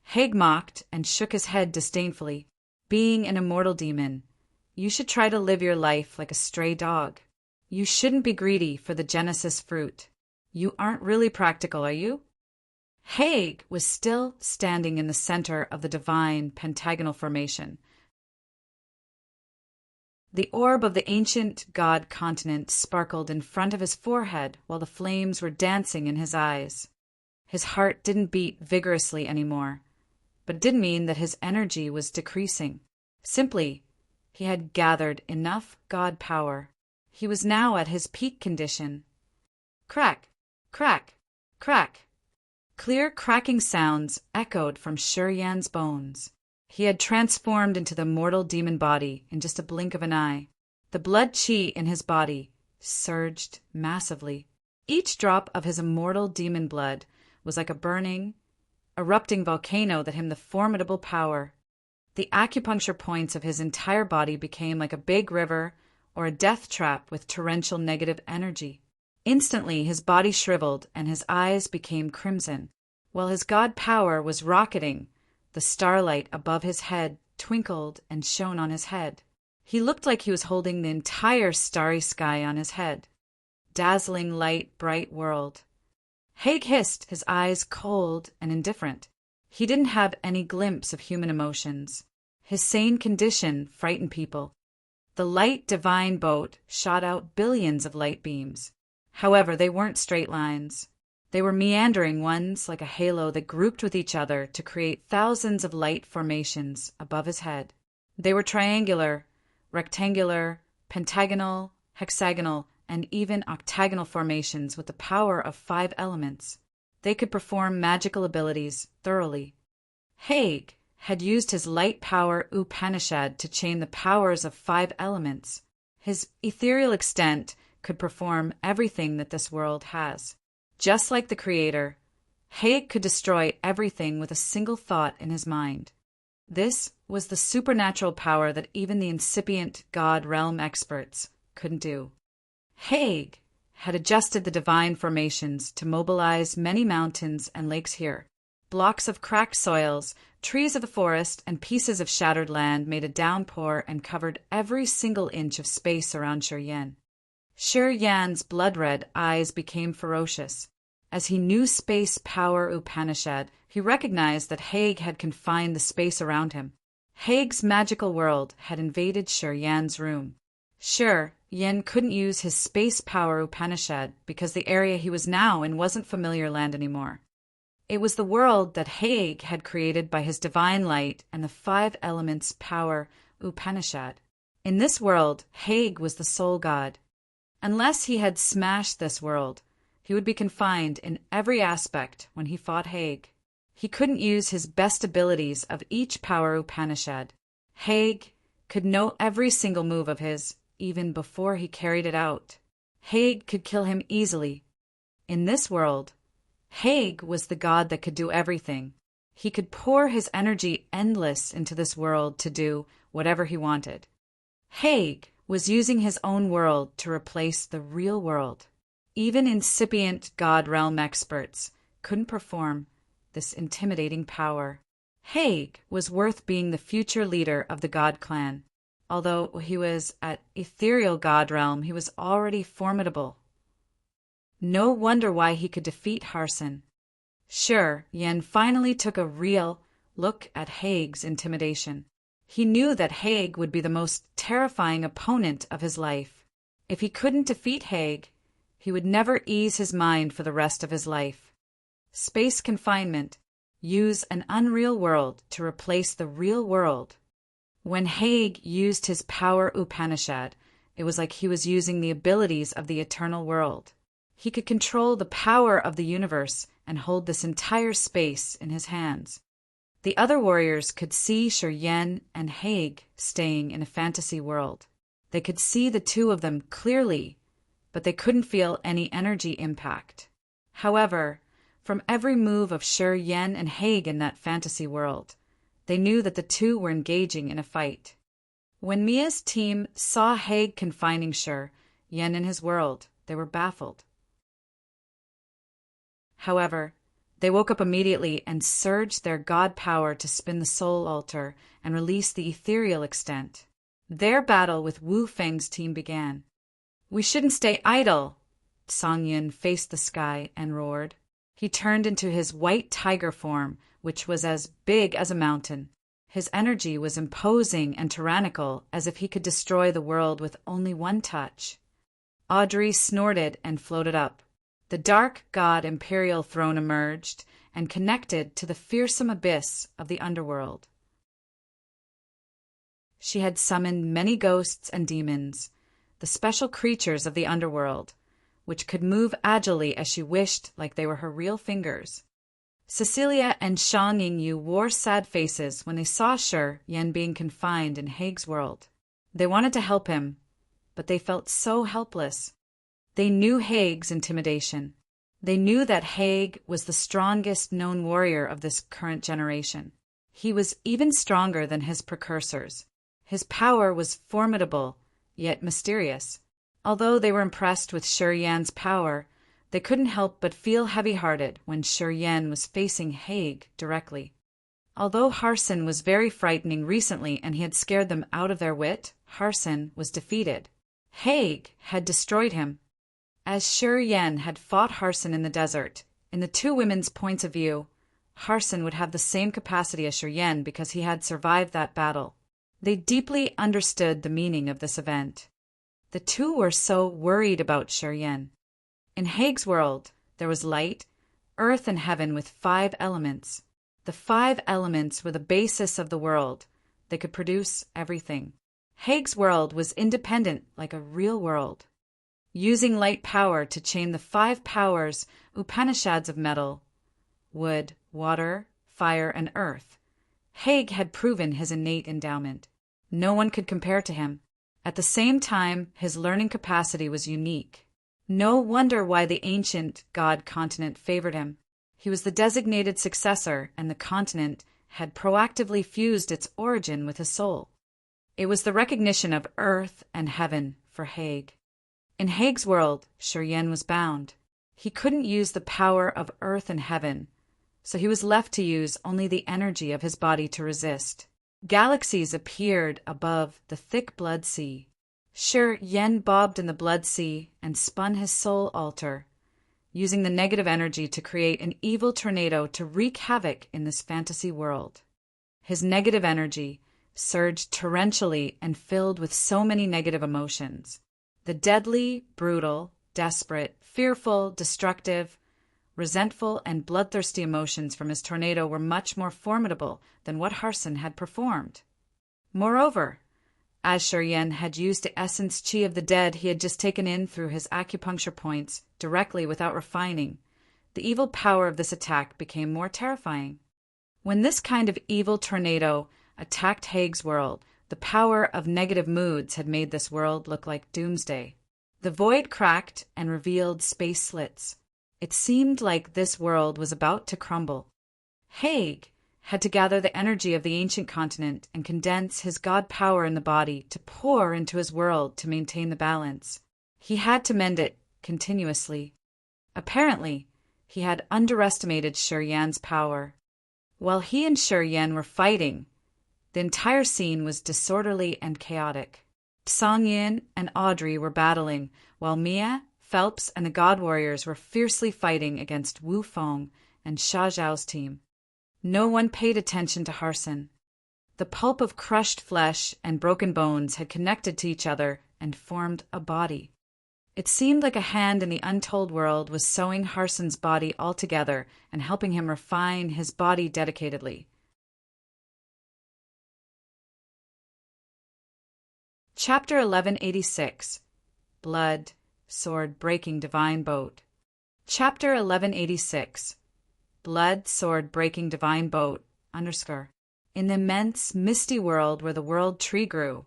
Haig mocked and shook his head disdainfully. Being an immortal demon, you should try to live your life like a stray dog. You shouldn't be greedy for the Genesis fruit. You aren't really practical, are you? Haig was still standing in the center of the divine pentagonal formation. The orb of the ancient god continent sparkled in front of his forehead while the flames were dancing in his eyes. His heart didn't beat vigorously anymore, but it didn't mean that his energy was decreasing. Simply, he had gathered enough god power. He was now at his peak condition. Crack, crack, crack. Clear cracking sounds echoed from Shi Yan's bones. He had transformed into the mortal demon body in just a blink of an eye. The blood qi in his body surged massively. Each drop of his immortal demon blood was like a burning, erupting volcano that him the formidable power. The acupuncture points of his entire body became like a big river or a death trap with torrential negative energy. Instantly his body shriveled and his eyes became crimson. While his god power was rocketing, the starlight above his head twinkled and shone on his head. He looked like he was holding the entire starry sky on his head. Dazzling light, bright world. Haig hissed, his eyes cold and indifferent. He didn't have any glimpse of human emotions. His sane condition frightened people. The light divine boat shot out billions of light beams. However, they weren't straight lines. They were meandering ones like a halo that grouped with each other to create thousands of light formations above his head. They were triangular, rectangular, pentagonal, hexagonal, and even octagonal formations with the power of 5 elements. They could perform magical abilities thoroughly. Haig had used his light power Upanishad to chain the powers of 5 elements. His ethereal extent could perform everything that this world has. Just like the Creator, Haig could destroy everything with a single thought in his mind. This was the supernatural power that even the incipient God realm experts couldn't do. Haig had adjusted the divine formations to mobilize many mountains and lakes here. Blocks of cracked soils, trees of the forest, and pieces of shattered land made a downpour and covered every single inch of space around Shi Yan. Shi Yan's blood-red eyes became ferocious. As he knew space power Upanishad, he recognized that Haig had confined the space around him. Haig's magical world had invaded Shi Yan's room. Shi Yan couldn't use his space power Upanishad because the area he was now in wasn't familiar land anymore. It was the world that Haig had created by his divine light and the 5 elements power Upanishad. In this world, Haig was the sole god. Unless he had smashed this world, he would be confined in every aspect when he fought Haig. He couldn't use his best abilities of each power Upanishad. Haig could know every single move of his, even before he carried it out. Haig could kill him easily. In this world, Haig was the god that could do everything. He could pour his energy endless into this world to do whatever he wanted. Haig was using his own world to replace the real world. Even incipient god realm experts couldn't perform this intimidating power. Haig was worth being the future leader of the God clan. Although he was at ethereal god realm, he was already formidable. No wonder why he could defeat Harson. Sure, Yen finally took a real look at Haig's intimidation. He knew that Haig would be the most terrifying opponent of his life. If he couldn't defeat Haig, he would never ease his mind for the rest of his life. Space confinement. Use an unreal world to replace the real world. When Haig used his power Upanishad, it was like he was using the abilities of the eternal world. He could control the power of the universe and hold this entire space in his hands. The other warriors could see Shi Yen and Haig staying in a fantasy world. They could see the two of them clearly, but they couldn't feel any energy impact. However, from every move of Shi Yen and Haig in that fantasy world, they knew that the two were engaging in a fight. When Mia's team saw Haig confining Shi Yen in his world, they were baffled. However, they woke up immediately and surged their god power to spin the soul altar and release the ethereal extent. Their battle with Wu Feng's team began. "We shouldn't stay idle!" Song Yin faced the sky and roared. He turned into his white tiger form, which was as big as a mountain. His energy was imposing and tyrannical, as if he could destroy the world with only one touch. Audrey snorted and floated up. The dark god imperial throne emerged and connected to the fearsome abyss of the underworld. She had summoned many ghosts and demons, the special creatures of the underworld, which could move agilely as she wished, like they were her real fingers. Cecilia and Shan Yingyu wore sad faces when they saw Shi Yen being confined in Haig's world. They wanted to help him, but they felt so helpless. They knew Haig's intimidation. They knew that Haig was the strongest known warrior of this current generation. He was even stronger than his precursors. His power was formidable, yet mysterious. Although they were impressed with Shi Yan's power, they couldn't help but feel heavy-hearted when Shi Yan was facing Haig directly. Although Harson was very frightening recently and he had scared them out of their wit, Harson was defeated. Haig had destroyed him. As Shi Yan had fought Harson in the desert, in the two women's points of view, Harson would have the same capacity as Shi Yan because he had survived that battle. They deeply understood the meaning of this event. The two were so worried about Shi Yan. In Haig's world, there was light, earth, and heaven with 5 elements. The 5 elements were the basis of the world. They could produce everything. Haig's world was independent like a real world. Using light power to chain the 5 powers, Upanishads of metal, wood, water, fire, and earth, Haig had proven his innate endowment. No one could compare to him. At the same time, his learning capacity was unique. No wonder why the ancient god continent favored him. He was the designated successor, and the continent had proactively fused its origin with his soul. It was the recognition of earth and heaven for Haig. In Haig's world, Shi Yan was bound. He couldn't use the power of earth and heaven, so he was left to use only the energy of his body to resist. Galaxies appeared above the thick blood sea. Shi Yan bobbed in the blood sea and spun his soul altar, using the negative energy to create an evil tornado to wreak havoc in this fantasy world. His negative energy surged torrentially and filled with so many negative emotions. The deadly, brutal, desperate, fearful, destructive, resentful, and bloodthirsty emotions from his tornado were much more formidable than what Harson had performed. Moreover, as Shi Yan had used the essence chi of the dead he had just taken in through his acupuncture points directly without refining, the evil power of this attack became more terrifying. When this kind of evil tornado attacked Haig's world, the power of negative moods had made this world look like doomsday. The void cracked and revealed space slits. It seemed like this world was about to crumble. Haig had to gather the energy of the ancient continent and condense his god power in the body to pour into his world to maintain the balance. He had to mend it continuously. Apparently, he had underestimated Shi Yan's power. While he and Shi Yan were fighting, The entire scene was disorderly and chaotic. Song Yin and Audrey were battling, while Mia, Phelps, and the God Warriors were fiercely fighting against Wu Feng and Xia Zhao's team. No one paid attention to Harson. The pulp of crushed flesh and broken bones had connected to each other and formed a body. It seemed like a hand in the untold world was sewing Harson's body all together and helping him refine his body dedicatedly. Chapter 1186. Blood, Sword, Breaking Divine Boat. Chapter 1186. Blood, Sword, Breaking Divine Boat, _ In the immense, misty world where the world tree grew,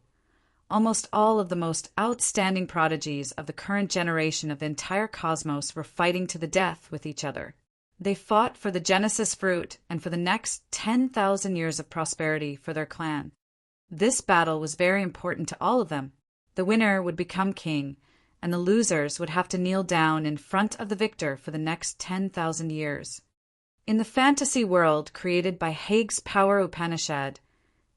almost all of the most outstanding prodigies of the current generation of the entire cosmos were fighting to the death with each other. They fought for the Genesis fruit and for the next 10,000 years of prosperity for their clan. This battle was very important to all of them. The winner would become king, and the losers would have to kneel down in front of the victor for the next 10,000 years. In the fantasy world created by Hague's Power Upanishad,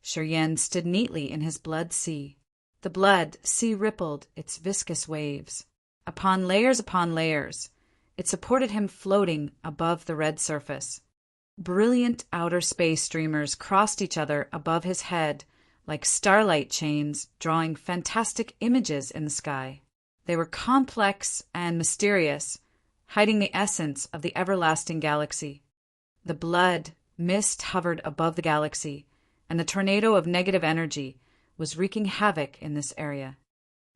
Shuryen stood neatly in his blood sea. The blood sea rippled its viscous waves. Upon layers, it supported him floating above the red surface. Brilliant outer space streamers crossed each other above his head like starlight chains drawing fantastic images in the sky. They were complex and mysterious, hiding the essence of the everlasting galaxy. The blood mist hovered above the galaxy, and the tornado of negative energy was wreaking havoc in this area.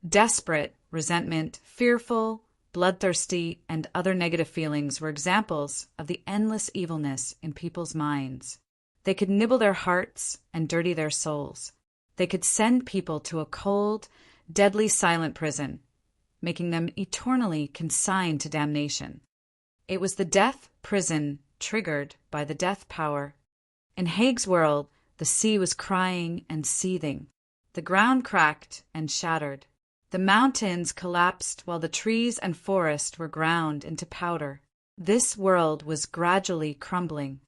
Desperate, resentment, fearful, bloodthirsty, and other negative feelings were examples of the endless evilness in people's minds. They could nibble their hearts and dirty their souls. They could send people to a cold, deadly silent prison, making them eternally consigned to damnation. It was the death prison triggered by the death power. In Hague's world, the sea was crying and seething. The ground cracked and shattered. The mountains collapsed while the trees and forest were ground into powder. This world was gradually crumbling.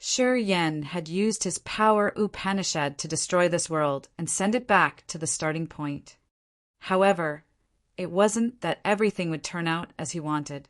Shuryen had used his power Upanishad to destroy this world and send it back to the starting point. However, it wasn't that everything would turn out as he wanted.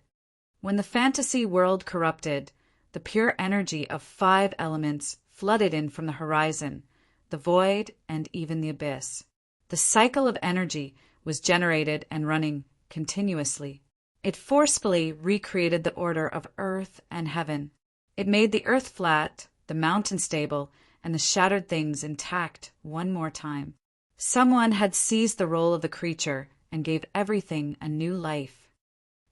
When the fantasy world corrupted, the pure energy of 5 elements flooded in from the horizon, the void, and even the abyss. The cycle of energy was generated and running continuously. It forcefully recreated the order of earth and heaven. It made the earth flat, the mountain stable, and the shattered things intact one more time. Someone had seized the role of the creature and gave everything a new life.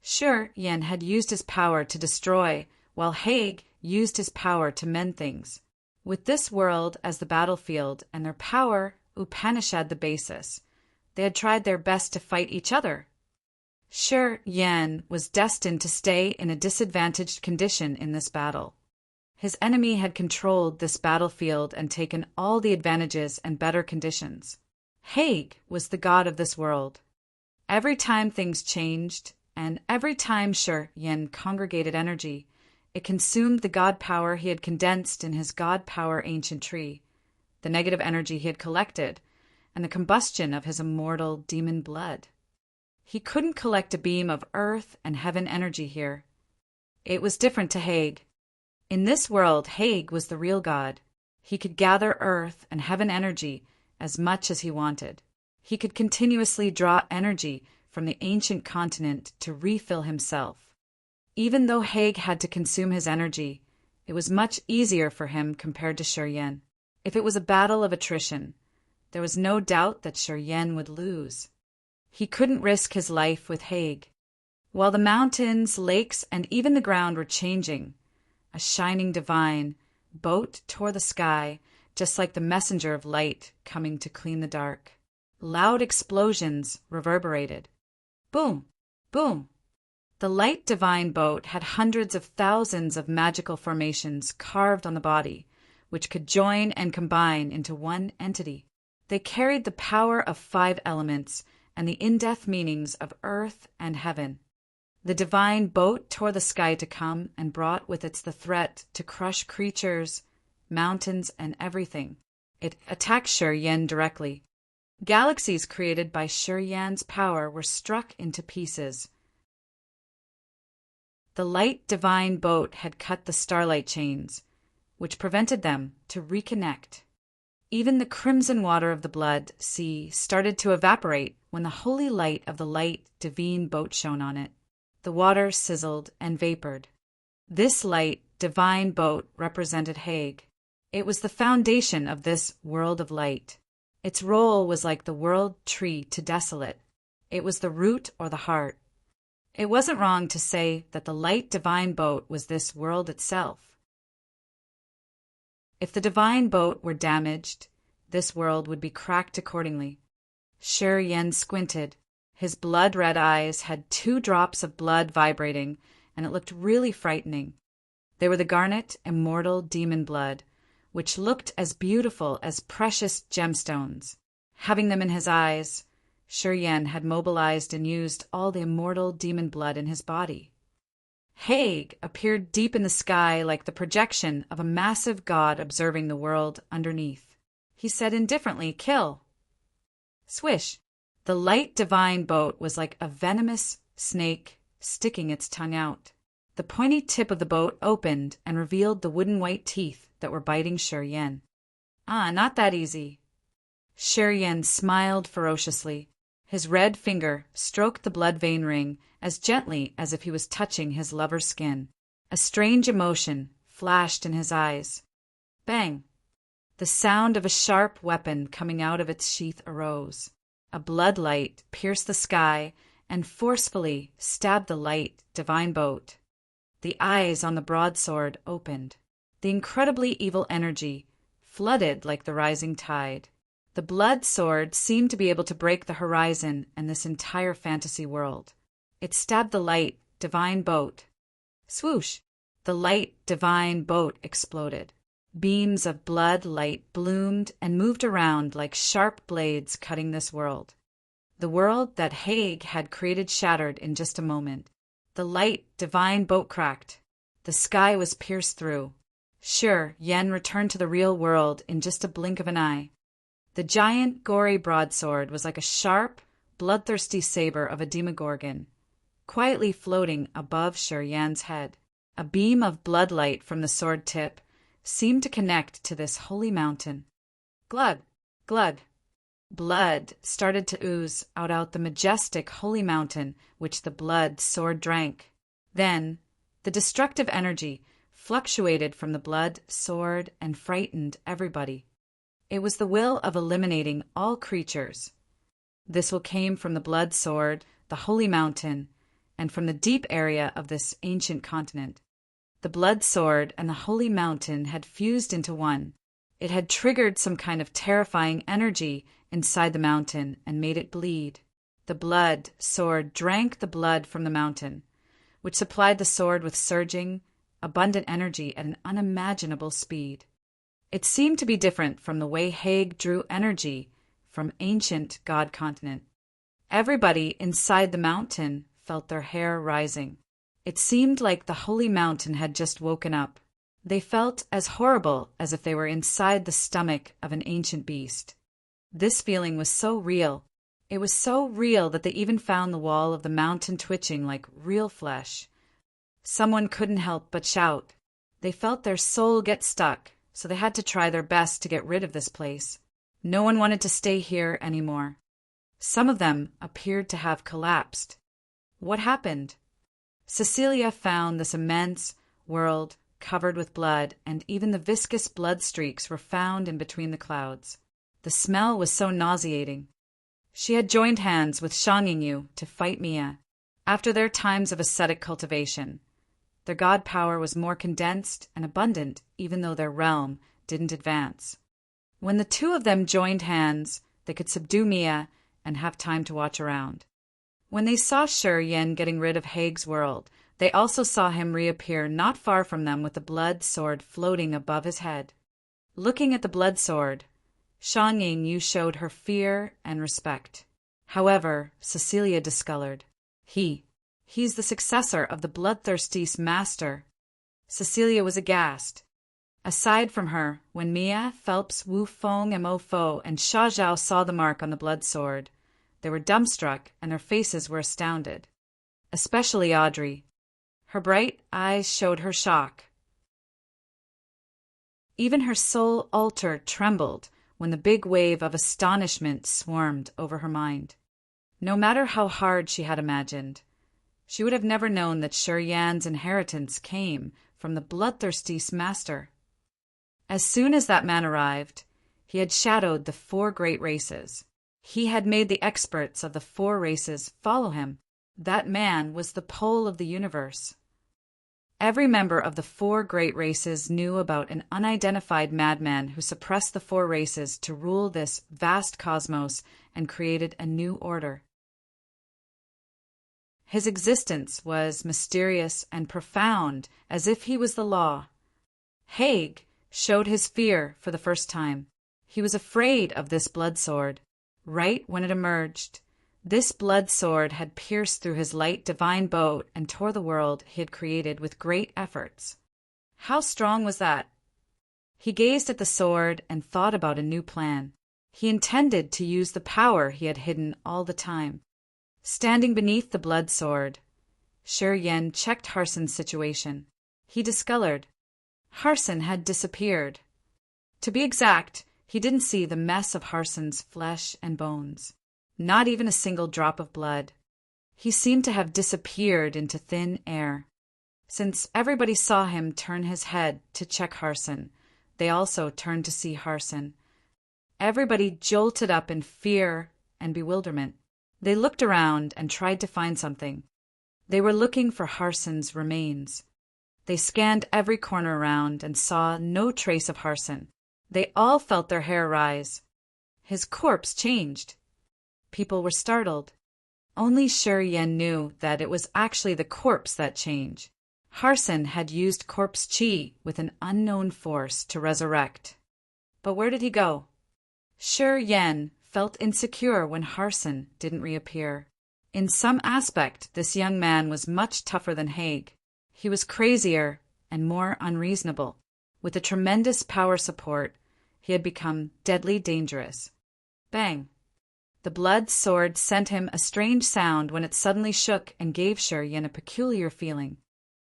Shuryen had used his power to destroy, while Hague used his power to mend things. With this world as the battlefield and their power Upanishad the basis, they had tried their best to fight each other. Shuryen was destined to stay in a disadvantaged condition in this battle. His enemy had controlled this battlefield and taken all the advantages and better conditions. Hague was the god of this world. Every time things changed, and every time Shuryen congregated energy, it consumed the god power he had condensed in his god power ancient tree, the negative energy he had collected, and the combustion of his immortal demon blood. He couldn't collect a beam of earth and heaven energy here. It was different to Hague. In this world, Hague was the real god. He could gather earth and heaven energy as much as he wanted. He could continuously draw energy from the ancient continent to refill himself. Even though Hague had to consume his energy, it was much easier for him compared to Shuryen. If it was a battle of attrition, there was no doubt that Shuryen would lose. He couldn't risk his life with Hague. While the mountains, lakes, and even the ground were changing, a shining divine boat tore the sky, just like the messenger of light coming to clean the dark. Loud explosions reverberated. Boom! Boom! The light divine boat had hundreds of thousands of magical formations carved on the body, which could join and combine into one entity. They carried the power of 5 elements and the in-depth meanings of earth and heaven. The divine boat tore the sky to come and brought with it the threat to crush creatures, mountains, and everything. It attacked Shi Yan directly. Galaxies created by Shi Yan's power were struck into pieces. The light divine boat had cut the starlight chains, which prevented them to reconnect. Even the crimson water of the blood sea started to evaporate when the holy light of the light divine boat shone on it. The water sizzled and vapored. This light divine boat represented Hague. It was the foundation of this world of light. Its role was like the world tree to desolate. It was the root or the heart. It wasn't wrong to say that the light divine boat was this world itself. If the divine boat were damaged, this world would be cracked accordingly. Shi Yan squinted. His blood-red eyes had 2 drops of blood vibrating, and it looked really frightening. They were the garnet, immortal demon blood, which looked as beautiful as precious gemstones. Having them in his eyes, Shi Yan had mobilized and used all the immortal demon blood in his body. Hague appeared deep in the sky like the projection of a massive god observing the world underneath. He said indifferently, "Kill." Swish! The light divine boat was like a venomous snake sticking its tongue out. The pointy tip of the boat opened and revealed the wooden white teeth that were biting Shi Yan. Not that easy. Shi Yan smiled ferociously. His red finger stroked the blood vein ring as gently as if he was touching his lover's skin. A strange emotion flashed in his eyes. Bang! The sound of a sharp weapon coming out of its sheath arose. A blood light pierced the sky and forcefully stabbed the light divine boat. The eyes on the broadsword opened. The incredibly evil energy flooded like the rising tide. The blood sword seemed to be able to break the horizon and this entire fantasy world. It stabbed the light divine boat. Swoosh! The light divine boat exploded. Beams of blood light bloomed and moved around like sharp blades cutting this world. The world that Hague had created shattered in just a moment. The light divine boat cracked. The sky was pierced through. Shi Yan returned to the real world in just a blink of an eye. The giant, gory broadsword was like a sharp, bloodthirsty saber of a demogorgon, quietly floating above Shi Yan's head. A beam of bloodlight from the sword tip seemed to connect to this holy mountain. Glug! Glug! Blood started to ooze out the majestic holy mountain which the blood sword drank. Then the destructive energy fluctuated from the blood sword and frightened everybody. It was the will of eliminating all creatures. This will came from the blood sword, the holy mountain, and from the deep area of this ancient continent. The blood sword and the holy mountain had fused into one. It had triggered some kind of terrifying energy inside the mountain and made it bleed. The blood sword drank the blood from the mountain, which supplied the sword with surging, abundant energy at an unimaginable speed. It seemed to be different from the way Hague drew energy from ancient god continent. Everybody inside the mountain felt their hair rising. It seemed like the holy mountain had just woken up. They felt as horrible as if they were inside the stomach of an ancient beast. This feeling was so real. It was so real that they even found the wall of the mountain twitching like real flesh. Someone couldn't help but shout. They felt their soul get stuck, so they had to try their best to get rid of this place. No one wanted to stay here anymore. Some of them appeared to have collapsed. What happened? Cecilia found this immense world covered with blood, and even the viscous blood streaks were found in between the clouds. The smell was so nauseating. She had joined hands with Shang Yingyu to fight Mia. After their times of ascetic cultivation, their god power was more condensed and abundant, even though their realm didn't advance. When the two of them joined hands, they could subdue Mia and have time to watch around. When they saw Shi Yan getting rid of Hague's world, they also saw him reappear not far from them with the blood sword floating above his head. Looking at the blood sword, Shang Yingyu showed her fear and respect. However, Cecilia discolored. He's the successor of the bloodthirsty master. Cecilia was aghast. Aside from her, when Mia, Phelps, Wu Fong, and Mo Fo and Sha Zhao saw the mark on the blood sword, they were dumbstruck and their faces were astounded. Especially Audrey. Her bright eyes showed her shock. Even her soul altar trembled when the big wave of astonishment swarmed over her mind. No matter how hard she had imagined, she would have never known that Shi Yan's inheritance came from the bloodthirsty master. As soon as that man arrived, he had shadowed the 4 great races. He had made the experts of the 4 races follow him. That man was the pole of the universe. Every member of the 4 great races knew about an unidentified madman who suppressed the 4 races to rule this vast cosmos and created a new order. His existence was mysterious and profound, as if he was the law. Haig showed his fear for the first time. He was afraid of this blood sword. Right when it emerged, this blood sword had pierced through his light divine boat and tore the world he had created with great efforts. How strong was that? He gazed at the sword and thought about a new plan. He intended to use the power he had hidden all the time. Standing beneath the blood sword, Shi Yan checked Harsen's situation. He discolored. Harsen had disappeared. To be exact, he didn't see the mess of Harsen's flesh and bones. Not even a single drop of blood. He seemed to have disappeared into thin air. Since everybody saw him turn his head to check Harsen, they also turned to see Harsen. Everybody jolted up in fear and bewilderment. They looked around and tried to find something. They were looking for Harsen's remains. They scanned every corner around and saw no trace of Harsen. They all felt their hair rise. His corpse changed. People were startled. Only Shi Yan knew that it was actually the corpse that changed. Harsen had used corpse chi with an unknown force to resurrect. But where did he go? Shi Yan felt insecure when Harsen didn't reappear. In some aspect, this young man was much tougher than Haig. He was crazier and more unreasonable. With a tremendous power support, he had become deadly dangerous. Bang! The blood sword sent him a strange sound when it suddenly shook and gave Shi Yan a peculiar feeling.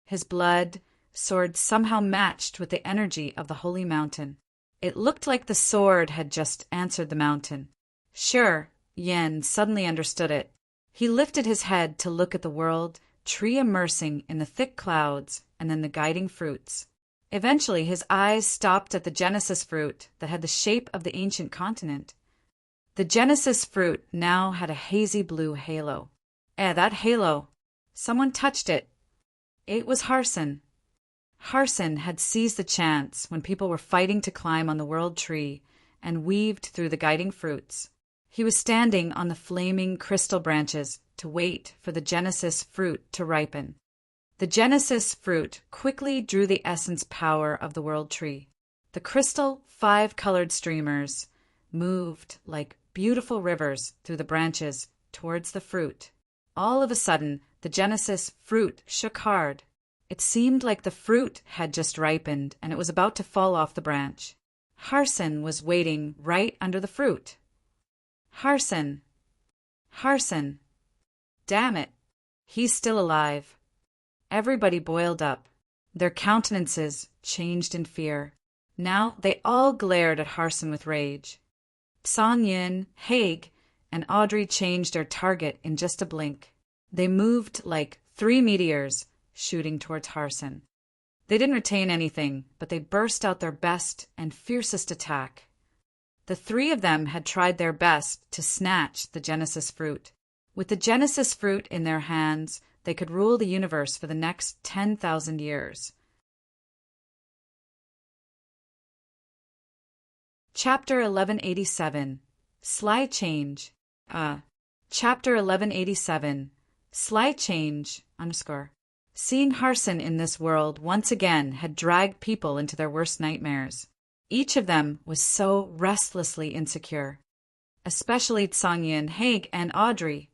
His blood sword somehow matched with the energy of the holy mountain. It looked like the sword had just answered the mountain. Shi Yan suddenly understood it. He lifted his head to look at the world, tree immersing in the thick clouds and then the guiding fruits. Eventually his eyes stopped at the Genesis fruit that had the shape of the ancient continent. The Genesis fruit now had a hazy blue halo. That halo! Someone touched it. It was Harsen. Harsen had seized the chance when people were fighting to climb on the world tree and weaved through the guiding fruits. He was standing on the flaming crystal branches to wait for the Genesis fruit to ripen. The Genesis fruit quickly drew the essence power of the world tree. The crystal 5-colored streamers moved like beautiful rivers through the branches towards the fruit. All of a sudden, the Genesis fruit shook hard. It seemed like the fruit had just ripened and it was about to fall off the branch. Harsen was waiting right under the fruit. Harsen! Harsen! Damn it! He's still alive. Everybody boiled up. Their countenances changed in fear. Now they all glared at Harsen with rage. Song Yin, Haig, and Audrey changed their target in just a blink. They moved like 3 meteors, shooting towards Harsen. They didn't retain anything, but they burst out their best and fiercest attack. The 3 of them had tried their best to snatch the Genesis fruit. With the Genesis fruit in their hands, they could rule the universe for the next 10,000 years. Chapter 1187. Sly Change. Chapter 1187. Sly Change, _ Seeing Harsen in this world once again had dragged people into their worst nightmares. Each of them was so restlessly insecure. Especially Tsangyin, Haig, and Audrey.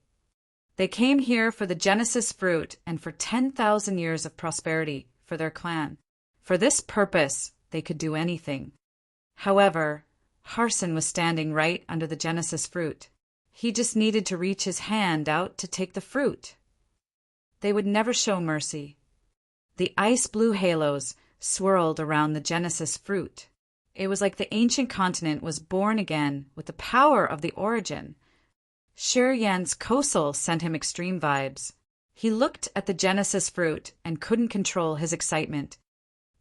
They came here for the Genesis fruit and for 10,000 years of prosperity for their clan. For this purpose, they could do anything. However, Harson was standing right under the Genesis fruit. He just needed to reach his hand out to take the fruit. They would never show mercy. The ice-blue halos swirled around the Genesis fruit. It was like the ancient continent was born again with the power of the origin. Shi Yan's Kosal sent him extreme vibes. He looked at the Genesis fruit and couldn't control his excitement.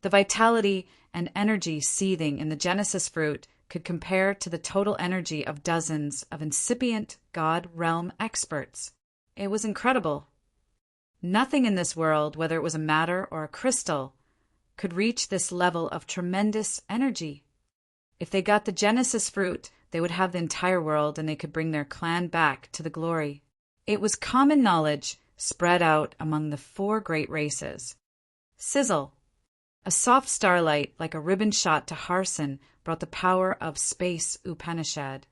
The vitality and energy seething in the Genesis fruit could compare to the total energy of dozens of incipient God realm experts. It was incredible. Nothing in this world, whether it was a matter or a crystal, could reach this level of tremendous energy. If they got the Genesis fruit, they would have the entire world and they could bring their clan back to the glory. It was common knowledge spread out among the 4 great races. Sizzle. A soft starlight like a ribbon shot to Harson brought the power of Space Upanishad.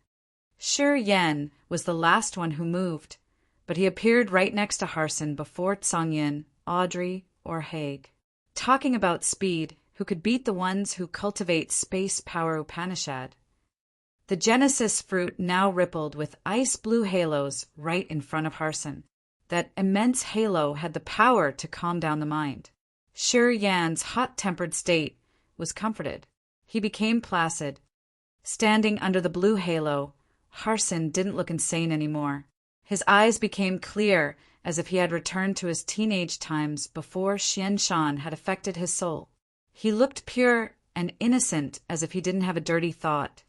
Shi Yan was the last one who moved, but he appeared right next to Harson before Tsangyin, Audrey, or Haig. Talking about speed, who could beat the ones who cultivate space power Upanishad? The Genesis fruit now rippled with ice-blue halos right in front of Harson. That immense halo had the power to calm down the mind. Shi Yan's hot-tempered state was comforted. He became placid. Standing under the blue halo, Harson didn't look insane anymore. His eyes became clear, as if he had returned to his teenage times before Xian Shan had affected his soul. He looked pure and innocent, as if he didn't have a dirty thought.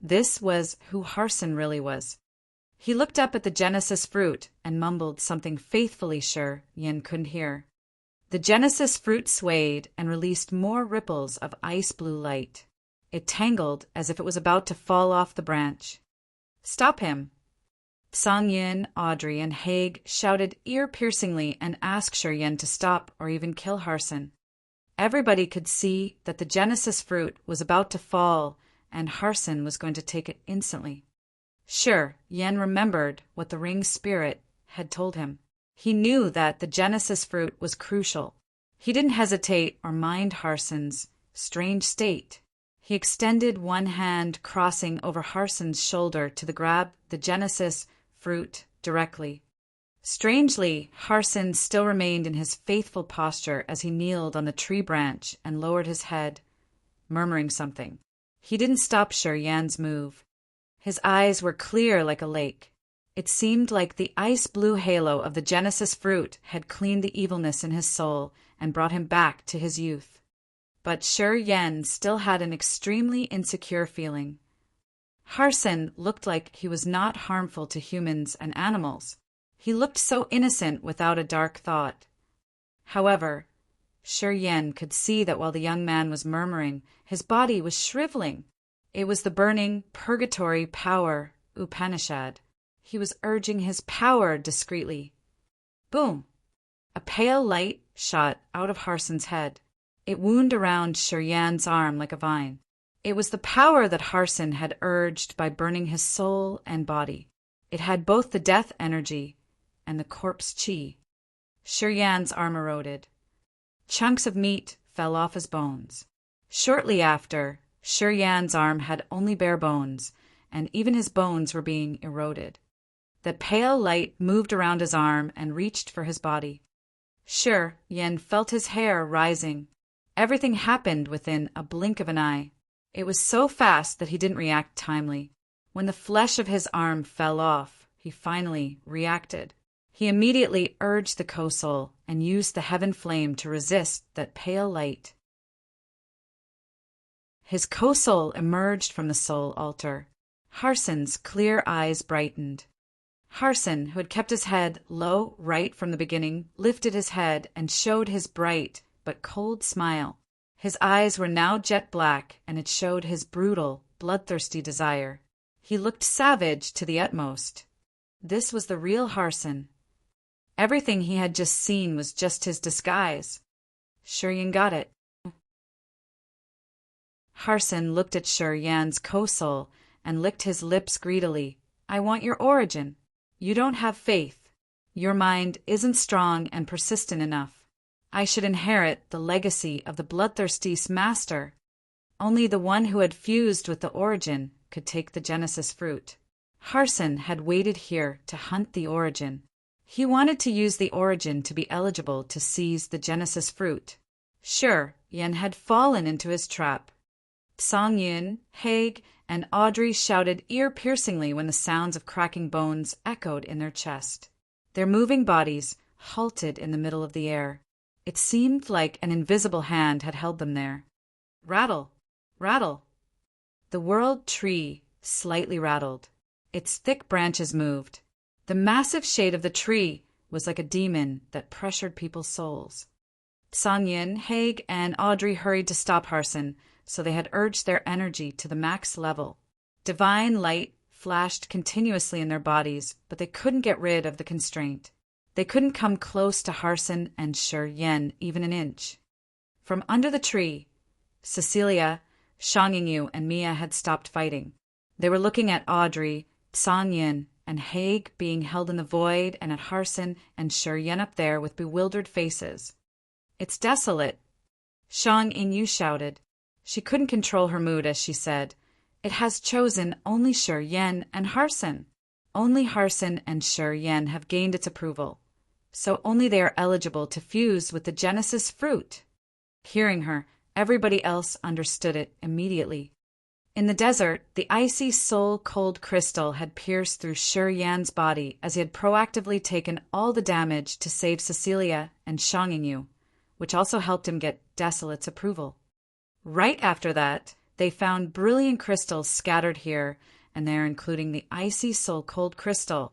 This was who Harson really was. He looked up at the Genesis fruit and mumbled something faithfully sure Yin couldn't hear. The Genesis fruit swayed and released more ripples of ice-blue light. It tangled as if it was about to fall off the branch. "Stop him!" Tsangyin, Audrey, and Haig shouted ear-piercingly and asked Shi Yan to stop or even kill Harson. Everybody could see that the Genesis fruit was about to fall and Harson was going to take it instantly. Sure, Yan remembered what the ring spirit had told him. He knew that the Genesis fruit was crucial. He didn't hesitate or mind Harson's strange state. He extended one hand, crossing over Harson's shoulder to grab the Genesis fruit directly. Strangely, Harson still remained in his faithful posture as he kneeled on the tree branch and lowered his head, murmuring something. He didn't stop Shi Yan's move. His eyes were clear like a lake. It seemed like the ice-blue halo of the Genesis fruit had cleaned the evilness in his soul and brought him back to his youth. But Shi Yan still had an extremely insecure feeling. Harson looked like he was not harmful to humans and animals. He looked so innocent without a dark thought. However, Shi Yan could see that while the young man was murmuring, his body was shriveling. It was the burning purgatory power Upanishad. He was urging his power discreetly. Boom! A pale light shot out of Harson's head. It wound around Shi Yan's arm like a vine. It was the power that Harson had urged by burning his soul and body. It had both the death energy and the corpse chi. Shi Yan's arm eroded. Chunks of meat fell off his bones. Shortly after, Shi Yan's arm had only bare bones, and even his bones were being eroded. The pale light moved around his arm and reached for his body. Shi Yan felt his hair rising. Everything happened within a blink of an eye. It was so fast that he didn't react timely. When the flesh of his arm fell off, he finally reacted. He immediately urged the Kosal and used the heaven flame to resist that pale light. His Kosal emerged from the soul altar. Harson's clear eyes brightened. Harson, who had kept his head low right from the beginning, lifted his head and showed his bright but cold smile. His eyes were now jet black, and it showed his brutal, bloodthirsty desire. He looked savage to the utmost. This was the real Harson. Everything he had just seen was just his disguise. Shi Yan got it. Harson looked at Shi Yan's Kosal and licked his lips greedily. I want your origin. You don't have faith. Your mind isn't strong and persistent enough. I should inherit the legacy of the bloodthirsty master. Only the one who had fused with the origin could take the Genesis fruit. Harson had waited here to hunt the origin. He wanted to use the origin to be eligible to seize the Genesis fruit. Sure, Yen had fallen into his trap. Song Yun, Haig, and Audrey shouted ear-piercingly when the sounds of cracking bones echoed in their chest. Their moving bodies halted in the middle of the air. It seemed like an invisible hand had held them there. Rattle! Rattle! The world tree slightly rattled. Its thick branches moved. The massive shade of the tree was like a demon that pressured people's souls. Song Yin, Haig, and Audrey hurried to stop Harson, so they had urged their energy to the max level. Divine light flashed continuously in their bodies, but they couldn't get rid of the constraint. They couldn't come close to Harson and Shi Yen even an inch. From under the tree, Cecilia, Shang Yingyu, and Mia had stopped fighting. They were looking at Audrey, Song Yin, and Haig being held in the void, and at Harson and Shi Yen up there with bewildered faces. "It's desolate," Shang Yingyu shouted. She couldn't control her mood as she said, "It has chosen only Shi Yen and Harson. Only Harson and Shi Yen have gained its approval, so only they are eligible to fuse with the Genesis fruit." Hearing her, everybody else understood it immediately. In the desert, the icy soul-cold crystal had pierced through Shi Yan's body as he had proactively taken all the damage to save Cecilia and Shang Yingyu, which also helped him get Desolate's approval. Right after that, they found brilliant crystals scattered here and there, including the icy soul-cold crystal,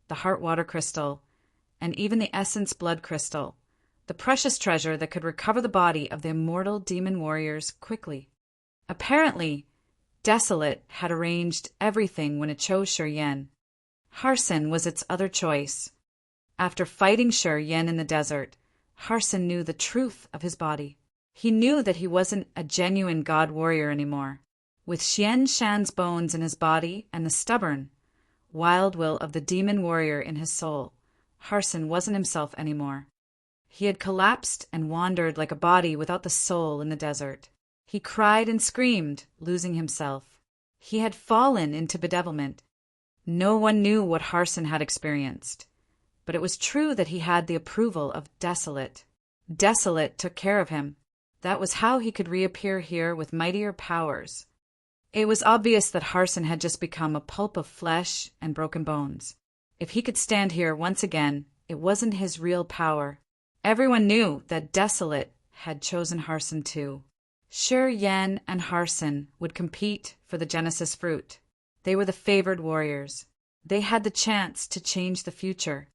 the heart water crystal, and even the essence blood crystal, the precious treasure that could recover the body of the immortal demon warriors quickly. Apparently, Desolate had arranged everything when it chose Shi Yen. Harson was its other choice. After fighting Shi Yen in the desert, Harson knew the truth of his body. He knew that he wasn't a genuine god warrior anymore. With Xian Shan's bones in his body and the stubborn, wild will of the demon warrior in his soul, Harson wasn't himself anymore. He had collapsed and wandered like a body without the soul in the desert. He cried and screamed, losing himself. He had fallen into bedevilment. No one knew what Harson had experienced, but it was true that he had the approval of Desolate. Desolate took care of him. That was how he could reappear here with mightier powers. It was obvious that Harson had just become a pulp of flesh and broken bones. If he could stand here once again, it wasn't his real power. Everyone knew that Desolate had chosen Harson too. Shi Yen and Harson would compete for the Genesis fruit. They were the favored warriors. They had the chance to change the future.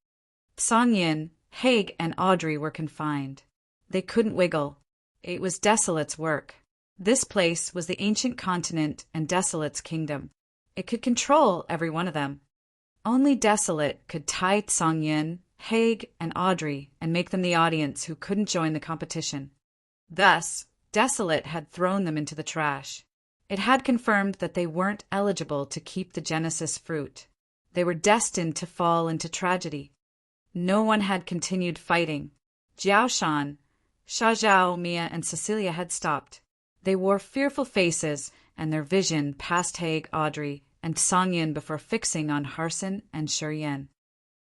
Song Yin, Haig, and Audrey were confined. They couldn't wiggle. It was Desolate's work. This place was the ancient continent and Desolate's kingdom. It could control every one of them. Only Desolate could tie Song Yin, Haig, and Audrey and make them the audience who couldn't join the competition. Thus, Desolate had thrown them into the trash. It had confirmed that they weren't eligible to keep the Genesis fruit. They were destined to fall into tragedy. No one had continued fighting. Jiao Shan, Sha Zhao, Mia, and Cecilia had stopped. They wore fearful faces, and their vision passed Haig, Audrey, and Song Yin before fixing on Harson and Shi Yen.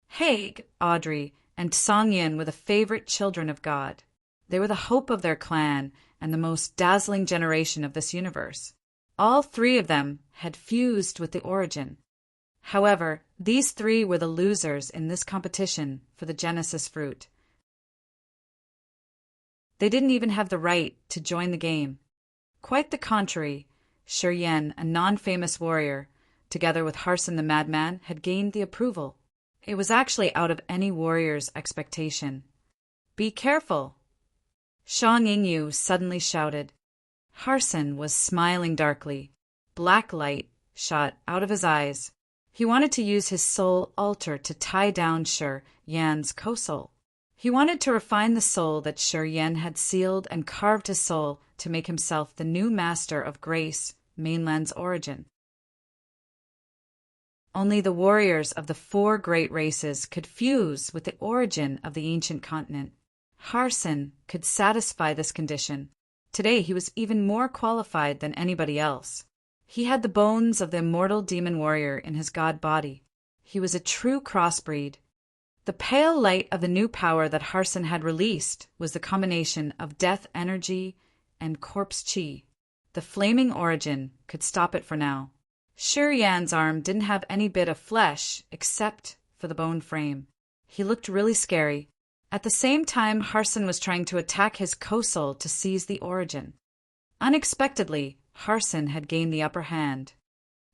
Haig, Audrey, and Song Yin were the favorite children of God. They were the hope of their clan and the most dazzling generation of this universe. All three of them had fused with the origin. However, these three were the losers in this competition for the Genesis fruit. They didn't even have the right to join the game. Quite the contrary, Shi Yen, a non-famous warrior, together with Harson the madman, had gained the approval. It was actually out of any warrior's expectation. "Be careful!" Shang Yingyu suddenly shouted. Harson was smiling darkly. Black light shot out of his eyes. He wanted to use his soul altar to tie down Shi Yan's co-soul. He wanted to refine the soul that Shi Yan had sealed and carved his soul to make himself the new master of grace, mainland's origin. Only the warriors of the four great races could fuse with the origin of the ancient continent. Harson could satisfy this condition. Today he was even more qualified than anybody else. He had the bones of the immortal demon warrior in his god body. He was a true crossbreed. The pale light of the new power that Harson had released was the combination of death energy and corpse chi. The flaming origin could stop it for now. Shi Yan's arm didn't have any bit of flesh except for the bone frame. He looked really scary. At the same time, Harson was trying to attack his co-soul to seize the origin. Unexpectedly, Harson had gained the upper hand.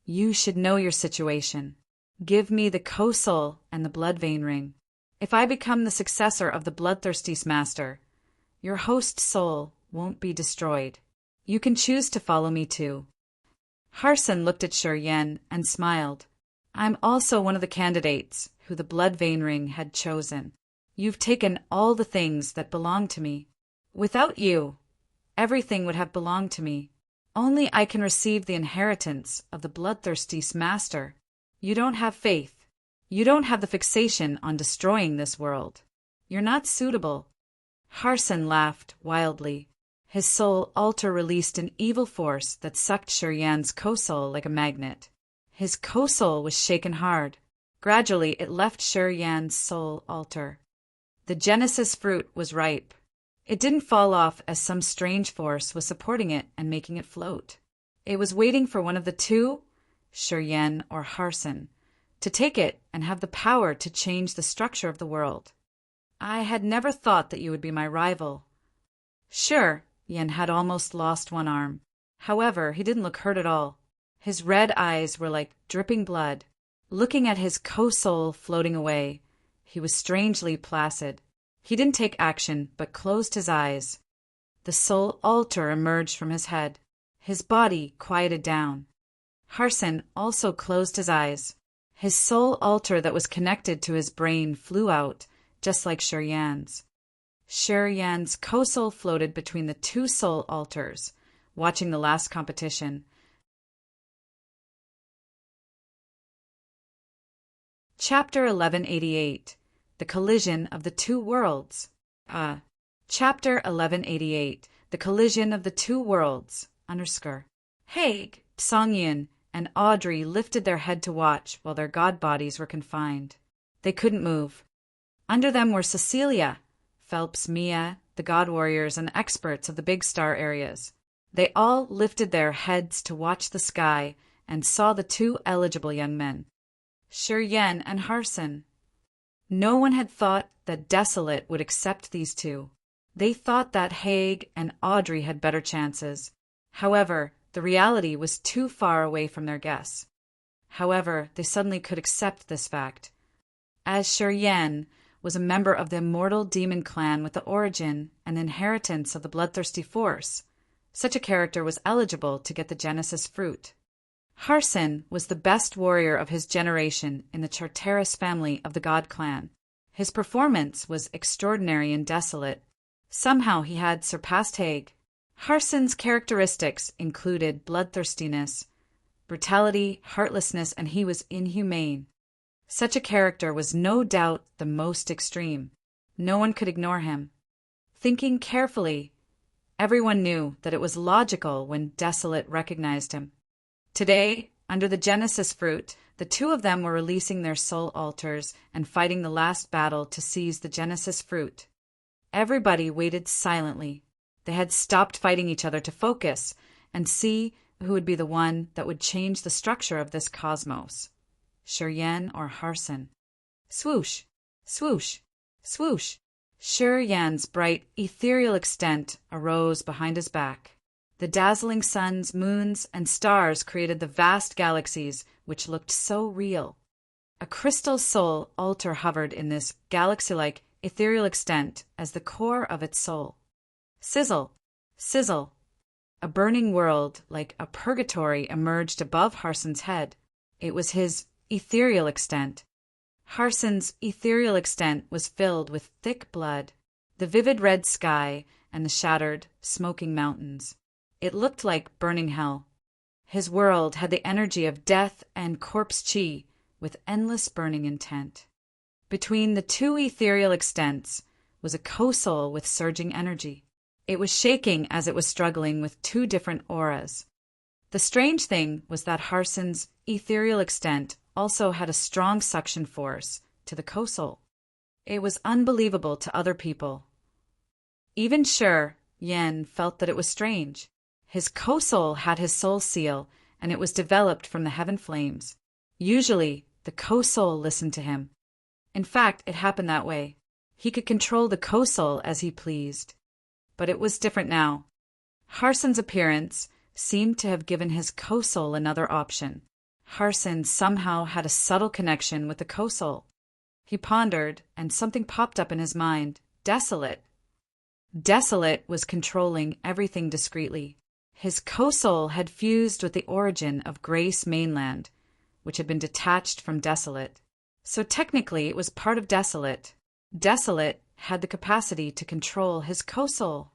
You should know your situation. Give me the co-soul and the blood vein ring. If I become the successor of the bloodthirsty master, your host soul won't be destroyed. You can choose to follow me too. Harson looked at Shi Yan and smiled. I'm also one of the candidates who the blood vein ring had chosen. You've taken all the things that belong to me. Without you, everything would have belonged to me. Only I can receive the inheritance of the bloodthirsty master. You don't have faith. You don't have the fixation on destroying this world. You're not suitable. Harson laughed wildly. His soul altar released an evil force that sucked Shi Yan's co-soul like a magnet. His co-soul was shaken hard. Gradually, it left Shi Yan's soul altar. The Genesis fruit was ripe. It didn't fall off as some strange force was supporting it and making it float. It was waiting for one of the two, Shi Yan or Harson, to take it and have the power to change the structure of the world. I had never thought that you would be my rival. Sure, Yan had almost lost one arm. However, he didn't look hurt at all. His red eyes were like dripping blood. Looking at his co-soul floating away, he was strangely placid. He didn't take action, but closed his eyes. The soul altar emerged from his head. His body quieted down. Harson also closed his eyes. His soul altar that was connected to his brain flew out, just like Shi Yan's. Shi Yan's co-soul floated between the two soul altars, watching the last competition. Chapter 1188. The Collision of the Two Worlds. Chapter 1188. The Collision of the Two Worlds. Haig, Songyin, and Audrey lifted their head to watch while their god bodies were confined. They couldn't move. Under them were Cecilia, Phelps, Mia, the god warriors, and experts of the big star areas. They all lifted their heads to watch the sky and saw the two eligible young men, Shi Yan and Harson. No one had thought that Desolate would accept these two. They thought that Haig and Audrey had better chances. However, the reality was too far away from their guess. However, they suddenly could accept this fact. As Shi Yan was a member of the immortal demon clan with the origin and inheritance of the bloodthirsty force, such a character was eligible to get the Genesis fruit. Harson was the best warrior of his generation in the Charteris family of the God clan. His performance was extraordinary and Desolate. Somehow he had surpassed Haig. Harson's characteristics included bloodthirstiness, brutality, heartlessness, and he was inhumane. Such a character was no doubt the most extreme. No one could ignore him. Thinking carefully, everyone knew that it was logical when Desolate recognized him. Today, under the Genesis fruit, the two of them were releasing their soul altars and fighting the last battle to seize the Genesis fruit. Everybody waited silently. They had stopped fighting each other to focus and see who would be the one that would change the structure of this cosmos, Shi Yan or Harson. Swoosh, swoosh, swoosh. Shi Yan's bright, ethereal extent arose behind his back. The dazzling suns, moons, and stars created the vast galaxies which looked so real. A crystal soul altar hovered in this galaxy-like ethereal extent as the core of its soul. Sizzle, sizzle. A burning world like a purgatory emerged above Harson's head. It was his ethereal extent. Harson's ethereal extent was filled with thick blood, the vivid red sky, and the shattered, smoking mountains. It looked like burning hell. His world had the energy of death and corpse chi, with endless burning intent. Between the two ethereal extents was a co-soul with surging energy. It was shaking as it was struggling with two different auras. The strange thing was that Harson's ethereal extent also had a strong suction force to the co-soul. It was unbelievable to other people. Even Shi Yan felt that it was strange. His co-soul had his soul seal, and it was developed from the heaven flames. Usually, the co-soul listened to him. In fact, it happened that way. He could control the co-soul as he pleased. But it was different now. Harson's appearance seemed to have given his co-soul another option. Harson somehow had a subtle connection with the co-soul. He pondered, and something popped up in his mind. Desolate. Desolate was controlling everything discreetly. His co-soul had fused with the origin of Grace Mainland, which had been detached from Desolate. So technically it was part of Desolate. Desolate had the capacity to control his co-soul.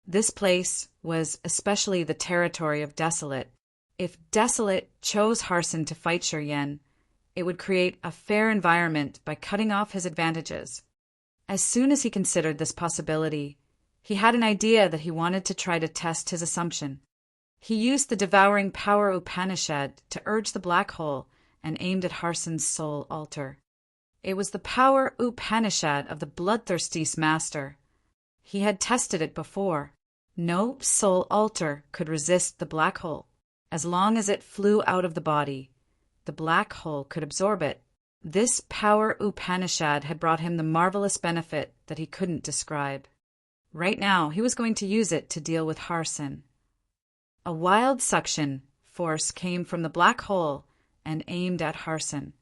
This place was especially the territory of Desolate. If Desolate chose Harson to fight Shi Yan, it would create a fair environment by cutting off his advantages. As soon as he considered this possibility, he had an idea that he wanted to try to test his assumption. He used the devouring power Upanishad to urge the black hole and aimed at Harson's soul altar. It was the power Upanishad of the bloodthirsty master. He had tested it before. No soul altar could resist the black hole. As long as it flew out of the body, the black hole could absorb it. This power Upanishad had brought him the marvelous benefit that he couldn't describe. Right now, he was going to use it to deal with Harson. A wild suction force came from the black hole and aimed at Harson.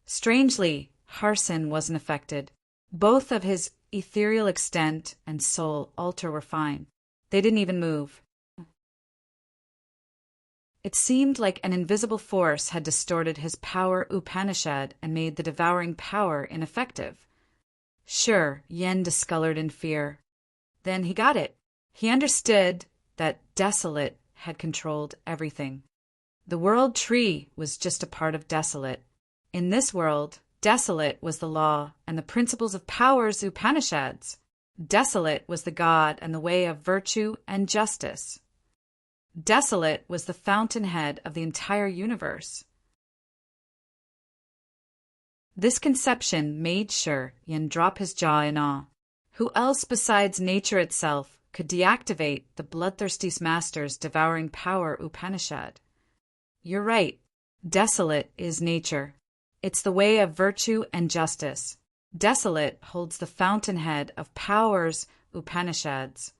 Strangely, Harson wasn't affected. Both of his ethereal extent and soul altar were fine. They didn't even move. It seemed like an invisible force had distorted his power Upanishad and made the devouring power ineffective. Shi Yan discolored in fear. Then he got it. He understood that Desolate had controlled everything. The world tree was just a part of Desolate. In this world, Desolate was the law and the principles of powers Upanishads. Desolate was the God and the way of virtue and justice. Desolate was the fountainhead of the entire universe. This conception made Shi Yan drop his jaw in awe. Who else besides nature itself could deactivate the bloodthirsty master's devouring power Upanishad? You're right. Desolate is nature. It's the way of virtue and justice. Desolate holds the fountainhead of powers Upanishads.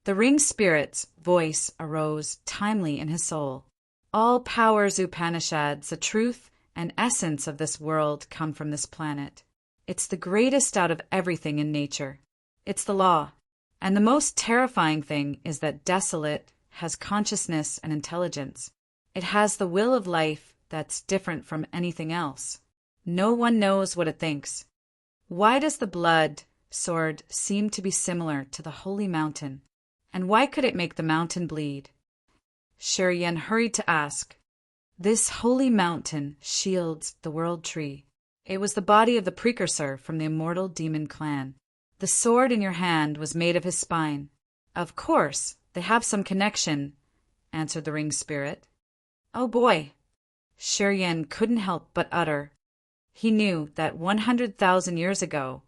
The ring spirit's voice arose timely in his soul. All powers Upanishads, the truth and essence of this world, come from this planet. It's the greatest out of everything in nature. It's the law. And the most terrifying thing is that Desolate has consciousness and intelligence. It has the will of life that's different from anything else. No one knows what it thinks. Why does the blood sword seem to be similar to the holy mountain? And why could it make the mountain bleed? Shi Yan hurried to ask. This holy mountain shields the world tree. It was the body of the precursor from the immortal demon clan. The sword in your hand was made of his spine. Of course, they have some connection, answered the ring spirit. Oh boy! Shi Yan couldn't help but utter. He knew that 100,000 years ago,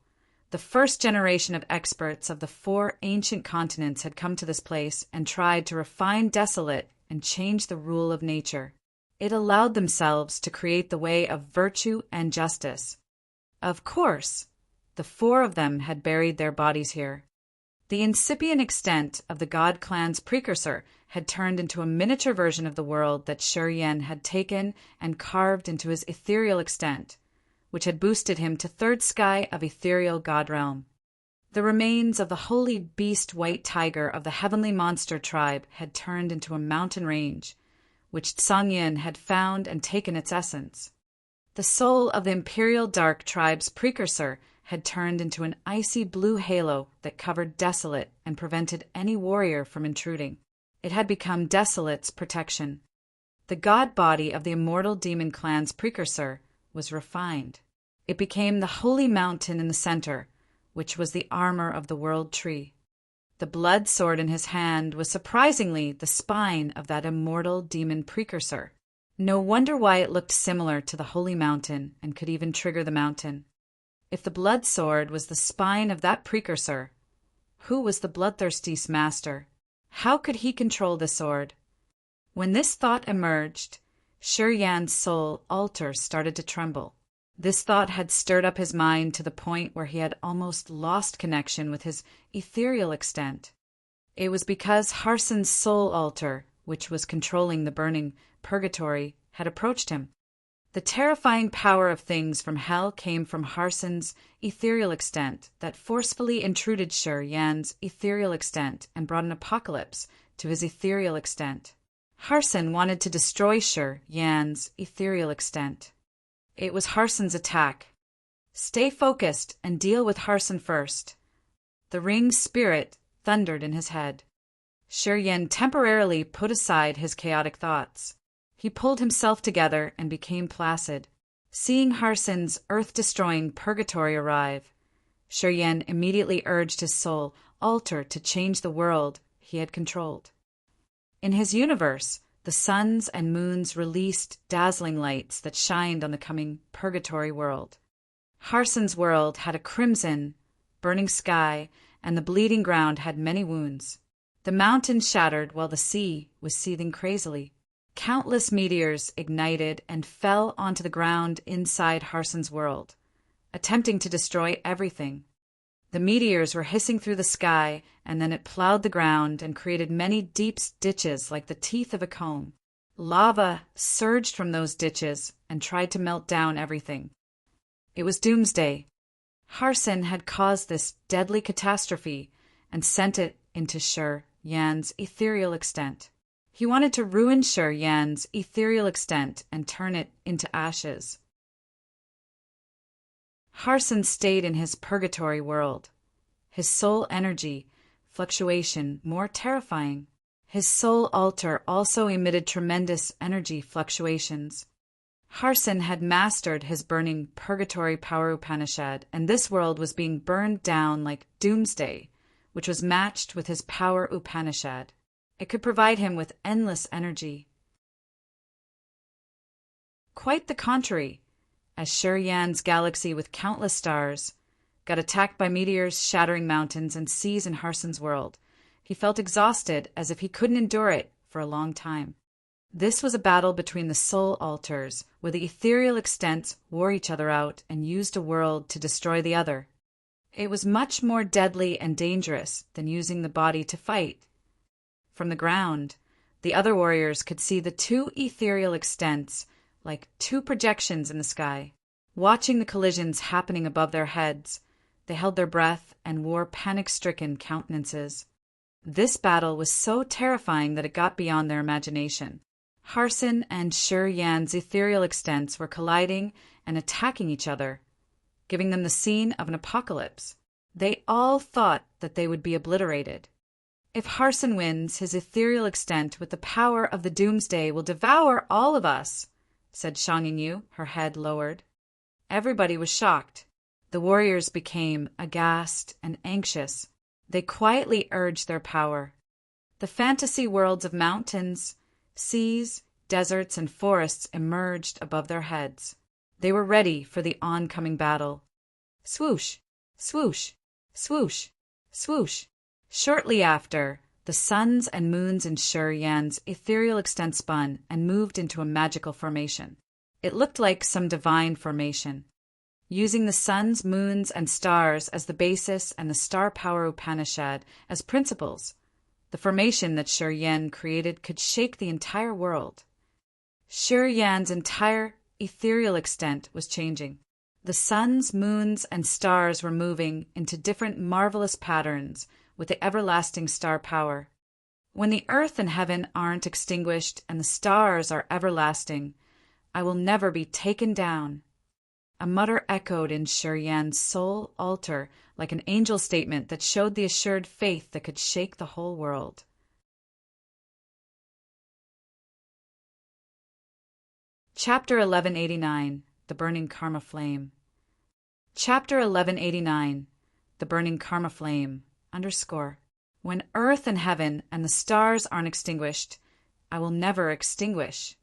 the first generation of experts of the 4 ancient continents had come to this place and tried to refine Desolate and change the rule of nature. It allowed themselves to create the way of virtue and justice. Of course, the 4 of them had buried their bodies here. The incipient extent of the God clan's precursor had turned into a miniature version of the world that Shi Yan had taken and carved into his ethereal extent, which had boosted him to 3rd sky of ethereal God realm. The remains of the holy beast white tiger of the heavenly monster tribe had turned into a mountain range, which Tsang Yin had found and taken its essence. The soul of the imperial dark tribe's precursor had turned into an icy blue halo that covered Desolate and prevented any warrior from intruding. It had become Desolate's protection. The god body of the immortal demon clan's precursor was refined. It became the holy mountain in the center, which was the armor of the world tree. The blood sword in his hand was surprisingly the spine of that immortal demon precursor. No wonder why it looked similar to the holy mountain and could even trigger the mountain. If the blood sword was the spine of that precursor, who was the bloodthirsty's master? How could he control the sword? When this thought emerged, Shi Yan's soul altar started to tremble. This thought had stirred up his mind to the point where he had almost lost connection with his ethereal extent. It was because Harsan's soul altar, which was controlling the burning purgatory, had approached him. The terrifying power of things from hell came from Harsan's ethereal extent that forcefully intruded Shi Yan's ethereal extent and brought an apocalypse to his ethereal extent. Harsan wanted to destroy Shi Yan's ethereal extent. It was Harsan's attack. Stay focused and deal with Harsan first. The ring's spirit thundered in his head. Shi Yan temporarily put aside his chaotic thoughts. He pulled himself together and became placid. Seeing Harsan's earth-destroying purgatory arrive, Shi Yan immediately urged his soul altar to change the world he had controlled. In his universe, the suns and moons released dazzling lights that shined on the coming purgatory world. Harsan's world had a crimson, burning sky, and the bleeding ground had many wounds. The mountains shattered while the sea was seething crazily. Countless meteors ignited and fell onto the ground inside Harsan's world, attempting to destroy everything. The meteors were hissing through the sky, and then it plowed the ground and created many deep ditches like the teeth of a comb. Lava surged from those ditches and tried to melt down everything. It was doomsday. Harsan had caused this deadly catastrophe and sent it into Shi Yan's ethereal extent. He wanted to ruin Shi Yan's ethereal extent and turn it into ashes. Harsan stayed in his purgatory world, his soul energy fluctuation more terrifying. His soul altar also emitted tremendous energy fluctuations. Harsan had mastered his burning purgatory power Upanishad, and this world was being burned down like doomsday, which was matched with his power Upanishad. It could provide him with endless energy. Quite the contrary, as Shi Yan's galaxy with countless stars got attacked by meteors shattering mountains and seas in Harsan's world, he felt exhausted as if he couldn't endure it for a long time. This was a battle between the soul altars, where the ethereal extents wore each other out and used a world to destroy the other. It was much more deadly and dangerous than using the body to fight. From the ground, the other warriors could see the two ethereal extents like two projections in the sky. Watching the collisions happening above their heads, they held their breath and wore panic-stricken countenances. This battle was so terrifying that it got beyond their imagination. Harsan and Shi Yan's ethereal extents were colliding and attacking each other, giving them the scene of an apocalypse. They all thought that they would be obliterated. If Harsan wins, his ethereal extent with the power of the doomsday will devour all of us, said Shangyu, her head lowered. Everybody was shocked. The warriors became aghast and anxious. They quietly urged their power. The fantasy worlds of mountains, seas, deserts, and forests emerged above their heads. They were ready for the oncoming battle. Swoosh, swoosh, swoosh, swoosh. Shortly after, the suns and moons in Shi Yan's ethereal extent spun and moved into a magical formation. It looked like some divine formation. Using the suns, moons, and stars as the basis and the star power Upanishad as principles, the formation that Shi Yan created could shake the entire world. Shi Yan's entire ethereal extent was changing. The suns, moons, and stars were moving into different marvelous patterns with the everlasting star power. When the earth and heaven aren't extinguished and the stars are everlasting, I will never be taken down. A mutter echoed in Shi Yan's soul altar like an angel statement that showed the assured faith that could shake the whole world. Chapter 1189, The Burning Karma Flame. Chapter 1189, The Burning Karma Flame, _. When earth and heaven and the stars aren't extinguished, I will never extinguish.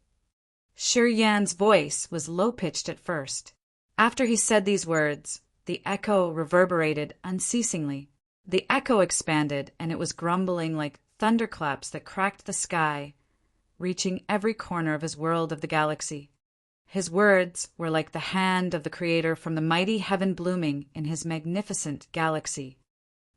Shi Yan's voice was low-pitched at first. After he said these words, the echo reverberated unceasingly. The echo expanded, and it was grumbling like thunderclaps that cracked the sky, reaching every corner of his world of the galaxy. His words were like the hand of the Creator from the mighty heaven blooming in his magnificent galaxy.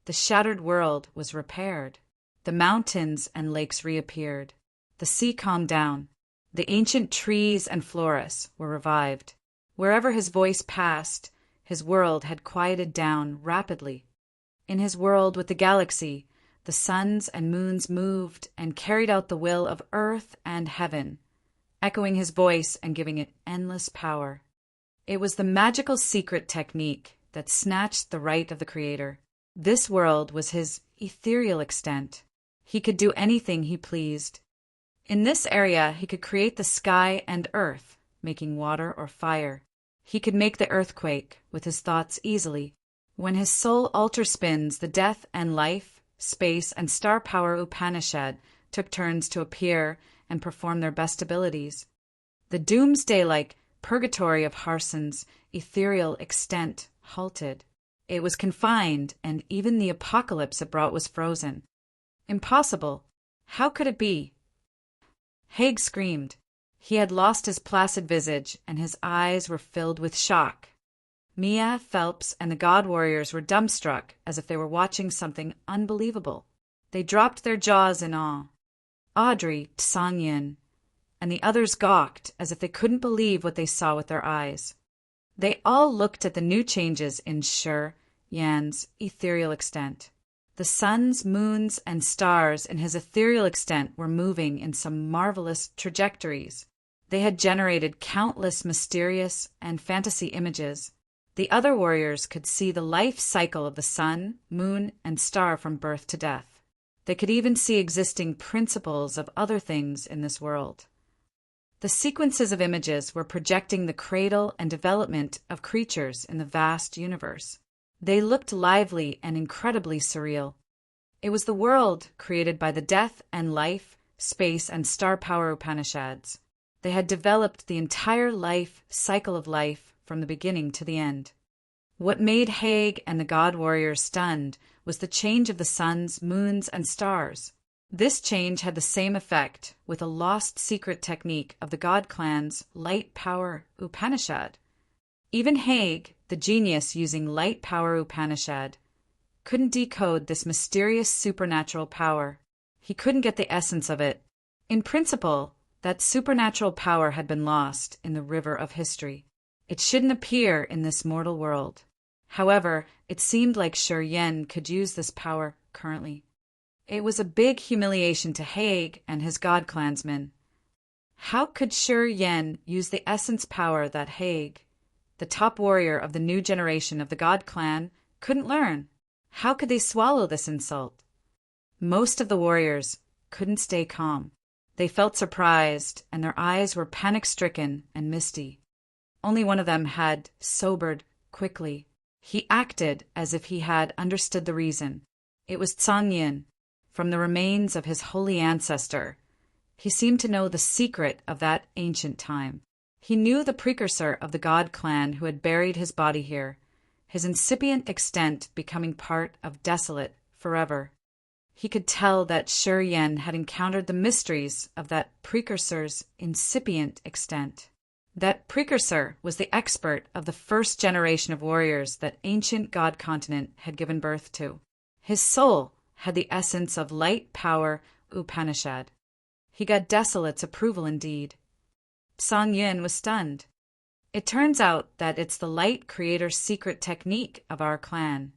The shattered world was repaired. The mountains and lakes reappeared. The sea calmed down. The ancient trees and forests were revived. Wherever his voice passed, his world had quieted down rapidly. In his world with the galaxy, the suns and moons moved and carried out the will of earth and heaven, echoing his voice and giving it endless power. It was the magical secret technique that snatched the right of the Creator. This world was his ethereal extent. He could do anything he pleased. In this area, he could create the sky and earth, making water or fire. He could make the earthquake with his thoughts easily. When his soul altar spins, the death and life, space, and star power Upanishad took turns to appear and perform their best abilities. The doomsday-like purgatory of Harsan's ethereal extent halted. It was confined, and even the apocalypse it brought was frozen. Impossible. How could it be? Haig screamed. He had lost his placid visage, and his eyes were filled with shock. Mia, Phelps, and the god warriors were dumbstruck, as if they were watching something unbelievable. They dropped their jaws in awe. Audrey, Tsang Yin, and the others gawked, as if they couldn't believe what they saw with their eyes. They all looked at the new changes in Shi Yan's ethereal extent. The suns, moons, and stars in his ethereal extent were moving in some marvelous trajectories. They had generated countless mysterious and fantasy images. The other warriors could see the life cycle of the sun, moon, and star from birth to death. They could even see existing principles of other things in this world. The sequences of images were projecting the cradle and development of creatures in the vast universe. They looked lively and incredibly surreal. It was the world created by the death and life, space, and star power Upanishads. They had developed the entire life cycle of life from the beginning to the end. What made Haig and the god warriors stunned was the change of the suns, moons, and stars. This change had the same effect with a lost secret technique of the god clan's light power Upanishad. Even Haig, the genius using light power Upanishad, couldn't decode this mysterious supernatural power. He couldn't get the essence of it. In principle, that supernatural power had been lost in the river of history. It shouldn't appear in this mortal world. However, it seemed like Shi Yan could use this power currently. It was a big humiliation to Haig and his god clansmen. How could Shi Yan use the essence power that Haig, the top warrior of the new generation of the god clan, couldn't learn? How could they swallow this insult? Most of the warriors couldn't stay calm. They felt surprised, and their eyes were panic-stricken and misty. Only one of them had sobered quickly. He acted as if he had understood the reason. It was Tsang Yin, from the remains of his holy ancestor. He seemed to know the secret of that ancient time. He knew the precursor of the god clan who had buried his body here, his incipient extent becoming part of desolate forever. He could tell that Shi Yan had encountered the mysteries of that precursor's incipient extent. That precursor was the expert of the first generation of warriors that ancient god continent had given birth to. His soul had the essence of light power Upanishad. He got Desolate's approval indeed. Tsang Yin was stunned. It turns out that it's the light creator's secret technique of our clan.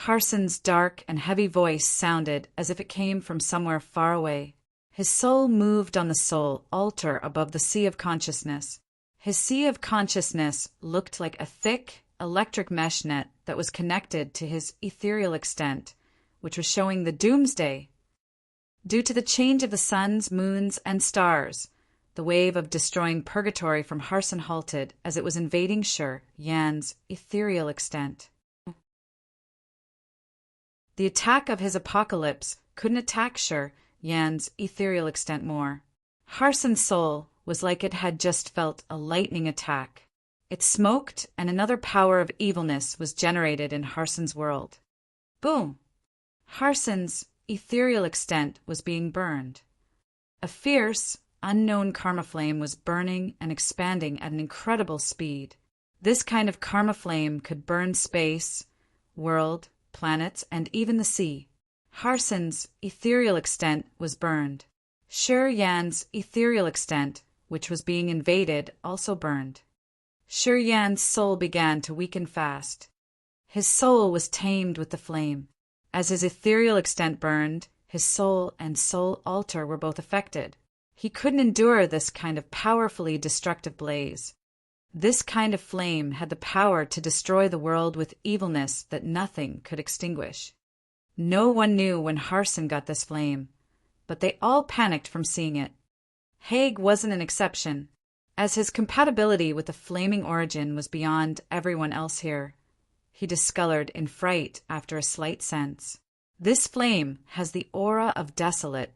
Harsan's dark and heavy voice sounded as if it came from somewhere far away. His soul moved on the soul altar above the sea of consciousness. His sea of consciousness looked like a thick, electric mesh net that was connected to his ethereal extent, which was showing the doomsday. Due to the change of the suns, moons, and stars, the wave of destroying purgatory from Harsan halted as it was invading Shi Yan's ethereal extent. The attack of his apocalypse couldn't attack Sher Yan's ethereal extent more. Harson's soul was like it had just felt a lightning attack. It smoked, and another power of evilness was generated in Harson's world. Boom! Harson's ethereal extent was being burned. A fierce, unknown karma flame was burning and expanding at an incredible speed. This kind of karma flame could burn space, world, planets, and even the sea. Harson's ethereal extent was burned. Sher Yan's ethereal extent, which was being invaded, also burned. Sher Yan's soul began to weaken fast. His soul was tamed with the flame. As his ethereal extent burned, his soul and soul altar were both affected. He couldn't endure this kind of powerfully destructive blaze. This kind of flame had the power to destroy the world with evilness that nothing could extinguish. No one knew when Harson got this flame, but they all panicked from seeing it. Haig wasn't an exception, as his compatibility with the flaming origin was beyond everyone else here. He discolored in fright after a slight sense. This flame has the aura of Desolate.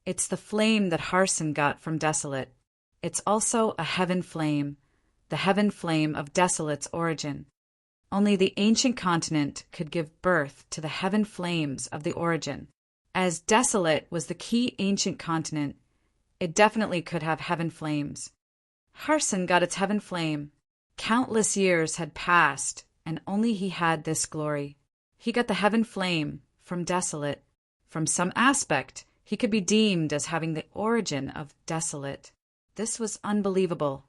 It's the flame that Harson got from Desolate. It's also a heaven flame, the heaven flame of Desolate's origin. Only the ancient continent could give birth to the heaven flames of the origin. As Desolate was the key ancient continent, it definitely could have heaven flames. Harson got its heaven flame. Countless years had passed, and only he had this glory. He got the heaven flame from Desolate. From some aspect, he could be deemed as having the origin of Desolate. This was unbelievable.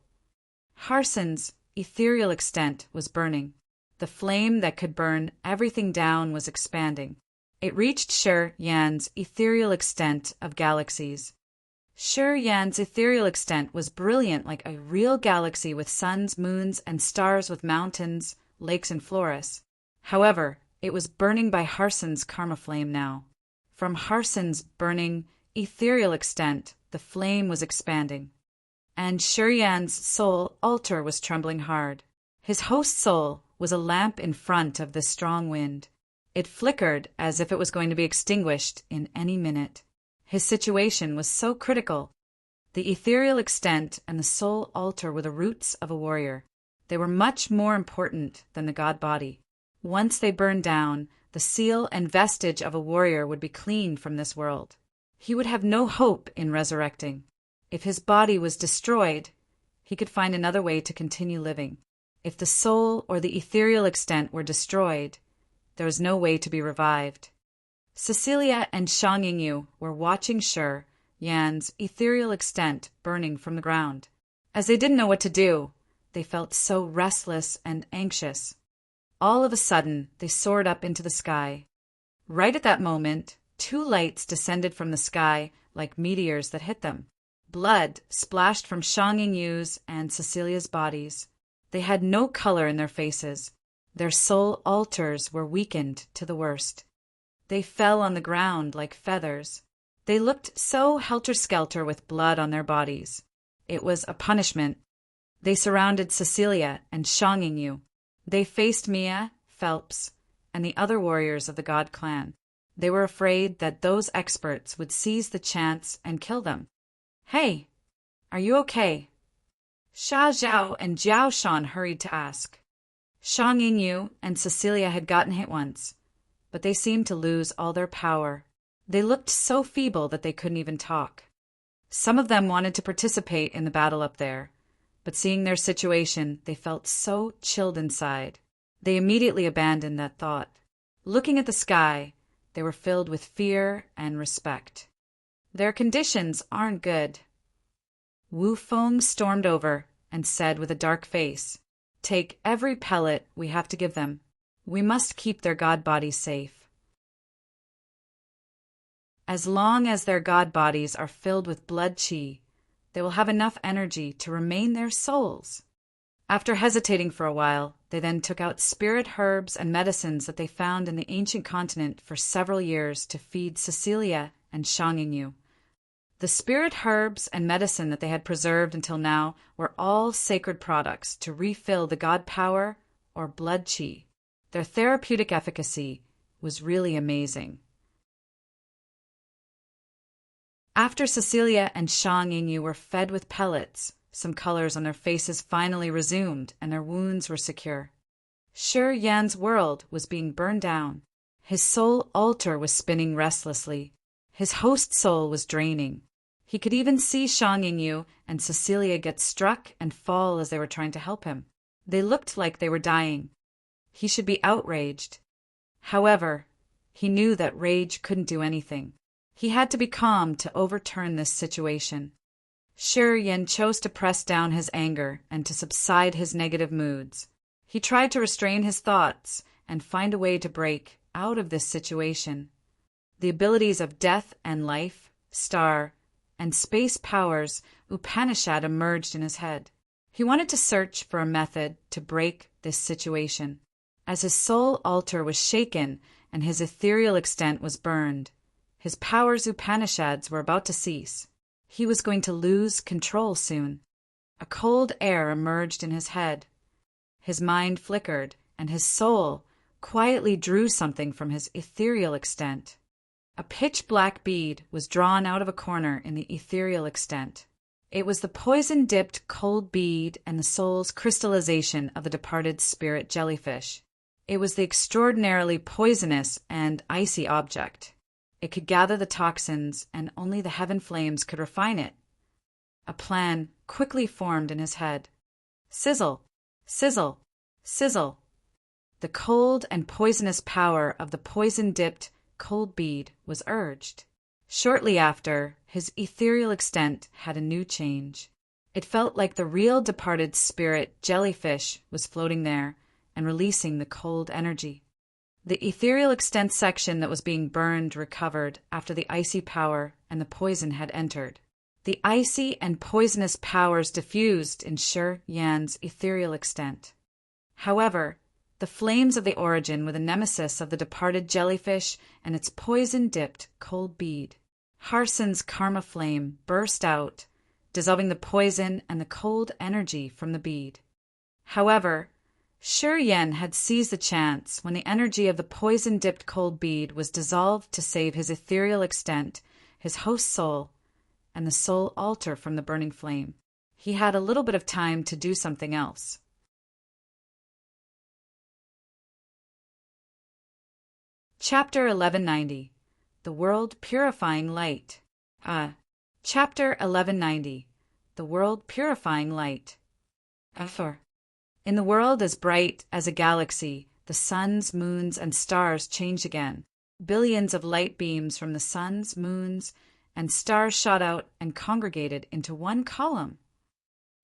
Harson's ethereal extent was burning. The flame that could burn everything down was expanding. It reached Sher Yan's ethereal extent of galaxies. Sher Yan's ethereal extent was brilliant like a real galaxy with suns, moons, and stars with mountains, lakes, and forests. However, it was burning by Harson's karma flame now. From Harson's burning, ethereal extent, the flame was expanding. And Sher Yan's soul altar was trembling hard. His host soul was a lamp in front of the strong wind. It flickered as if it was going to be extinguished in any minute. His situation was so critical. The ethereal extent and the soul altar were the roots of a warrior. They were much more important than the god body. Once they burned down, the seal and vestige of a warrior would be cleaned from this world. He would have no hope in resurrecting. If his body was destroyed, he could find another way to continue living. If the soul or the ethereal extent were destroyed, there was no way to be revived. Cecilia and Shang Yingyu were watching Sher Yan's ethereal extent burning from the ground. As they didn't know what to do, they felt so restless and anxious. All of a sudden, they soared up into the sky. Right at that moment, two lights descended from the sky like meteors that hit them. Blood splashed from Shang Yingyu's and Cecilia's bodies. They had no color in their faces. Their soul altars were weakened to the worst. They fell on the ground like feathers. They looked so helter-skelter with blood on their bodies. It was a punishment. They surrounded Cecilia and Shang Yingyu. They faced Mia, Phelps, and the other warriors of the God clan. They were afraid that those experts would seize the chance and kill them. "Hey, are you okay?" Sha Zhao and Jiao Shan hurried to ask. Shang Yingyu and Cecilia had gotten hit once, but they seemed to lose all their power. They looked so feeble that they couldn't even talk. Some of them wanted to participate in the battle up there, but seeing their situation, they felt so chilled inside. They immediately abandoned that thought. Looking at the sky, they were filled with fear and respect. Their conditions aren't good. Wu Feng stormed over and said with a dark face, "Take every pellet we have to give them. We must keep their god bodies safe." As long as their god bodies are filled with blood qi, they will have enough energy to remain their souls. After hesitating for a while, they then took out spirit herbs and medicines that they found in the ancient continent for several years to feed Cecilia and Shang Yingyu. The spirit herbs and medicine that they had preserved until now were all sacred products to refill the god power or blood qi. Their therapeutic efficacy was really amazing. After Cecilia and Shang Yingyu were fed with pellets, some colors on their faces finally resumed and their wounds were secure. Shi Yan's world was being burned down. His soul altar was spinning restlessly. His host soul was draining. He could even see Shang Yingyu and Cecilia get struck and fall as they were trying to help him. They looked like they were dying. He should be outraged. However, he knew that rage couldn't do anything. He had to be calm to overturn this situation. Shi Yan chose to press down his anger and to subside his negative moods. He tried to restrain his thoughts and find a way to break out of this situation. The abilities of death and life, star, and space powers Upanishad emerged in his head. He wanted to search for a method to break this situation. As his soul altar was shaken and his ethereal extent was burned, his powers Upanishads were about to cease. He was going to lose control soon. A cold air emerged in his head. His mind flickered, and his soul quietly drew something from his ethereal extent. A pitch-black bead was drawn out of a corner in the ethereal extent. It was the poison-dipped cold bead and the soul's crystallization of the departed spirit jellyfish. It was the extraordinarily poisonous and icy object. It could gather the toxins, and only the heaven flames could refine it. A plan quickly formed in his head. Sizzle, sizzle, sizzle. The cold and poisonous power of the poison-dipped cold bead was urged. Shortly after, his ethereal extent had a new change. It felt like the real departed spirit jellyfish was floating there and releasing the cold energy. The ethereal extent section that was being burned recovered after the icy power and the poison had entered. The icy and poisonous powers diffused in Shi Yan's ethereal extent. However, the flames of the origin were the nemesis of the departed jellyfish and its poison-dipped cold bead. Harsan's karma flame burst out, dissolving the poison and the cold energy from the bead. However, Shi Yan had seized the chance when the energy of the poison-dipped cold bead was dissolved to save his ethereal extent, his host soul, and the soul altar from the burning flame. He had a little bit of time to do something else. Chapter 1190. The World Purifying Light. Chapter 1190. The World Purifying Light. In the world as bright as a galaxy, the suns, moons, and stars changed again. Billions of light beams from the suns, moons, and stars shot out and congregated into one column.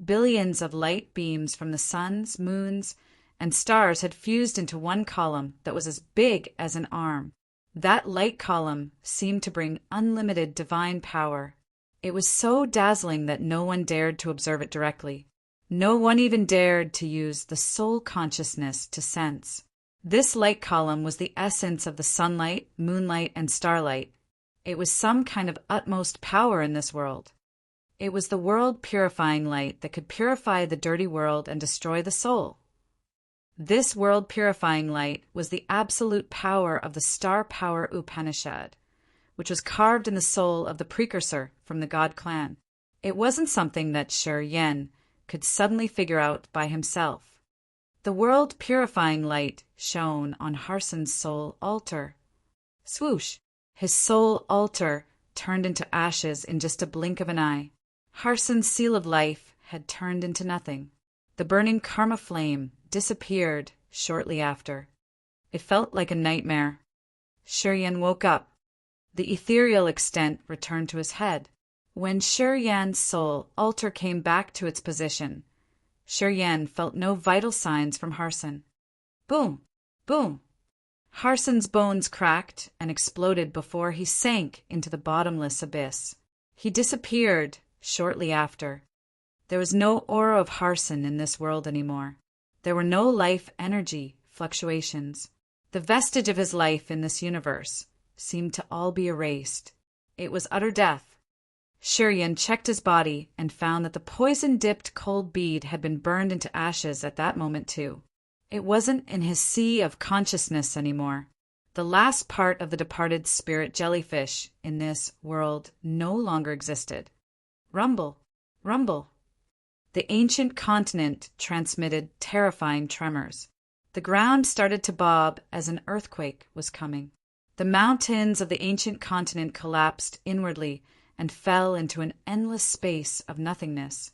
Billions of light beams from the suns, moons, and stars had fused into one column that was as big as an arm. That light column seemed to bring unlimited divine power. It was so dazzling that no one dared to observe it directly. No one even dared to use the soul consciousness to sense. This light column was the essence of the sunlight, moonlight, and starlight. It was some kind of utmost power in this world. It was the world purifying light that could purify the dirty world and destroy the soul. This world purifying light was the absolute power of the Star Power Upanishad, which was carved in the soul of the precursor from the God clan. It wasn't something that Shi Yan could suddenly figure out by himself. The world purifying light shone on Harsan's soul altar. Swoosh! His soul altar turned into ashes in just a blink of an eye. Harsan's seal of life had turned into nothing. The burning karma flame disappeared shortly after. It felt like a nightmare. Shi Yan woke up. The ethereal extent returned to his head. When Shi Yan's soul altar came back to its position, Shi Yan felt no vital signs from Harsan. Boom! Boom! Harsan's bones cracked and exploded before he sank into the bottomless abyss. He disappeared shortly after. There was no aura of Harsan in this world anymore. There were no life energy fluctuations. The vestige of his life in this universe seemed to all be erased. It was utter death. Shi Yan checked his body and found that the poison-dipped cold bead had been burned into ashes at that moment too. It wasn't in his sea of consciousness anymore. The last part of the departed spirit jellyfish in this world no longer existed. Rumble, rumble. The ancient continent transmitted terrifying tremors. The ground started to bob as an earthquake was coming. The mountains of the ancient continent collapsed inwardly and fell into an endless space of nothingness.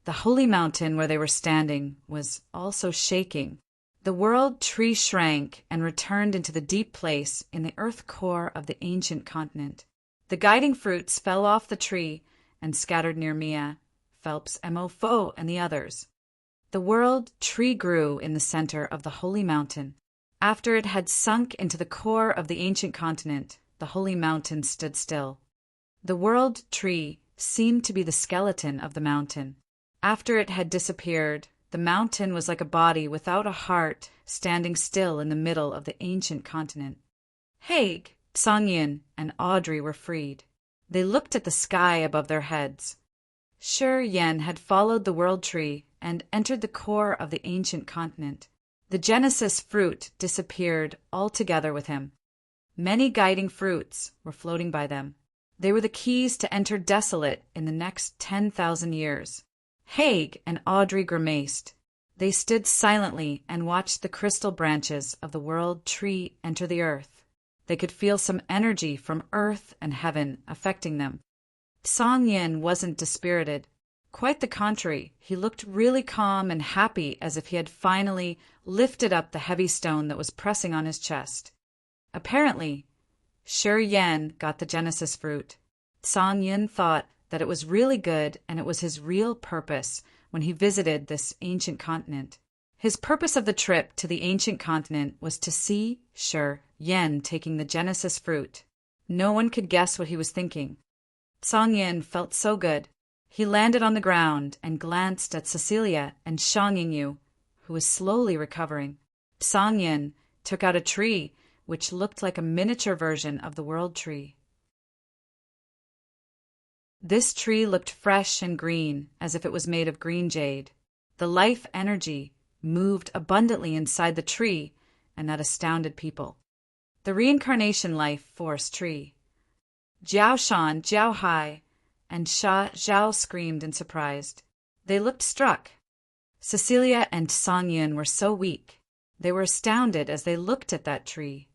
The holy mountain where they were standing was also shaking. The world tree shrank and returned into the deep place in the earth core of the ancient continent. The guiding fruits fell off the tree and scattered near Mia, Phelps, Mo. and the others. The world tree grew in the center of the holy mountain. After it had sunk into the core of the ancient continent, the holy mountain stood still. The world tree seemed to be the skeleton of the mountain. After it had disappeared, the mountain was like a body without a heart standing still in the middle of the ancient continent. Haig, Tsang-yin, and Audrey were freed. They looked at the sky above their heads. Shi-Yen had followed the world tree and entered the core of the ancient continent. The Genesis fruit disappeared altogether with him. Many guiding fruits were floating by them. They were the keys to enter desolate in the next 10,000 years. Haig and Audrey grimaced. They stood silently and watched the crystal branches of the world tree enter the earth. They could feel some energy from earth and heaven affecting them. Tsang-yin wasn't dispirited. Quite the contrary, he looked really calm and happy, as if he had finally lifted up the heavy stone that was pressing on his chest. Apparently, Shi-Yen got the Genesis fruit. Tsang-yin thought that it was really good and it was his real purpose when he visited this ancient continent. His purpose of the trip to the ancient continent was to see Shi-Yen taking the Genesis fruit. No one could guess what he was thinking. Tsang-yin felt so good. He landed on the ground and glanced at Cecilia and Shang Yingyu, who was slowly recovering. Tsang-yin took out a tree which looked like a miniature version of the world tree. This tree looked fresh and green, as if it was made of green jade. The life energy moved abundantly inside the tree, and that astounded people. The reincarnation life force tree. Jiao Shan, Jiao Hai, and Sha Zhao screamed in surprise. They looked struck. Cecilia and Tsang-yin were so weak. They were astounded as they looked at that tree.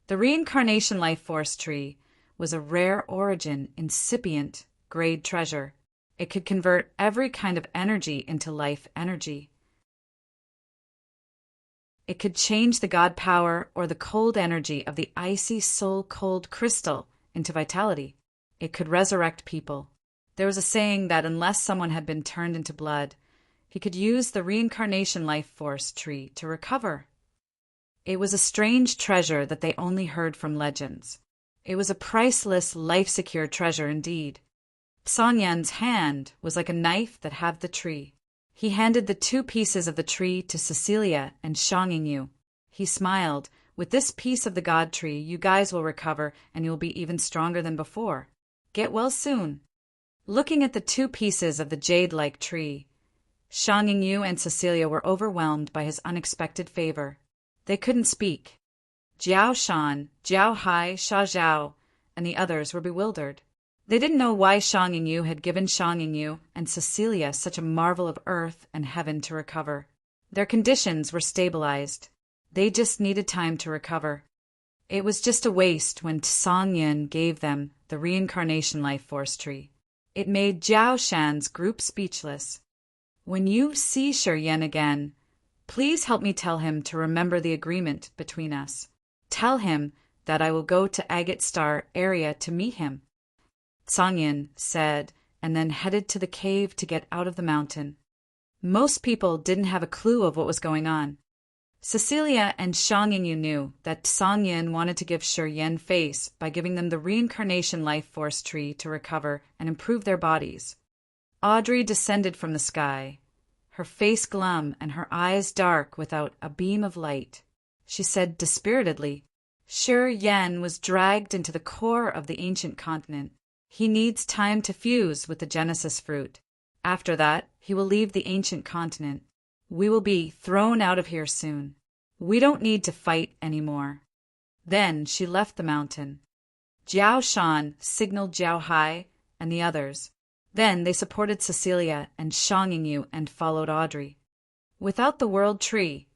The reincarnation life force tree was a rare origin, incipient, grade treasure. It could convert every kind of energy into life energy. It could change the god power or the cold energy of the icy soul-cold crystal into vitality. It could resurrect people. There was a saying that unless someone had been turned into blood, he could use the reincarnation life force tree to recover. It was a strange treasure that they only heard from legends. It was a priceless, life-secure treasure indeed. Tsang-yin's hand was like a knife that had the tree. He handed the 2 pieces of the tree to Cecilia and Shang Yingyu. He smiled. With this piece of the god tree, you guys will recover and you'll be even stronger than before. Get well soon. Looking at the 2 pieces of the jade-like tree, Shang Yingyu and Cecilia were overwhelmed by his unexpected favor. They couldn't speak. Jiao Shan, Jiao Hai, Sha Zhao, and the others were bewildered. They didn't know why Shang Yingyu had given Shang Yingyu and Cecilia such a marvel of earth and heaven to recover. Their conditions were stabilized. They just needed time to recover. It was just a waste when Tsang-yin gave them the reincarnation life force tree. It made Jiao Shan's group speechless. When you see Shi-Yen again, please help me tell him to remember the agreement between us. Tell him that I will go to Agate Star area to meet him. Tsang-yin said, and then headed to the cave to get out of the mountain. Most people didn't have a clue of what was going on. Cecilia and Shang Yingyu knew that Tsang-yin wanted to give Shi-Yen face by giving them the reincarnation life force tree to recover and improve their bodies. Audrey descended from the sky, her face glum and her eyes dark without a beam of light. She said dispiritedly, Shi-Yen was dragged into the core of the ancient continent. He needs time to fuse with the Genesis fruit. After that, he will leave the ancient continent. We will be thrown out of here soon. We don't need to fight anymore. Then she left the mountain. Jiao Shan signaled Jiao Hai and the others. Then they supported Cecilia and Shang Yingyu and followed Audrey. Without the world tree,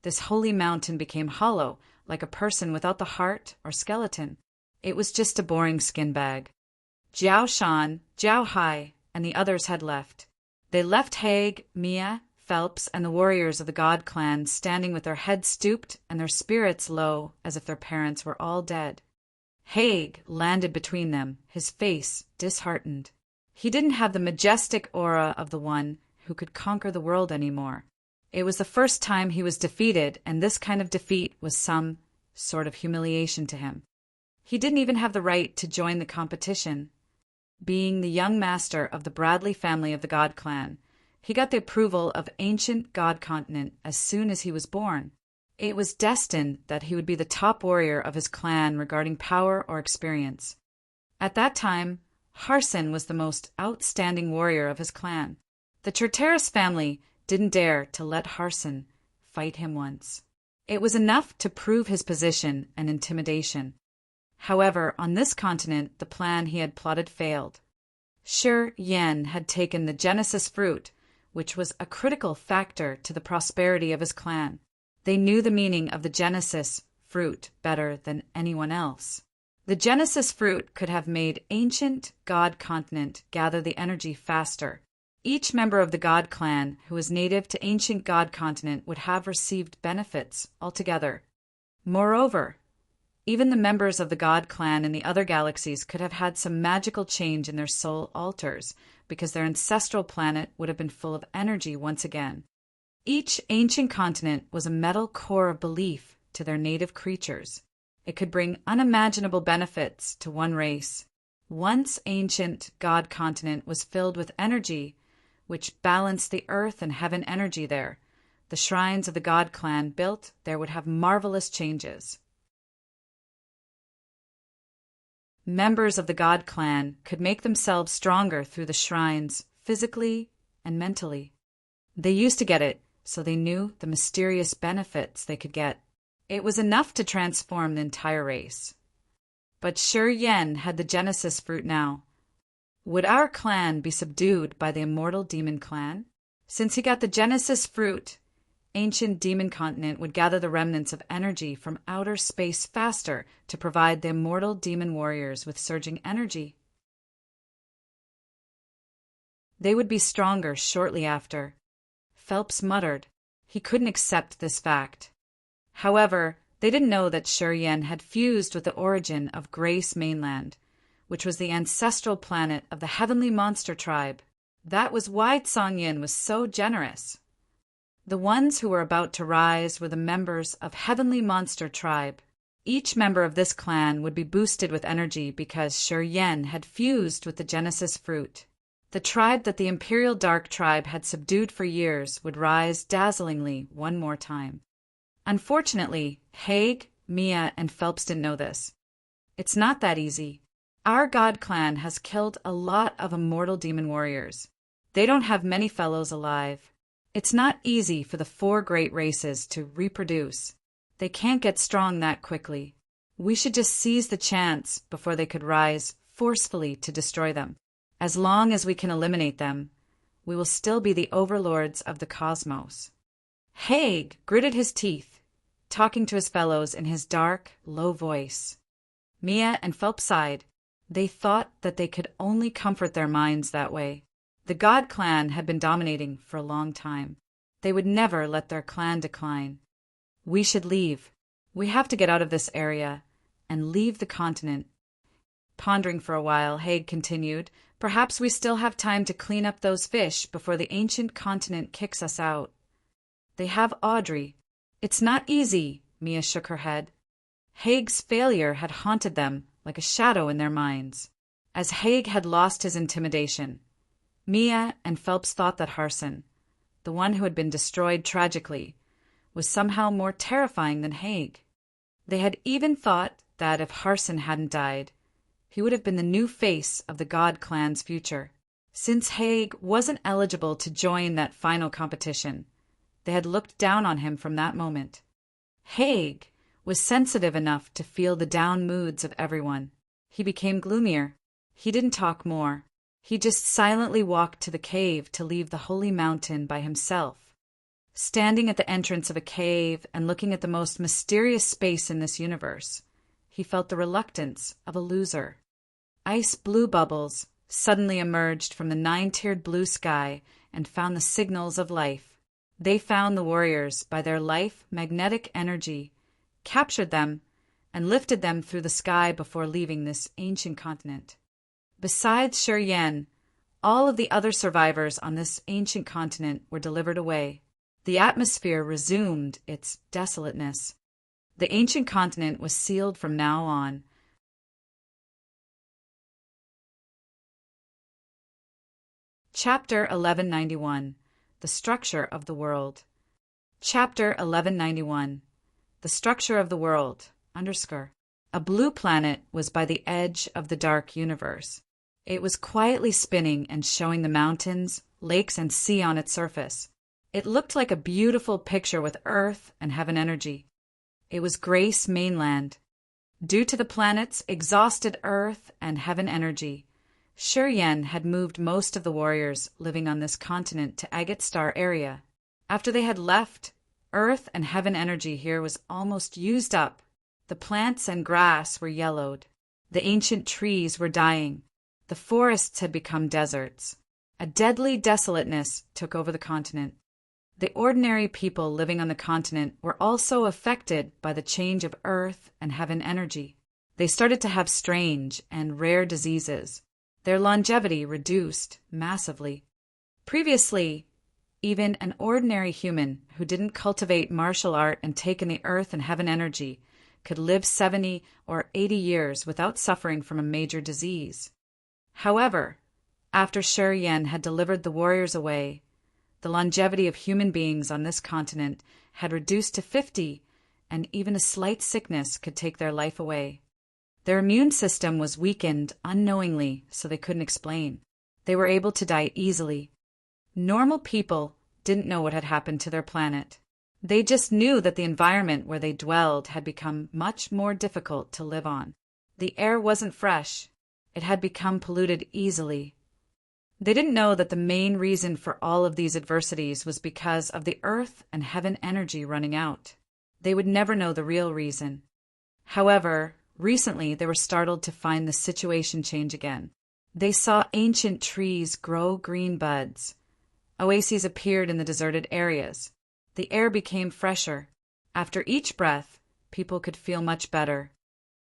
this holy mountain became hollow, like a person without the heart or skeleton. It was just a boring skin bag. Jiao Shan, Jiao Hai, and the others had left. They left Haig, Mia, Phelps, and the warriors of the God clan standing with their heads stooped and their spirits low as if their parents were all dead. Haig landed between them, his face disheartened. He didn't have the majestic aura of the one who could conquer the world anymore. It was the first time he was defeated, and this kind of defeat was some sort of humiliation to him. He didn't even have the right to join the competition. Being the young master of the Bradley family of the God clan, he got the approval of ancient God continent as soon as he was born. It was destined that he would be the top warrior of his clan regarding power or experience. At that time, Harson was the most outstanding warrior of his clan. The Charteris family didn't dare to let Harson fight him once. It was enough to prove his position and intimidation. However, on this continent, the plan he had plotted failed. Shi Yan had taken the Genesis fruit, which was a critical factor to the prosperity of his clan. They knew the meaning of the Genesis fruit better than anyone else. The Genesis fruit could have made ancient God continent gather the energy faster. Each member of the God clan who was native to ancient God continent would have received benefits altogether. Moreover, even the members of the God clan in the other galaxies could have had some magical change in their soul altars, because their ancestral planet would have been full of energy once again. Each ancient continent was a metal core of belief to their native creatures. It could bring unimaginable benefits to one race. Once ancient God continent was filled with energy, which balanced the earth and heaven energy there. The shrines of the God clan built there would have marvelous changes. Members of the God clan could make themselves stronger through the shrines, physically and mentally. They used to get it, so they knew the mysterious benefits they could get. It was enough to transform the entire race. But Shi Yan had the Genesis fruit now. Would our clan be subdued by the immortal demon clan? Since he got the Genesis fruit, ancient demon continent would gather the remnants of energy from outer space faster to provide the immortal demon warriors with surging energy. They would be stronger shortly after. Phelps muttered. He couldn't accept this fact. However, they didn't know that Shi Yan had fused with the origin of Grace Mainland, which was the ancestral planet of the heavenly monster tribe. That was why Tsang Yin was so generous. The ones who were about to rise were the members of Heavenly Monster Tribe. Each member of this clan would be boosted with energy because Shi Yan had fused with the Genesis fruit. The tribe that the Imperial Dark Tribe had subdued for years would rise dazzlingly one more time. Unfortunately, Haig, Mia, and Phelps didn't know this. It's not that easy. Our God clan has killed a lot of immortal demon warriors. They don't have many fellows alive. It's not easy for the 4 great races to reproduce. They can't get strong that quickly. We should just seize the chance before they could rise forcefully to destroy them. As long as we can eliminate them, we will still be the overlords of the cosmos. Haig gritted his teeth, talking to his fellows in his dark, low voice. Mia and Phelps sighed. They thought that they could only comfort their minds that way. The God clan had been dominating for a long time. They would never let their clan decline. We should leave. We have to get out of this area and leave the continent. Pondering for a while, Haig continued, perhaps we still have time to clean up those fish before the ancient continent kicks us out. They have Audrey. It's not easy, Mia shook her head. Haig's failure had haunted them like a shadow in their minds. As Haig had lost his intimidation, Mia and Phelps thought that Harson, the one who had been destroyed tragically, was somehow more terrifying than Haig. They had even thought that if Harson hadn't died, he would have been the new face of the God clan's future. Since Haig wasn't eligible to join that final competition, they had looked down on him from that moment. Haig was sensitive enough to feel the down moods of everyone. He became gloomier. He didn't talk more. He just silently walked to the cave to leave the holy mountain by himself. Standing at the entrance of a cave and looking at the most mysterious space in this universe, he felt the reluctance of a loser. Ice blue bubbles suddenly emerged from the nine-tiered blue sky and found the signals of life. They found the warriors by their life magnetic energy, captured them, and lifted them through the sky before leaving this ancient continent. Besides Sher Yen, all of the other survivors on this ancient continent were delivered away. The atmosphere resumed its desolateness. The ancient continent was sealed from now on. Chapter 1191. The Structure of the World. Chapter 1191. The Structure of the World, A blue planet was by the edge of the dark universe. It was quietly spinning and showing the mountains, lakes, and sea on its surface. It looked like a beautiful picture with earth and heaven energy. It was Grace Mainland. Due to the planet's exhausted earth and heaven energy, Sher Yen had moved most of the warriors living on this continent to Agate Star area. After they had left, earth and heaven energy here was almost used up. The plants and grass were yellowed. The ancient trees were dying. The forests had become deserts. A deadly desolateness took over the continent. The ordinary people living on the continent were also affected by the change of earth and heaven energy. They started to have strange and rare diseases. Their longevity reduced massively. Previously, even an ordinary human who didn't cultivate martial art and take in the earth and heaven energy could live 70 or 80 years without suffering from a major disease. However, after Sher Yen had delivered the warriors away, the longevity of human beings on this continent had reduced to 50, and even a slight sickness could take their life away. Their immune system was weakened unknowingly, so they couldn't explain. They were able to die easily. Normal people didn't know what had happened to their planet. They just knew that the environment where they dwelled had become much more difficult to live on. The air wasn't fresh. It had become polluted easily. They didn't know that the main reason for all of these adversities was because of the earth and heaven energy running out. They would never know the real reason. However, recently they were startled to find the situation change again. They saw ancient trees grow green buds. Oases appeared in the deserted areas. The air became fresher. After each breath, people could feel much better.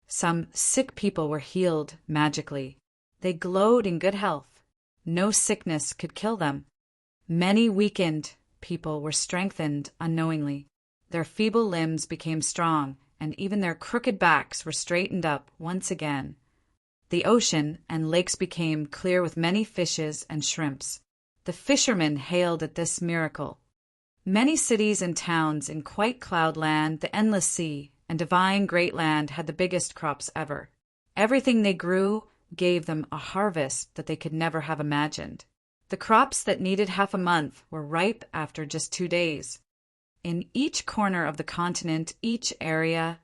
Some sick people were healed magically. They glowed in good health. No sickness could kill them. Many weakened people were strengthened unknowingly. Their feeble limbs became strong, and even their crooked backs were straightened up once again. The ocean and lakes became clear with many fishes and shrimps. The fishermen hailed at this miracle. Many cities and towns in White Cloud Land, the Endless Sea, and Divine Great Land had the biggest crops ever. Everything they grew gave them a harvest that they could never have imagined. The crops that needed half a month were ripe after just 2 days. In each corner of the continent, each area,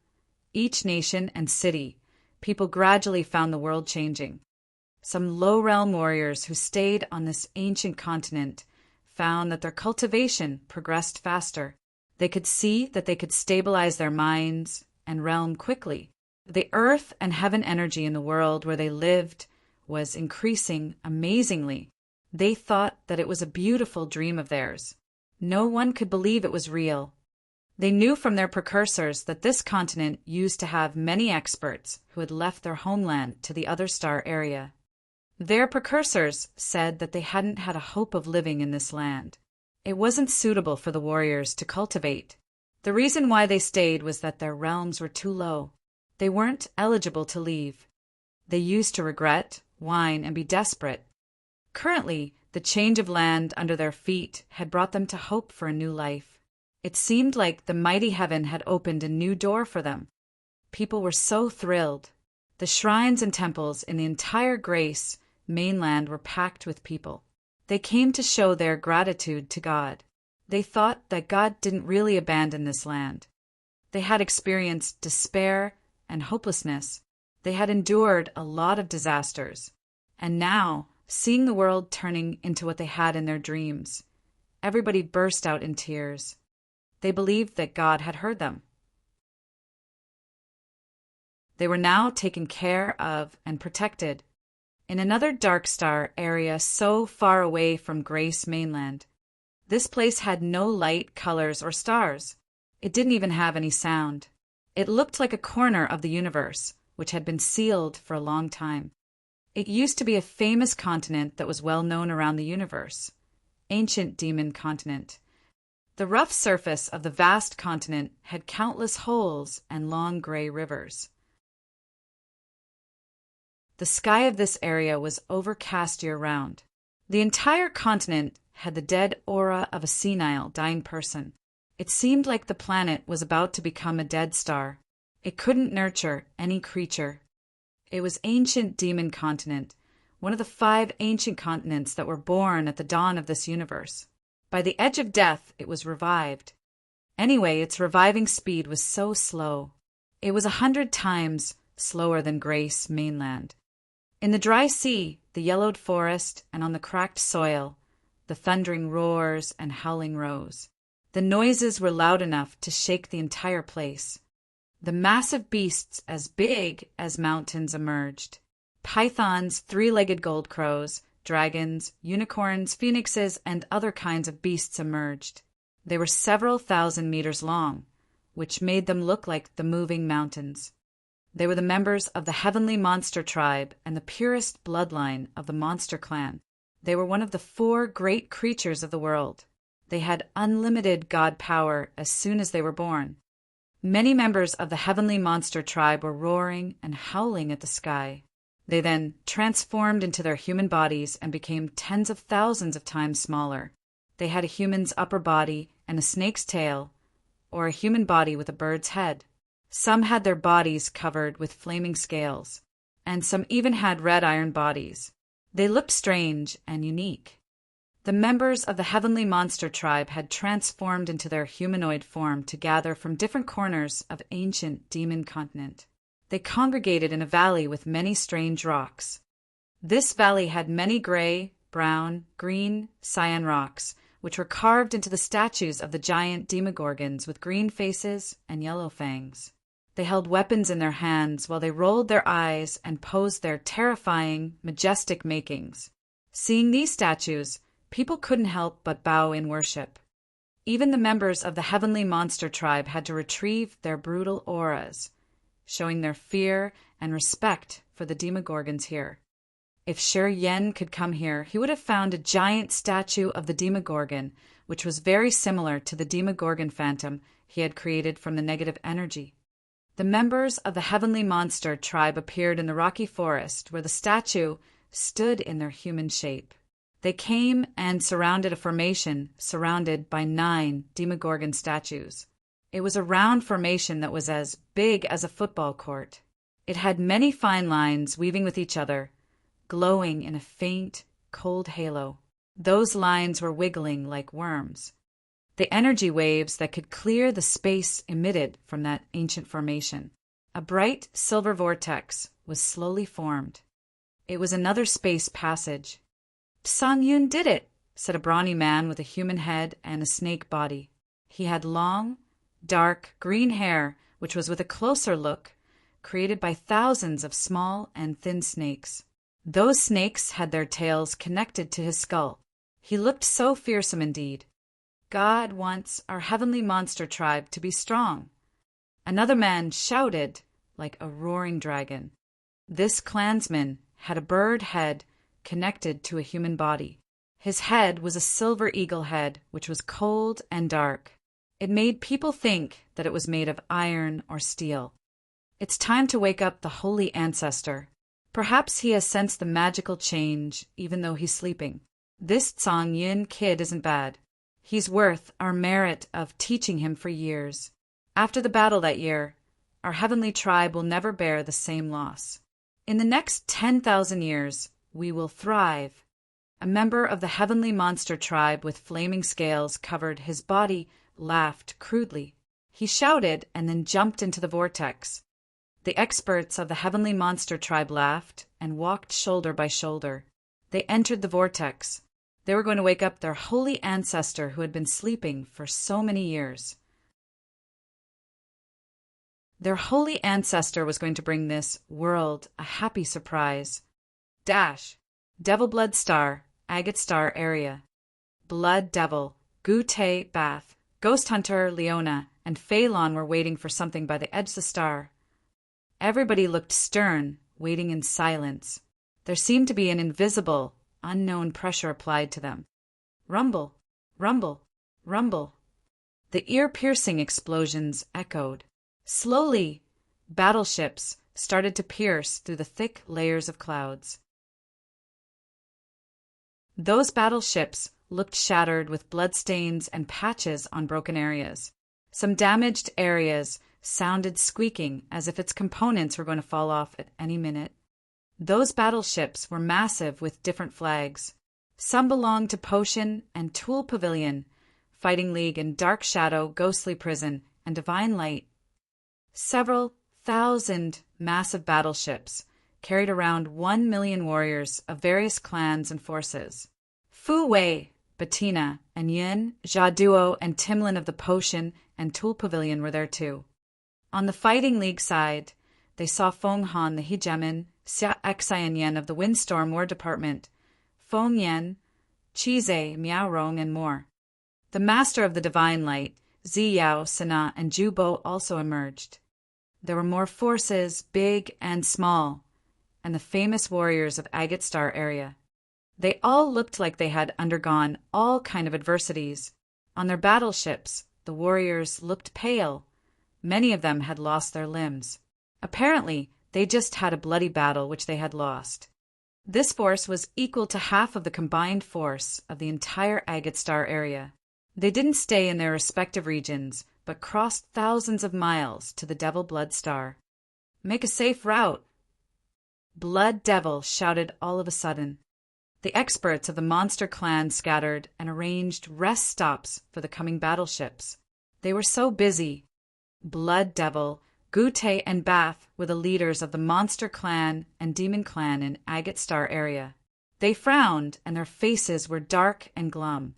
each nation and city, people gradually found the world changing. Some low-realm warriors who stayed on this ancient continent found that their cultivation progressed faster. They could see that they could stabilize their minds and realm quickly. The earth and heaven energy in the world where they lived was increasing amazingly. They thought that it was a beautiful dream of theirs. No one could believe it was real. They knew from their precursors that this continent used to have many experts who had left their homeland to the other star area. Their precursors said that they hadn't had a hope of living in this land. It wasn't suitable for the warriors to cultivate. The reason why they stayed was that their realms were too low. They weren't eligible to leave. They used to regret, whine, and be desperate. Currently, the change of land under their feet had brought them to hope for a new life. It seemed like the mighty heaven had opened a new door for them. People were so thrilled. The shrines and temples in the entire Grace mainland were packed with people. They came to show their gratitude to God. They thought that God didn't really abandon this land. They had experienced despair and hopelessness. They had endured a lot of disasters. And now, seeing the world turning into what they had in their dreams, everybody burst out in tears. They believed that God had heard them. They were now taken care of and protected in another dark star area so far away from Grace mainland. This place had no light, colors, or stars. It didn't even have any sound. It looked like a corner of the universe, which had been sealed for a long time. It used to be a famous continent that was well known around the universe, ancient demon continent. The rough surface of the vast continent had countless holes and long gray rivers. The sky of this area was overcast year-round. The entire continent had the dead aura of a senile, dying person. It seemed like the planet was about to become a dead star. It couldn't nurture any creature. It was ancient demon continent, one of the 5 ancient continents that were born at the dawn of this universe. By the edge of death, it was revived. Anyway, its reviving speed was so slow. It was 100 times slower than Grace mainland. In the dry sea, the yellowed forest, and on the cracked soil, the thundering roars and howling rose. The noises were loud enough to shake the entire place. The massive beasts as big as mountains emerged. Pythons, 3-legged gold crows, dragons, unicorns, phoenixes, and other kinds of beasts emerged. They were several thousand meters long, which made them look like the moving mountains. They were the members of the heavenly monster tribe and the purest bloodline of the monster clan. They were one of the 4 great creatures of the world. They had unlimited god power as soon as they were born. Many members of the heavenly monster tribe were roaring and howling at the sky. They then transformed into their human bodies and became tens of thousands of times smaller. They had a human's upper body and a snake's tail, or a human body with a bird's head. Some had their bodies covered with flaming scales, and some even had red iron bodies. They looked strange and unique. The members of the heavenly monster tribe had transformed into their humanoid form to gather from different corners of ancient demon continent. They congregated in a valley with many strange rocks. This valley had many gray, brown, green, cyan rocks, which were carved into the statues of the giant demogorgons with green faces and yellow fangs. They held weapons in their hands while they rolled their eyes and posed their terrifying, majestic makings. Seeing these statues, people couldn't help but bow in worship. Even the members of the heavenly monster tribe had to retrieve their brutal auras, showing their fear and respect for the demogorgons here. If Sher Yen could come here, he would have found a giant statue of the demogorgon, which was very similar to the demogorgon phantom he had created from the negative energy. The members of the heavenly monster tribe appeared in the rocky forest where the statue stood in their human shape. They came and surrounded a formation surrounded by 9 demogorgon statues. It was a round formation that was as big as a football court. It had many fine lines weaving with each other, glowing in a faint, cold halo. Those lines were wiggling like worms. The energy waves that could clear the space emitted from that ancient formation. A bright silver vortex was slowly formed. It was another space passage. "Sang-Yun did it," said a brawny man with a human head and a snake body. He had long, dark, green hair, which was, with a closer look, created by thousands of small and thin snakes. Those snakes had their tails connected to his skull. He looked so fearsome indeed. "God wants our heavenly monster tribe to be strong." Another man shouted like a roaring dragon. This clansman had a bird head connected to a human body. His head was a silver eagle head, which was cold and dark. It made people think that it was made of iron or steel. It's time to wake up the holy ancestor. Perhaps he has sensed the magical change, even though he's sleeping. This Sang-Yun kid isn't bad. He's worth our merit of teaching him for years. After the battle that year, our heavenly tribe will never bear the same loss. In the next 10,000 years, we will thrive. A member of the heavenly monster tribe with flaming scales covered his body laughed crudely. He shouted and then jumped into the vortex. The experts of the heavenly monster tribe laughed and walked shoulder by shoulder. They entered the vortex. They were going to wake up their holy ancestor who had been sleeping for so many years. Their holy ancestor was going to bring this world a happy surprise. Dash. Devil Blood Star, Agate Star area. Blood Devil, Gute Bath, Ghost Hunter, Leona, and Phelan were waiting for something by the edge of the star. Everybody looked stern, waiting in silence. There seemed to be an invisible, unknown pressure applied to them. Rumble, rumble, rumble. The ear-piercing explosions echoed. Slowly, battleships started to pierce through the thick layers of clouds. Those battleships looked shattered with bloodstains and patches on broken areas. Some damaged areas sounded squeaking as if its components were going to fall off at any minute. Those battleships were massive with different flags. Some belonged to Potion and Tool Pavilion, Fighting League and Dark Shadow, Ghostly Prison, and Divine Light. Several thousand massive battleships carried around 1 million warriors of various clans and forces. Fu Wei, Bettina, and Yin, Jaduo, and Timlin of the Potion and Tool Pavilion were there too. On the Fighting League side, they saw Feng Han the Hegemon, Xia Xian Yen of the Windstorm War Department, Feng Yan, Chize, Miao Rong, and more. The Master of the Divine Light, Zi Yao, Sana, and Ju Bo also emerged. There were more forces, big and small, and the famous warriors of Agate Star area. They all looked like they had undergone all kind of adversities. On their battleships, the warriors looked pale. Many of them had lost their limbs. Apparently, they just had a bloody battle which they had lost. This force was equal to half of the combined force of the entire Agate Star area. They didn't stay in their respective regions, but crossed thousands of miles to the Devil Blood Star. Make a safe route. Blood Devil shouted all of a sudden. The experts of the monster clan scattered and arranged rest stops for the coming battleships. They were so busy. Blood Devil, Gute, and Bath were the leaders of the monster clan and demon clan in Agate Star area. They frowned, and their faces were dark and glum.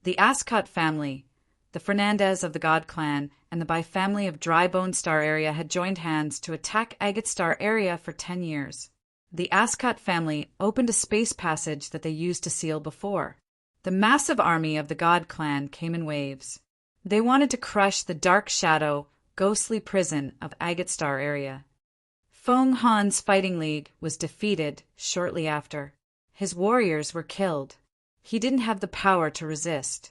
The Ascot family, the Fernandez of the God clan, and the Bai family of Drybone Star area had joined hands to attack Agate Star area for 10 years. The Ascot family opened a space passage that they used to seal before. The massive army of the God clan came in waves. They wanted to crush the Dark Shadow, Ghostly Prison of Agate Star area. Feng Han's Fighting League was defeated shortly after. His warriors were killed. He didn't have the power to resist.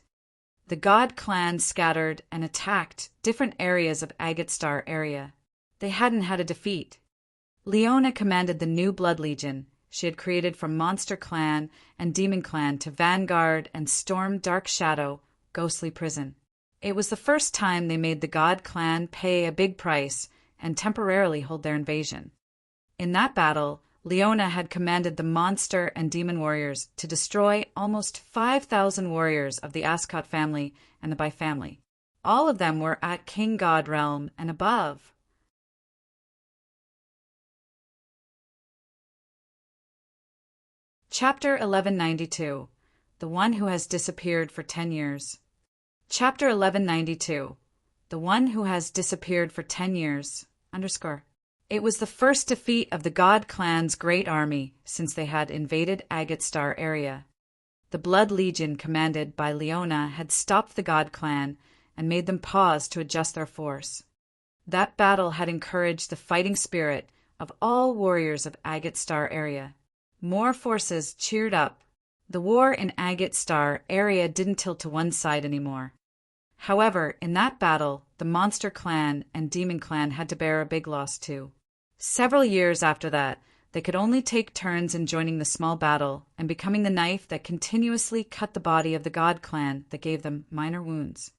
The God clan scattered and attacked different areas of Agate Star area. They hadn't had a defeat. Leona commanded the new Blood Legion she had created from Monster Clan and Demon Clan to vanguard and storm Dark Shadow, Ghostly Prison. It was the first time they made the God Clan pay a big price and temporarily hold their invasion. In that battle, Leona had commanded the Monster and Demon warriors to destroy almost 5,000 warriors of the Ascot family and the Bai family. All of them were at King God realm and above. Chapter 1192. The One Who Has Disappeared for 10 Years. Chapter 1192. The One Who Has Disappeared for 10 Years. It was the first defeat of the God Clan's great army since they had invaded Agate Star area. The Blood Legion commanded by Leona had stopped the God Clan and made them pause to adjust their force. That battle had encouraged the fighting spirit of all warriors of Agate Star area. More forces cheered up. The war in Agate Star area didn't tilt to one side anymore. However, in that battle, the Monster Clan and Demon Clan had to bear a big loss too. Several years after that, they could only take turns in joining the small battle and becoming the knife that continuously cut the body of the God Clan that gave them minor wounds.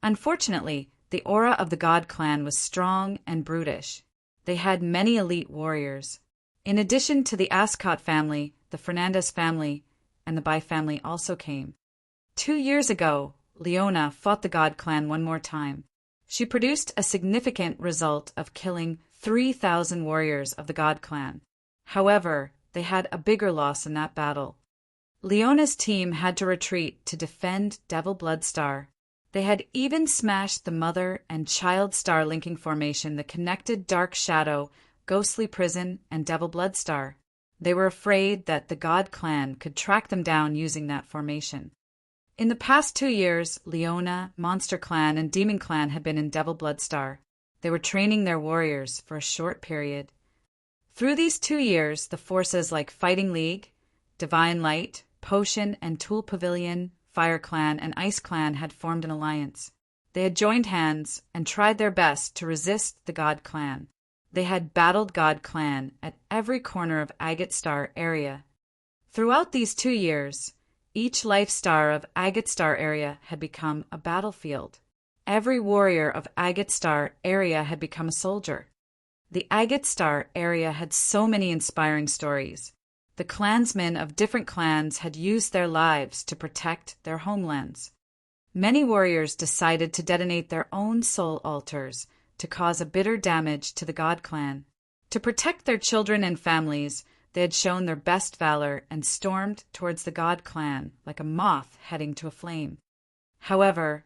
Unfortunately, the aura of the God Clan was strong and brutish. They had many elite warriors. In addition to the Ascot family, the Fernandez family, and the Bai family also came. 2 years ago, Leona fought the God Clan one more time. She produced a significant result of killing 3,000 warriors of the God clan. However, they had a bigger loss in that battle. Leona's team had to retreat to defend Devil Blood Star. They had even smashed the mother and child star linking formation that connected Dark Shadow, Ghostly Prison, and Devil Blood Star. They were afraid that the God clan could track them down using that formation. In the past 2 years, Leona, Monster Clan, and Demon Clan had been in Devil Blood Star. They were training their warriors for a short period. Through these 2 years, the forces like Fighting League, Divine Light, Potion and Tool Pavilion, Fire Clan, and Ice Clan had formed an alliance. They had joined hands and tried their best to resist the God Clan. They had battled God Clan at every corner of Agate Star area. Throughout these 2 years, each life star of Agate Star area had become a battlefield. Every warrior of Agate Star area had become a soldier. The Agate Star area had so many inspiring stories. The clansmen of different clans had used their lives to protect their homelands. Many warriors decided to detonate their own soul altars to cause a bitter damage to the God clan. To protect their children and families, they had shown their best valor and stormed towards the God clan like a moth heading to a flame. However,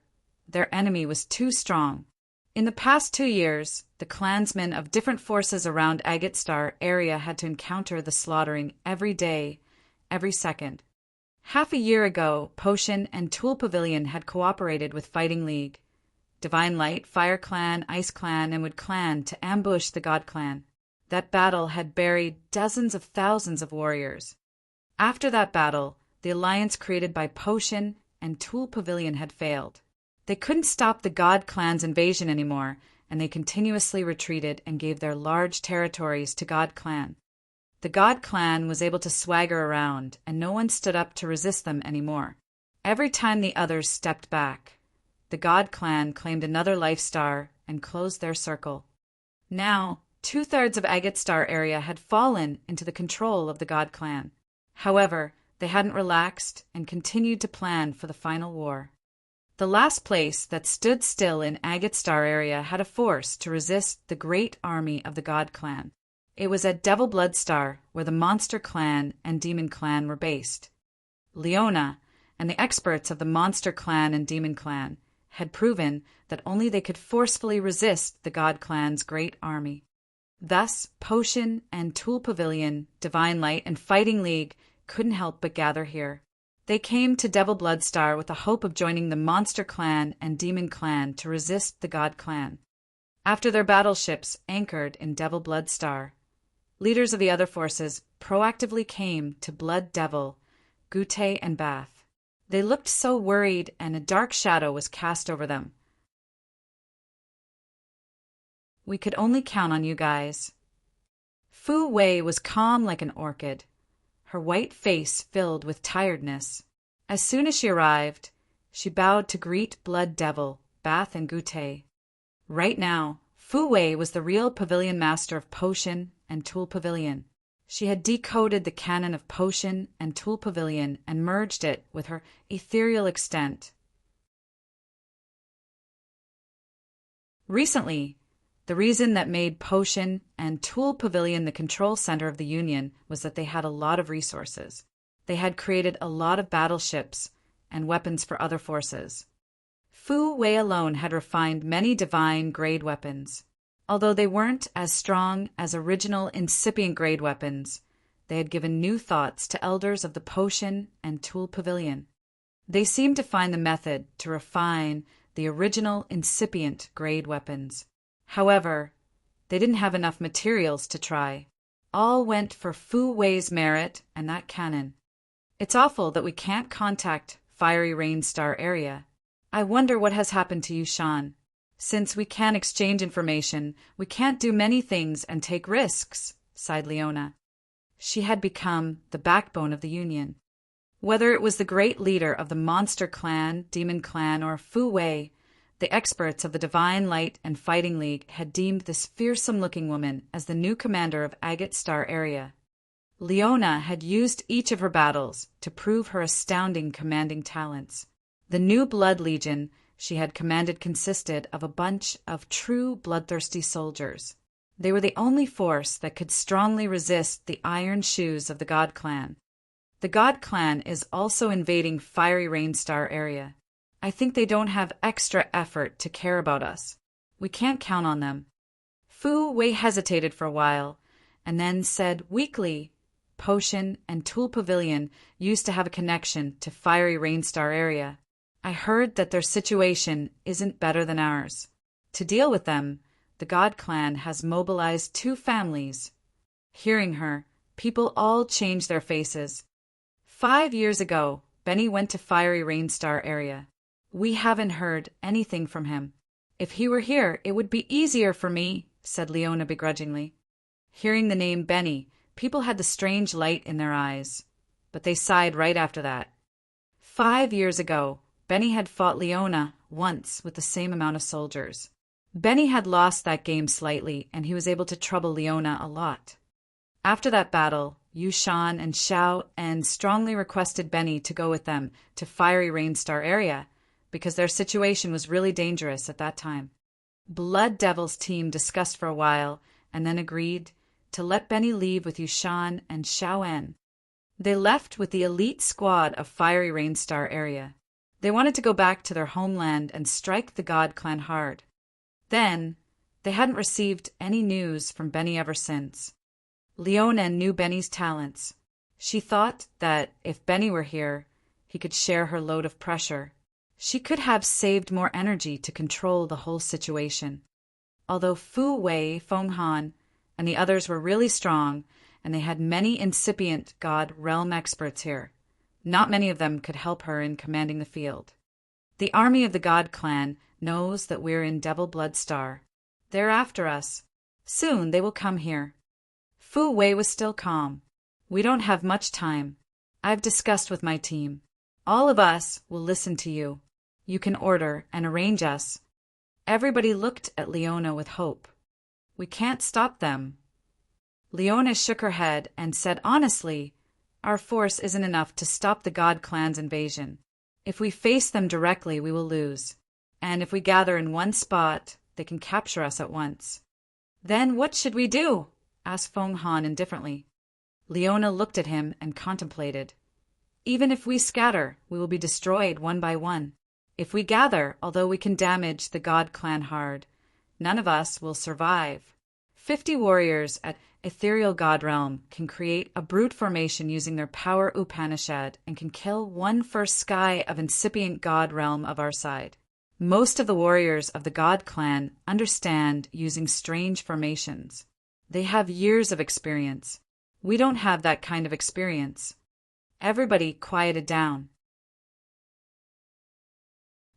their enemy was too strong. In the past 2 years, the clansmen of different forces around Agate Star area had to encounter the slaughtering every day, every second. Half a year ago, Potion and Tool Pavilion had cooperated with Fighting League, Divine Light, Fire Clan, Ice Clan, and Wood Clan to ambush the God Clan. That battle had buried dozens of thousands of warriors. After that battle, the alliance created by Potion and Tool Pavilion had failed. They couldn't stop the God Clan's invasion anymore, and they continuously retreated and gave their large territories to God Clan. The God Clan was able to swagger around, and no one stood up to resist them anymore. Every time the others stepped back, the God Clan claimed another life star and closed their circle. Now, 2/3 of Agate Star area had fallen into the control of the God Clan. However, they hadn't relaxed and continued to plan for the final war. The last place that stood still in Agate Star area had a force to resist the great army of the God Clan. It was at Devil Blood Star, where the Monster Clan and Demon Clan were based. Leona and the experts of the Monster Clan and Demon Clan had proven that only they could forcefully resist the God Clan's great army. Thus, Potion and Tool Pavilion, Divine Light, and Fighting League couldn't help but gather here. They came to Devil Blood Star with the hope of joining the Monster Clan and Demon Clan to resist the God Clan. After their battleships anchored in Devil Blood Star, leaders of the other forces proactively came to Blood Devil, Gute, and Bath. They looked so worried, and a dark shadow was cast over them. We could only count on you guys. Fu Wei was calm like an orchid, her white face filled with tiredness. As soon as she arrived, she bowed to greet Blood Devil, Bath, and Gute. Right now, Fu Wei was the real pavilion master of Potion and Tool Pavilion. She had decoded the canon of Potion and Tool Pavilion and merged it with her ethereal extent. Recently, the reason that made Potion and Tool Pavilion the control center of the Union was that they had a lot of resources. They had created a lot of battleships and weapons for other forces. Fu Wei alone had refined many divine grade weapons. Although they weren't as strong as original incipient grade weapons, they had given new thoughts to elders of the Potion and Tool Pavilion. They seemed to find the method to refine the original incipient grade weapons. However, they didn't have enough materials to try. All went for Fu Wei's merit and that cannon. It's awful that we can't contact Fiery Rain Star area. I wonder what has happened to you, Sean. Since we can't exchange information, we can't do many things and take risks, sighed Leona. She had become the backbone of the Union. Whether it was the great leader of the Monster Clan, Demon Clan, or Fu Wei, the experts of the Divine Light and Fighting League had deemed this fearsome-looking woman as the new commander of Agate Star area. Leona had used each of her battles to prove her astounding commanding talents. The new Blood Legion she had commanded consisted of a bunch of true bloodthirsty soldiers. They were the only force that could strongly resist the iron shoes of the God Clan. The God Clan is also invading Fiery Rainstar area. I think they don't have extra effort to care about us. We can't count on them. Fu Wei hesitated for a while, and then said weakly, Potion and Tool Pavilion used to have a connection to Fiery Rainstar area. I heard that their situation isn't better than ours. To deal with them, the God Clan has mobilized 2 families. Hearing her, people all changed their faces. 5 years ago, Benny went to Fiery Rainstar area. We haven't heard anything from him. If he were here, it would be easier for me, said Leona begrudgingly. Hearing the name Benny, people had the strange light in their eyes, but they sighed right after that. 5 years ago, Benny had fought Leona once with the same amount of soldiers. Benny had lost that game slightly, and he was able to trouble Leona a lot. After that battle, Yushan and Xiao En strongly requested Benny to go with them to Fiery Rainstar area, because their situation was really dangerous at that time. Blood Devil's team discussed for a while, and then agreed to let Benny leave with Yushan and Xiao En. They left with the elite squad of Fiery Rainstar area. They wanted to go back to their homeland and strike the God Clan hard. Then, they hadn't received any news from Benny ever since. Leona knew Benny's talents. She thought that if Benny were here, he could share her load of pressure. She could have saved more energy to control the whole situation. Although Fu Wei, Feng Han, and the others were really strong, and they had many incipient God realm experts here, not many of them could help her in commanding the field. The army of the God Clan knows that we're in Devil Blood Star. They're after us. Soon they will come here. Fu Wei was still calm. We don't have much time. I've discussed with my team. All of us will listen to you. You can order and arrange us. Everybody looked at Leona with hope. We can't stop them. Leona shook her head and said honestly, our force isn't enough to stop the God Clan's invasion. If we face them directly, we will lose. And if we gather in one spot, they can capture us at once. Then what should we do? Asked Feng Han indifferently. Leona looked at him and contemplated. Even if we scatter, we will be destroyed one by one. If we gather, although we can damage the God Clan hard, none of us will survive. 50 warriors at Ethereal God Realm can create a brute formation using their power Upanishad and can kill 1/1 sky of incipient God Realm of our side. Most of the warriors of the God Clan understand using strange formations. They have years of experience. We don't have that kind of experience. Everybody quieted down.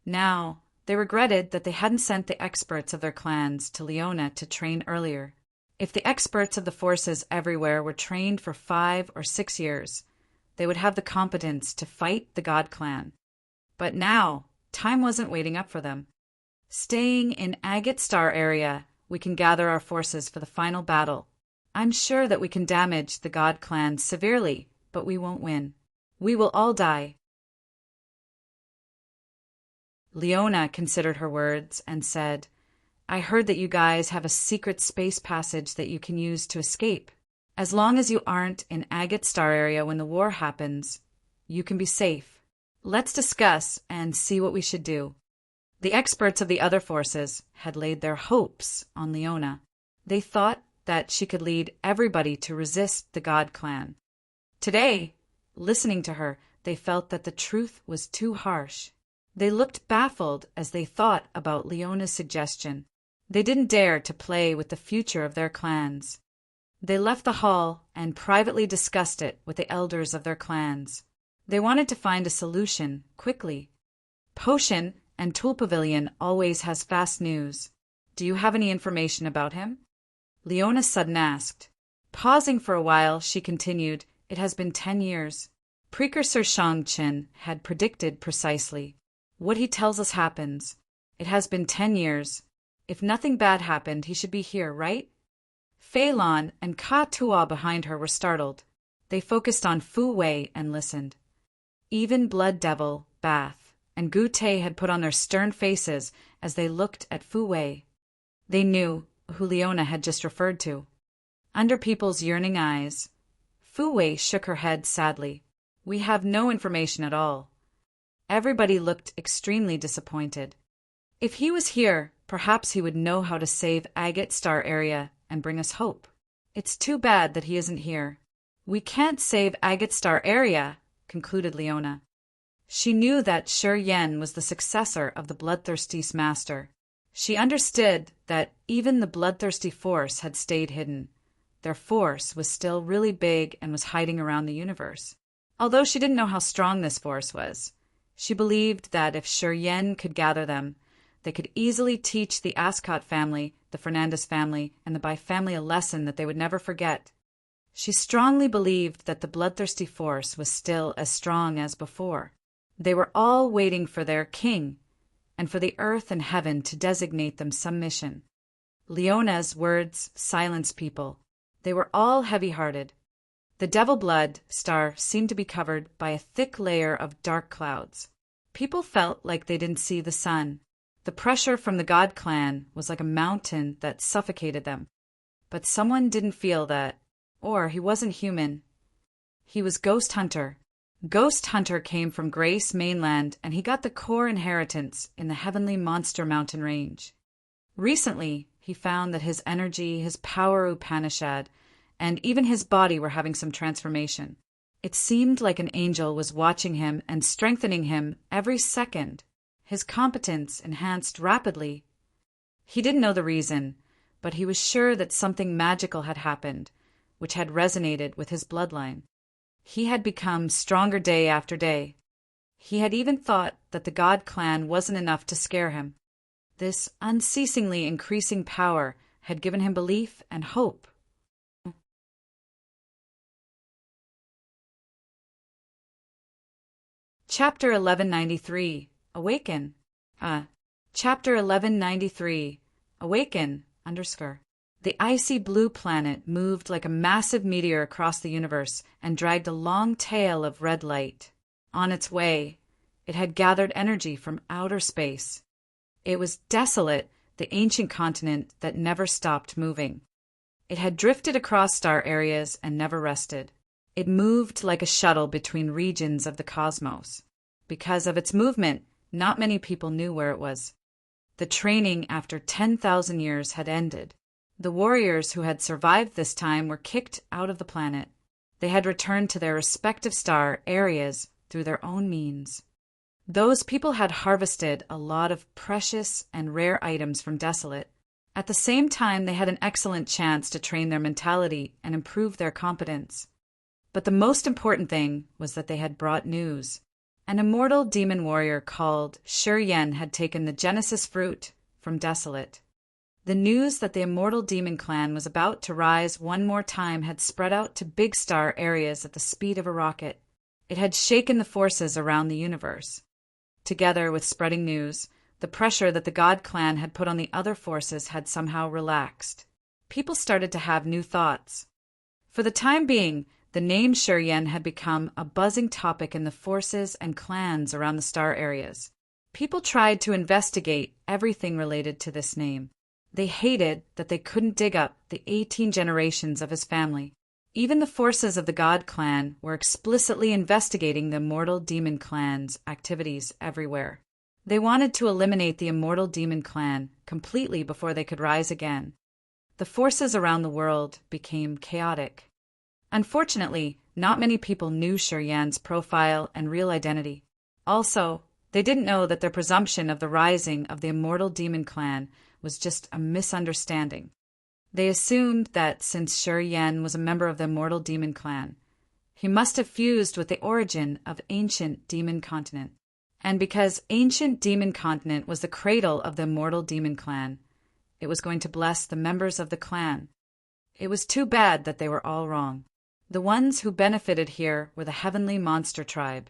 Now, they regretted that they hadn't sent the experts of their clans to Leona to train earlier. If the experts of the forces everywhere were trained for 5 or 6 years, they would have the competence to fight the God Clan. But now, time wasn't waiting up for them. Staying in Agate Star area, we can gather our forces for the final battle. I'm sure that we can damage the God Clan severely, but we won't win. We will all die. Leona considered her words and said, I heard that you guys have a secret space passage that you can use to escape. As long as you aren't in Agate Star area when the war happens, you can be safe. Let's discuss and see what we should do. The experts of the other forces had laid their hopes on Leona. They thought that she could lead everybody to resist the God Clan. Today, listening to her, they felt that the truth was too harsh. They looked baffled as they thought about Leona's suggestion. They didn't dare to play with the future of their clans. They left the hall and privately discussed it with the elders of their clans. They wanted to find a solution quickly. Potion and Tool Pavilion always has fast news. Do you have any information about him? Leona sudden asked. Pausing for a while, she continued, It has been 10 years. Precursor Shangchen had predicted precisely. What he tells us happens. It has been 10 years. If nothing bad happened, he should be here, right? Fei Lan and Ka Tua behind her were startled. They focused on Fu Wei and listened. Even Blood Devil, Bath, and Gu Te had put on their stern faces as they looked at Fu Wei. They knew who Leona had just referred to. Under people's yearning eyes, Fu Wei shook her head sadly. We have no information at all. Everybody looked extremely disappointed. If he was here, perhaps he would know how to save Agate Star Area and bring us hope. It's too bad that he isn't here. We can't save Agate Star Area, concluded Leona. She knew that Shi Yan was the successor of the bloodthirsty master. She understood that even the bloodthirsty force had stayed hidden. Their force was still really big and was hiding around the universe. Although she didn't know how strong this force was, she believed that if Shi Yan could gather them, they could easily teach the Ascot family, the Fernandez family, and the Bai family a lesson that they would never forget. She strongly believed that the bloodthirsty force was still as strong as before. They were all waiting for their king, and for the earth and heaven to designate them some mission. Leona's words silenced people. They were all heavy-hearted. The Devil Blood star seemed to be covered by a thick layer of dark clouds. People felt like they didn't see the sun. The pressure from the God clan was like a mountain that suffocated them. But someone didn't feel that, or he wasn't human. He was Ghost Hunter. Ghost Hunter came from Grace Mainland, and he got the core inheritance in the Heavenly Monster Mountain Range. Recently, he found that his energy, his power Upanishad, and even his body were having some transformation. It seemed like an angel was watching him and strengthening him every second. His competence enhanced rapidly. He didn't know the reason, but he was sure that something magical had happened, which had resonated with his bloodline. He had become stronger day after day. He had even thought that the God clan wasn't enough to scare him. This unceasingly increasing power had given him belief and hope. Chapter 1193 Awaken. Chapter 1193 Awaken _ The icy blue planet moved like a massive meteor across the universe and dragged a long tail of red light. On its way, it had gathered energy from outer space. It was Desolate, the ancient continent that never stopped moving. It had drifted across star areas and never rested. It moved like a shuttle between regions of the cosmos. Because of its movement, not many people knew where it was. The training after 10,000 years had ended. The warriors who had survived this time were kicked out of the planet. They had returned to their respective star areas through their own means. Those people had harvested a lot of precious and rare items from Desolate. At the same time, they had an excellent chance to train their mentality and improve their competence. But the most important thing was that they had brought news. An immortal demon warrior called Shi Yan had taken the Genesis fruit from Desolate. The news that the immortal demon clan was about to rise one more time had spread out to big star areas at the speed of a rocket. It had shaken the forces around the universe. Together with spreading news, the pressure that the God clan had put on the other forces had somehow relaxed. People started to have new thoughts. For the time being, the name Shi Yan had become a buzzing topic in the forces and clans around the star areas. People tried to investigate everything related to this name. They hated that they couldn't dig up the 18 generations of his family. Even the forces of the God clan were explicitly investigating the immortal demon clan's activities everywhere. They wanted to eliminate the immortal demon clan completely before they could rise again. The forces around the world became chaotic. Unfortunately, not many people knew Shi Yan's profile and real identity. Also, they didn't know that their presumption of the rising of the immortal demon clan was just a misunderstanding. They assumed that since Shi Yan was a member of the immortal demon clan, he must have fused with the origin of ancient demon continent. And because ancient demon continent was the cradle of the immortal demon clan, it was going to bless the members of the clan. It was too bad that they were all wrong. The ones who benefited here were the heavenly monster tribe.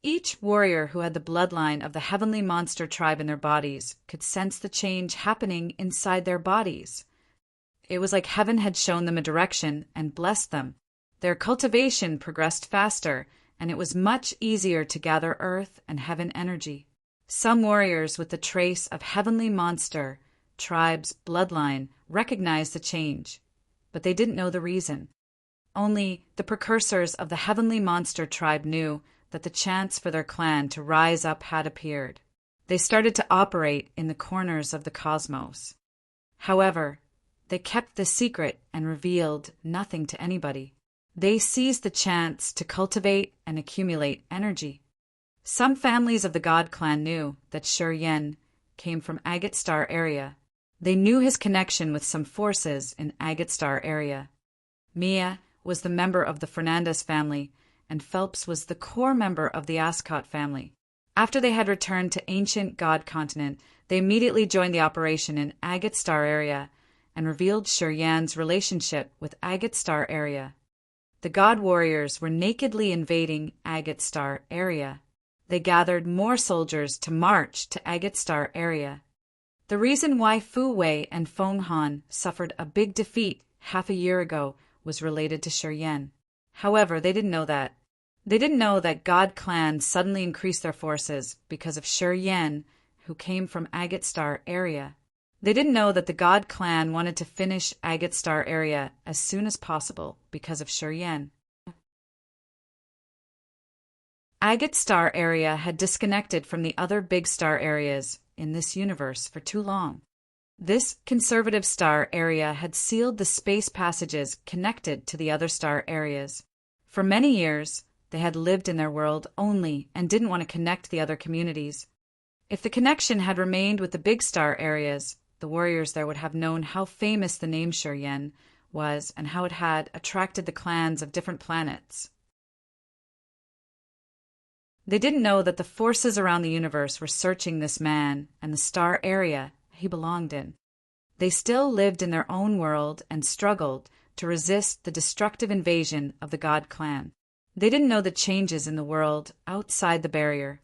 Each warrior who had the bloodline of the heavenly monster tribe in their bodies could sense the change happening inside their bodies. It was like heaven had shown them a direction and blessed them. Their cultivation progressed faster, and it was much easier to gather earth and heaven energy. Some warriors with the trace of heavenly monster tribe's bloodline recognized the change, but they didn't know the reason. Only the precursors of the heavenly monster tribe knew that the chance for their clan to rise up had appeared. They started to operate in the corners of the cosmos. However, they kept the secret and revealed nothing to anybody. They seized the chance to cultivate and accumulate energy. Some families of the God clan knew that Shur Yen came from Agate Star area. They knew his connection with some forces in Agate Star area. Mia was the member of the Fernandez family, and Phelps was the core member of the Ascot family. After they had returned to ancient God continent, they immediately joined the operation in Agate Star area and revealed Shur Yan's relationship with Agate Star area. The God warriors were nakedly invading Agate Star area. They gathered more soldiers to march to Agate Star area. The reason why Fu Wei and Feng Han suffered a big defeat half a year ago was related to Shur Yan. However, they didn't know that. They didn't know that God clan suddenly increased their forces because of Shur Yan, who came from Agate Star area. They didn't know that the God clan wanted to finish Agate Star area as soon as possible because of Shur Yan. Agate Star area had disconnected from the other big star areas in this universe for too long. This conservative star area had sealed the space passages connected to the other star areas. For many years, they had lived in their world only and didn't want to connect the other communities. If the connection had remained with the big star areas, the warriors there would have known how famous the name Shur Yen was and how it had attracted the clans of different planets. They didn't know that the forces around the universe were searching this man and the star area he belonged in. They still lived in their own world and struggled to resist the destructive invasion of the God clan. They didn't know the changes in the world outside the barrier.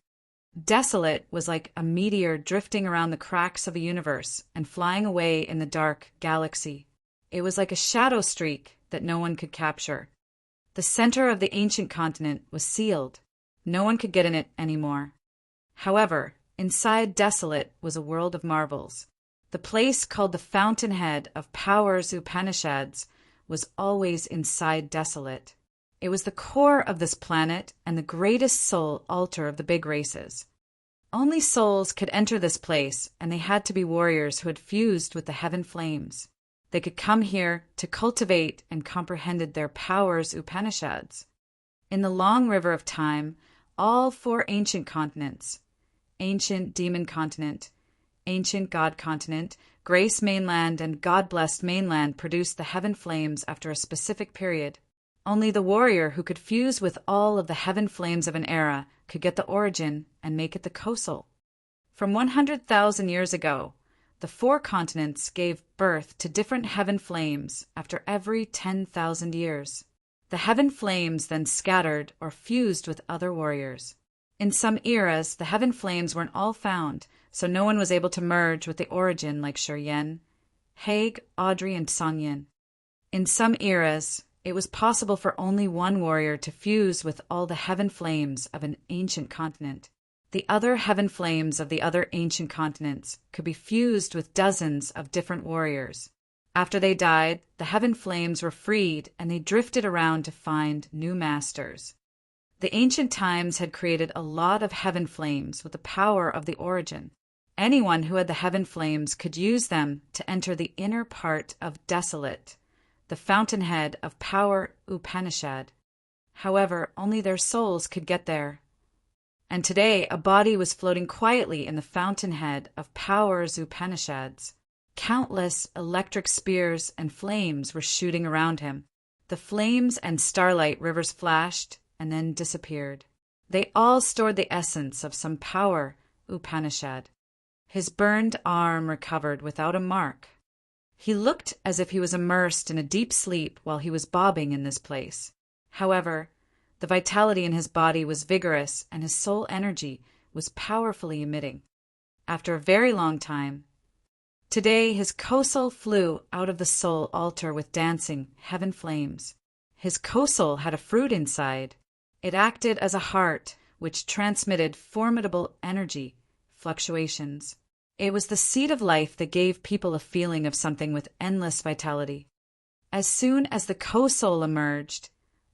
Desolate was like a meteor drifting around the cracks of a universe and flying away in the dark galaxy. It was like a shadow streak that no one could capture. The center of the ancient continent was sealed. No one could get in it anymore. However, inside Desolate was a world of marvels. The place called the Fountainhead of Powers Upanishads was always inside Desolate. It was the core of this planet and the greatest soul altar of the big races. Only souls could enter this place, and they had to be warriors who had fused with the heaven flames. They could come here to cultivate and comprehended their powers Upanishads. In the long river of time, all four ancient continents, ancient demon continent, ancient God continent, Grace mainland, and God-blessed mainland produced the heaven flames after a specific period. Only the warrior who could fuse with all of the heaven flames of an era could get the origin and make it the Kosal. From 100,000 years ago, the four continents gave birth to different heaven flames after every 10,000 years. The heaven flames then scattered or fused with other warriors. In some eras, the heaven flames weren't all found, so no one was able to merge with the origin like Shur Yen, Haig, Audrey, and Song Yin. In some eras, it was possible for only one warrior to fuse with all the heaven flames of an ancient continent. The other heaven flames of the other ancient continents could be fused with dozens of different warriors. After they died, the heaven flames were freed and they drifted around to find new masters. The ancient times had created a lot of heaven flames with the power of the origin. Anyone who had the heaven flames could use them to enter the inner part of Desolate, the fountainhead of power Upanishad. However, only their souls could get there. And today, a body was floating quietly in the fountainhead of powers Upanishads. Countless electric spears and flames were shooting around him. The flames and starlight rivers flashed and then disappeared. They all stored the essence of some power Upanishad. His burned arm recovered without a mark. He looked as if he was immersed in a deep sleep while he was bobbing in this place. However, the vitality in his body was vigorous and his soul energy was powerfully emitting. After a very long time, today his Kosal flew out of the soul altar with dancing heaven flames. His Kosal had a fruit inside. It acted as a heart which transmitted formidable energy, fluctuations. It was the seed of life that gave people a feeling of something with endless vitality. As soon as the co-soul emerged,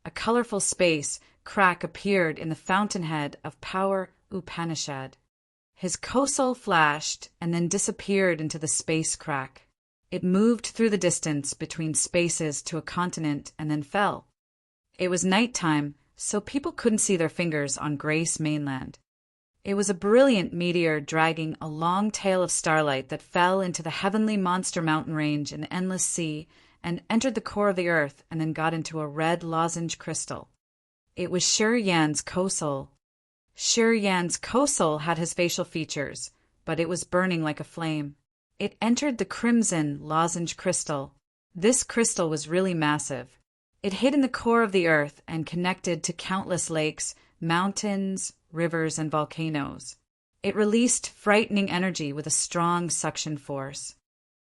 a colorful space crack appeared in the fountainhead of power Upanishad. His co-soul flashed and then disappeared into the space crack. It moved through the distance between spaces to a continent and then fell. It was nighttime, so people couldn't see their fingers on Grace mainland. It was a brilliant meteor dragging a long tail of starlight that fell into the heavenly monster mountain range in the endless sea and entered the core of the earth and then got into a red lozenge crystal. It was Shi Yan's co-soul. Shi Yan's co-soul had his facial features, but it was burning like a flame. It entered the crimson lozenge crystal. This crystal was really massive. It hid in the core of the earth and connected to countless lakes, mountains, rivers, and volcanoes. It released frightening energy with a strong suction force.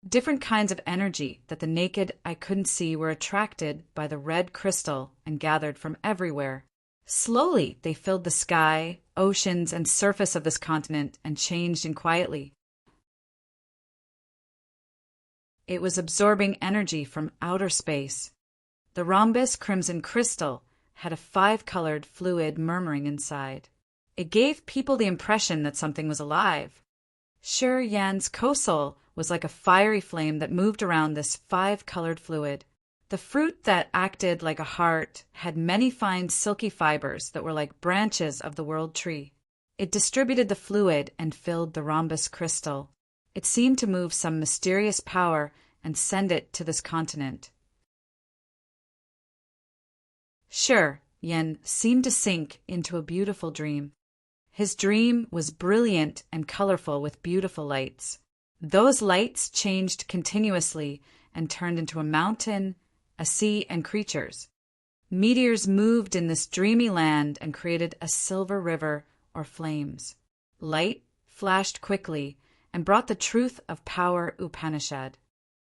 Different kinds of energy that the naked eye couldn't see were attracted by the red crystal and gathered from everywhere. Slowly, they filled the sky, oceans, and surface of this continent and changed in quietly. It was absorbing energy from outer space. The rhombus crimson crystal had a 5-colored fluid murmuring inside. It gave people the impression that something was alive. Shi Yan's co-soul was like a fiery flame that moved around this 5-colored fluid. The fruit that acted like a heart had many fine silky fibers that were like branches of the world tree. It distributed the fluid and filled the rhombus crystal. It seemed to move some mysterious power and send it to this continent. Shi Yan seemed to sink into a beautiful dream. His dream was brilliant and colorful with beautiful lights. Those lights changed continuously and turned into a mountain, a sea, and creatures. Meteors moved in this dreamy land and created a silver river or flames. Light flashed quickly and brought the truth of power Upanishad.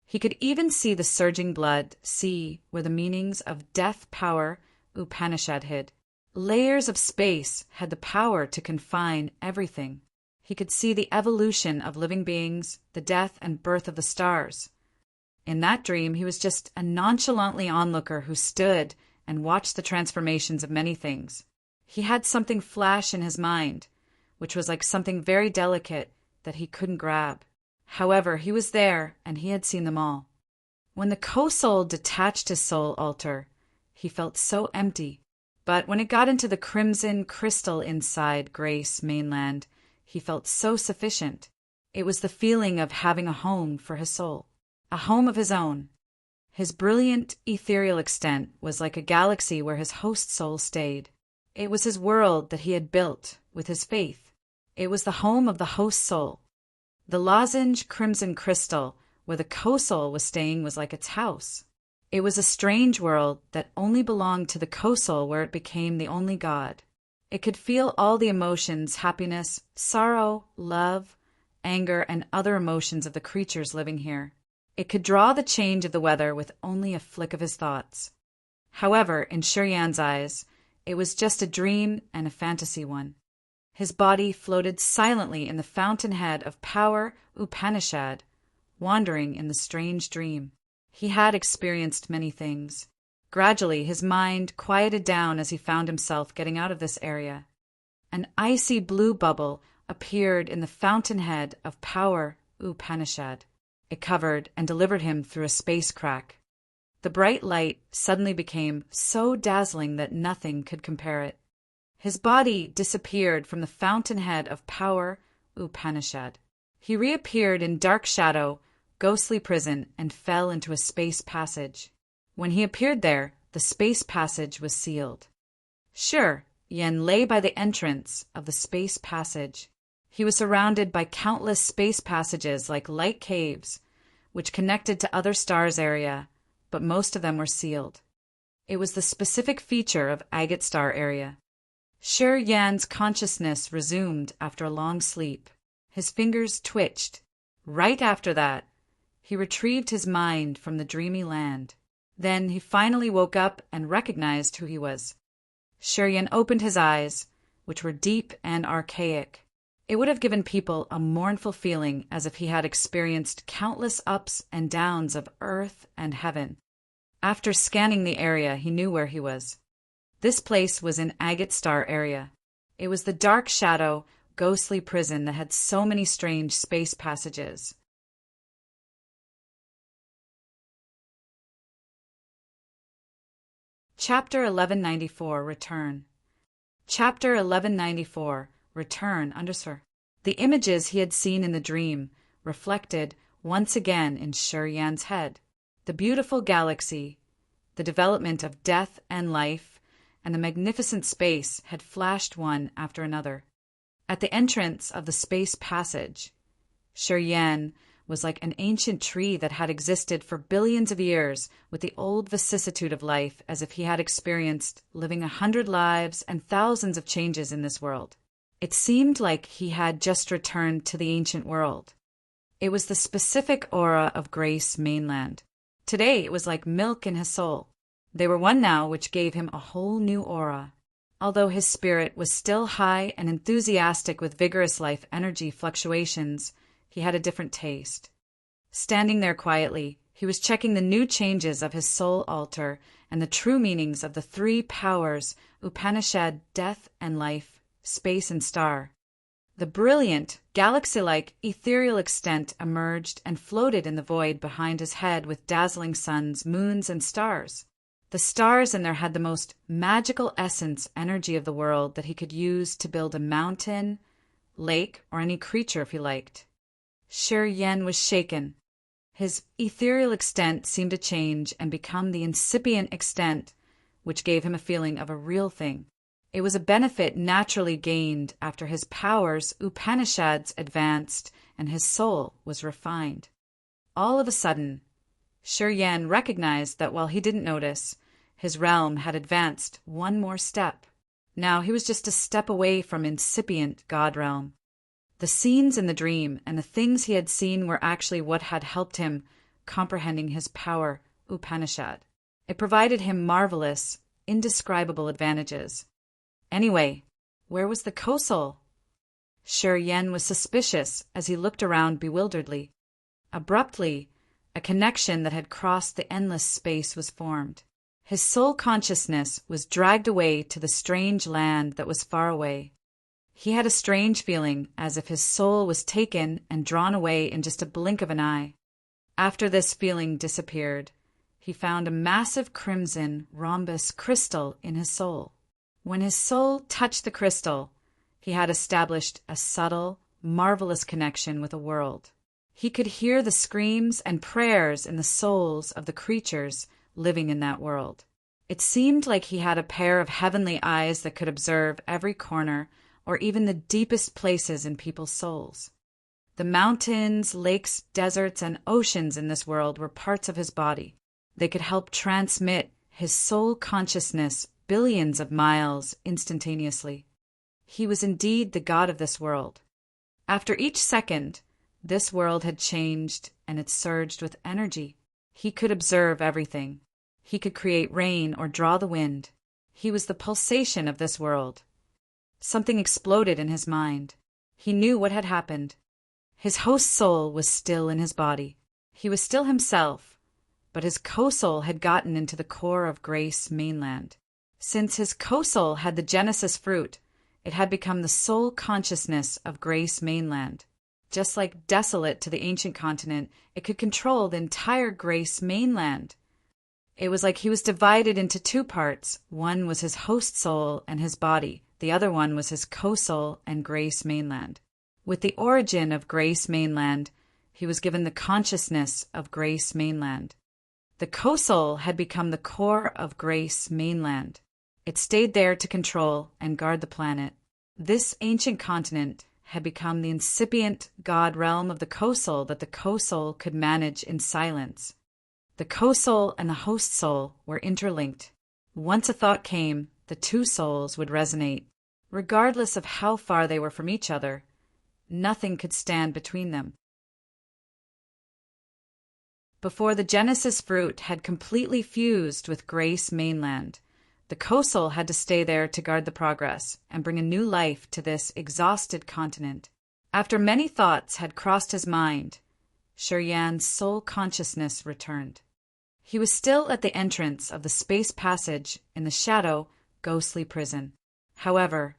He could even see the surging blood, see where the meanings of death power Upanishad hid. Layers of space had the power to confine everything. He could see the evolution of living beings, the death and birth of the stars. In that dream, he was just a nonchalantly onlooker who stood and watched the transformations of many things. He had something flash in his mind, which was like something very delicate that he couldn't grab. However, he was there, and he had seen them all. When the co-soul detached his soul altar, he felt so empty. But when it got into the crimson crystal inside Grace mainland, he felt so sufficient. It was the feeling of having a home for his soul, a home of his own. His brilliant ethereal extent was like a galaxy where his host soul stayed. It was his world that he had built with his faith. It was the home of the host soul. The lozenge crimson crystal where the co-soul was staying was like its house. It was a strange world that only belonged to the co-soul where it became the only God. It could feel all the emotions, happiness, sorrow, love, anger, and other emotions of the creatures living here. It could draw the change of the weather with only a flick of his thoughts. However, in Shi Yan's eyes, it was just a dream and a fantasy one. His body floated silently in the fountainhead of power Upanishad, wandering in the strange dream. He had experienced many things. Gradually, his mind quieted down as he found himself getting out of this area. An icy blue bubble appeared in the fountainhead of power Upanishad. It covered and delivered him through a space crack. The bright light suddenly became so dazzling that nothing could compare it. His body disappeared from the fountainhead of power Upanishad. He reappeared in dark shadow, ghostly prison, and fell into a space passage. When he appeared there, the space passage was sealed. Shi Yan lay by the entrance of the space passage. He was surrounded by countless space passages like light caves, which connected to other stars area, but most of them were sealed. It was the specific feature of Agate Star area. Shi Yan's consciousness resumed after a long sleep. His fingers twitched. Right after that, he retrieved his mind from the dreamy land. Then he finally woke up and recognized who he was. Shi Yan opened his eyes, which were deep and archaic. It would have given people a mournful feeling as if he had experienced countless ups and downs of earth and heaven. After scanning the area, he knew where he was. This place was in Agate Star area. It was the dark shadow, ghostly prison that had so many strange space passages. Chapter 1194 Return. Chapter 1194 Return _ The images he had seen in the dream reflected once again in Yan's head. The beautiful galaxy, the development of death and life, and the magnificent space had flashed one after another. At the entrance of the space passage, Yan was like an ancient tree that had existed for billions of years with the old vicissitude of life, as if he had experienced living 100 lives and thousands of changes in this world. It seemed like he had just returned to the ancient world. It was the specific aura of Grace Mainland. Today it was like milk in his soul. They were one now, which gave him a whole new aura. Although his spirit was still high and enthusiastic with vigorous life energy fluctuations, he had a different taste. Standing there quietly, he was checking the new changes of his soul altar and the true meanings of the three powers: Upanishad, death and life, space and star. The brilliant, galaxy-like, ethereal extent emerged and floated in the void behind his head with dazzling suns, moons, and stars. The stars in there had the most magical essence energy of the world that he could use to build a mountain, lake, or any creature if he liked. Yan was shaken. His ethereal extent seemed to change and become the incipient extent, which gave him a feeling of a real thing. It was a benefit naturally gained after his powers, Upanishads, advanced and his soul was refined. All of a sudden, Yan recognized that while he didn't notice, his realm had advanced one more step. Now he was just a step away from incipient God realm. The scenes in the dream and the things he had seen were actually what had helped him comprehending his power, Upanishad. It provided him marvelous, indescribable advantages. Anyway, where was the co-soul? Yan was suspicious as he looked around bewilderedly. Abruptly, a connection that had crossed the endless space was formed. His soul consciousness was dragged away to the strange land that was far away. He had a strange feeling as if his soul was taken and drawn away in just a blink of an eye. After this feeling disappeared, he found a massive crimson rhombus crystal in his soul. When his soul touched the crystal, he had established a subtle, marvelous connection with a world. He could hear the screams and prayers in the souls of the creatures living in that world. It seemed like he had a pair of heavenly eyes that could observe every corner or even the deepest places in people's souls. The mountains, lakes, deserts, and oceans in this world were parts of his body. They could help transmit his soul consciousness billions of miles instantaneously. He was indeed the god of this world. After each second, this world had changed and it surged with energy. He could observe everything. He could create rain or draw the wind. He was the pulsation of this world. Something exploded in his mind. He knew what had happened. His host soul was still in his body. He was still himself, but his co-soul had gotten into the core of Grace Mainland. Since his co-soul had the Genesis fruit, it had become the soul consciousness of Grace Mainland. Just like Desolate to the ancient continent, it could control the entire Grace Mainland. It was like he was divided into two parts. One was his host soul and his body. The other one was his co-soul and Grace Mainland. With the origin of Grace Mainland, he was given the consciousness of Grace Mainland. The co-soul had become the core of Grace Mainland. It stayed there to control and guard the planet. This ancient continent had become the incipient God realm of the co-soul that the co-soul could manage in silence. The co-soul and the host soul were interlinked. Once a thought came, the two souls would resonate. Regardless of how far they were from each other, nothing could stand between them. Before the Genesis fruit had completely fused with Grace Mainland, the co-soul had to stay there to guard the progress and bring a new life to this exhausted continent. After many thoughts had crossed his mind, Shiryan's soul consciousness returned. He was still at the entrance of the space passage in the shadow, ghostly prison. However,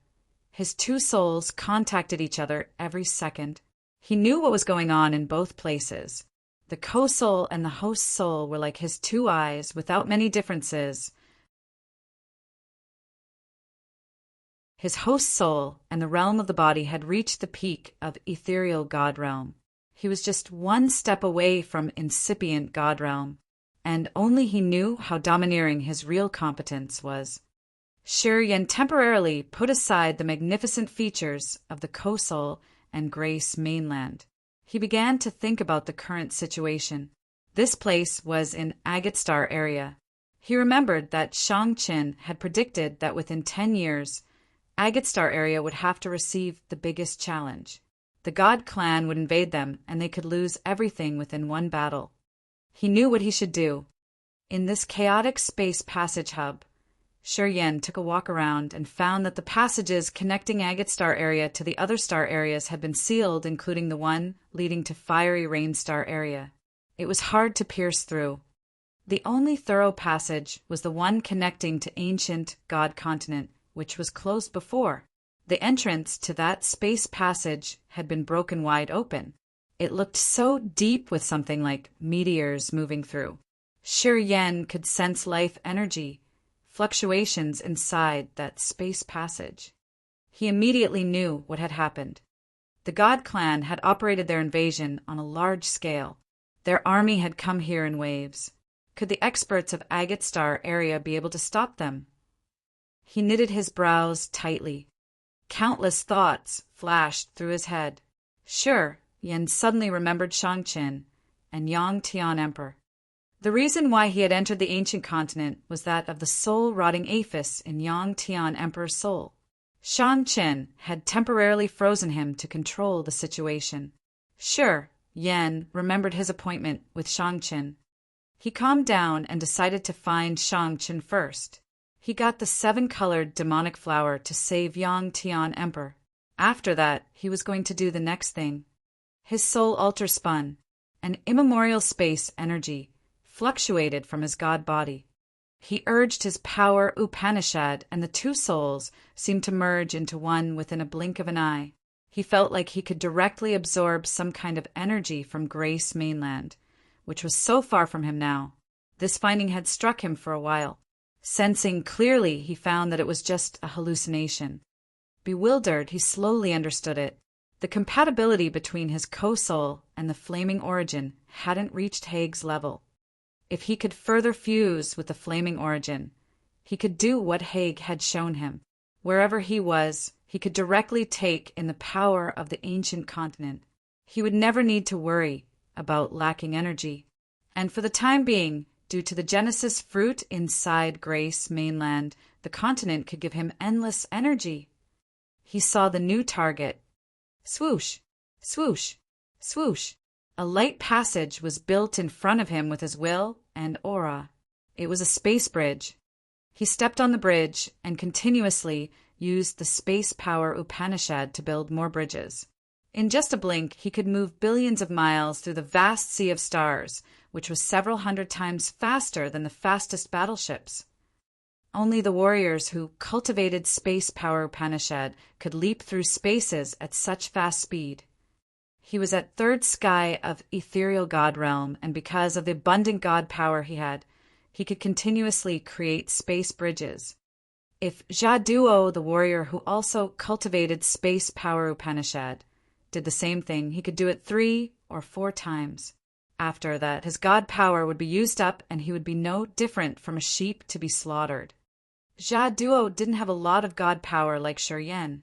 his two souls contacted each other every second. He knew what was going on in both places. The co-soul and the host soul were like his two eyes, without many differences. His host soul and the realm of the body had reached the peak of ethereal God realm. He was just one step away from incipient God realm, and only he knew how domineering his real competence was. Shiryan temporarily put aside the magnificent features of the co-soul and Grace mainland. He began to think about the current situation. This place was in Agate Star area. He remembered that Shang-Qin had predicted that within 10 years, Agate Star area would have to receive the biggest challenge. The God clan would invade them, and they could lose everything within one battle. He knew what he should do. In this chaotic space passage hub, Shiryan took a walk around and found that the passages connecting Agate Star area to the other star areas had been sealed, including the one leading to Fiery Rain Star area. It was hard to pierce through. The only thorough passage was the one connecting to ancient God continent, which was closed before. The entrance to that space passage had been broken wide open. It looked so deep with something like meteors moving through. Shiryan could sense life energy, fluctuations inside that space passage. He immediately knew what had happened. The God clan had operated their invasion on a large scale. Their army had come here in waves. Could the experts of Agate Star area be able to stop them? He knitted his brows tightly. Countless thoughts flashed through his head. Sure, Yen suddenly remembered Shang-Qin and Yang Tian Emperor. The reason why he had entered the ancient continent was that of the soul-rotting aphis in Yang Tian Emperor's soul. Shang-Qin had temporarily frozen him to control the situation. Sure, Yen remembered his appointment with Shang-Qin. He calmed down and decided to find Shang-Qin first. He got the 7-colored demonic flower to save Yang Tian Emperor. After that, he was going to do the next thing. His soul altar spun. An immemorial space energy fluctuated from his god body. He urged his power Upanishad, and the two souls seemed to merge into one within a blink of an eye. He felt like he could directly absorb some kind of energy from Grace mainland, which was so far from him now. This finding had struck him for a while. Sensing clearly, he found that it was just a hallucination. Bewildered, he slowly understood it. The compatibility between his co-soul and the flaming origin hadn't reached Haig's level. If he could further fuse with the flaming origin, he could do what Haig had shown him. Wherever he was, he could directly take in the power of the ancient continent. He would never need to worry about lacking energy. And for the time being, due to the Genesis fruit inside Grace mainland, the continent could give him endless energy. He saw the new target. Swoosh, swoosh, swoosh. A light passage was built in front of him with his will and aura. It was a space bridge. He stepped on the bridge and continuously used the space power Upanishad to build more bridges. In just a blink, he could move billions of miles through the vast sea of stars, which was several hundred times faster than the fastest battleships. Only the warriors who cultivated space power Upanishad could leap through spaces at such fast speed. He was at third sky of ethereal God realm, and because of the abundant God power he could continuously create space bridges. If Jaduo, the warrior who also cultivated space power Upanishad, did the same thing, he could do it 3 or 4 times. After that, his God power would be used up and he would be no different from a sheep to be slaughtered. Jaduo didn't have a lot of God power like Shiryan.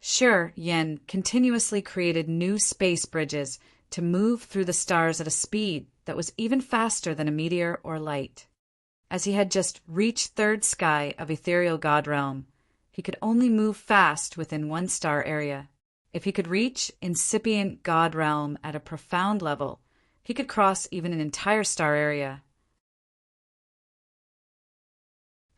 Shiryan continuously created new space bridges to move through the stars at a speed that was even faster than a meteor or light. As he had just reached third sky of ethereal God realm, he could only move fast within one star area. If he could reach incipient God realm at a profound level, he could cross even an entire star area.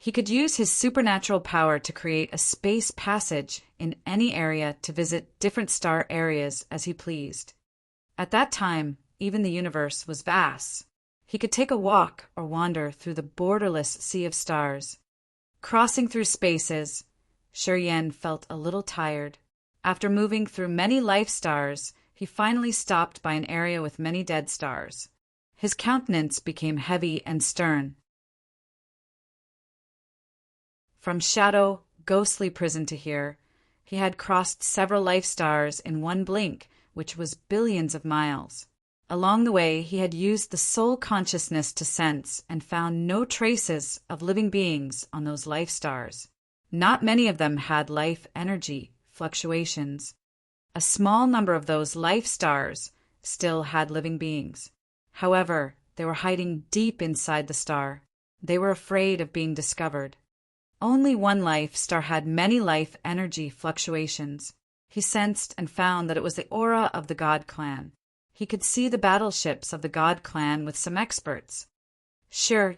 He could use his supernatural power to create a space passage in any area to visit different star areas as he pleased. At that time, even the universe was vast. He could take a walk or wander through the borderless sea of stars. Crossing through spaces, Yen felt a little tired. After moving through many life stars, he finally stopped by an area with many dead stars. His countenance became heavy and stern. From shadow, ghostly prison to here, he had crossed several life stars in one blink, which was billions of miles. Along the way, he had used the soul consciousness to sense and found no traces of living beings on those life stars. Not many of them had life energy fluctuations. A small number of those life stars still had living beings. However, they were hiding deep inside the star. They were afraid of being discovered. Only one life star had many life energy fluctuations. He sensed and found that it was the aura of the God Clan. He could see the battleships of the God Clan with some experts.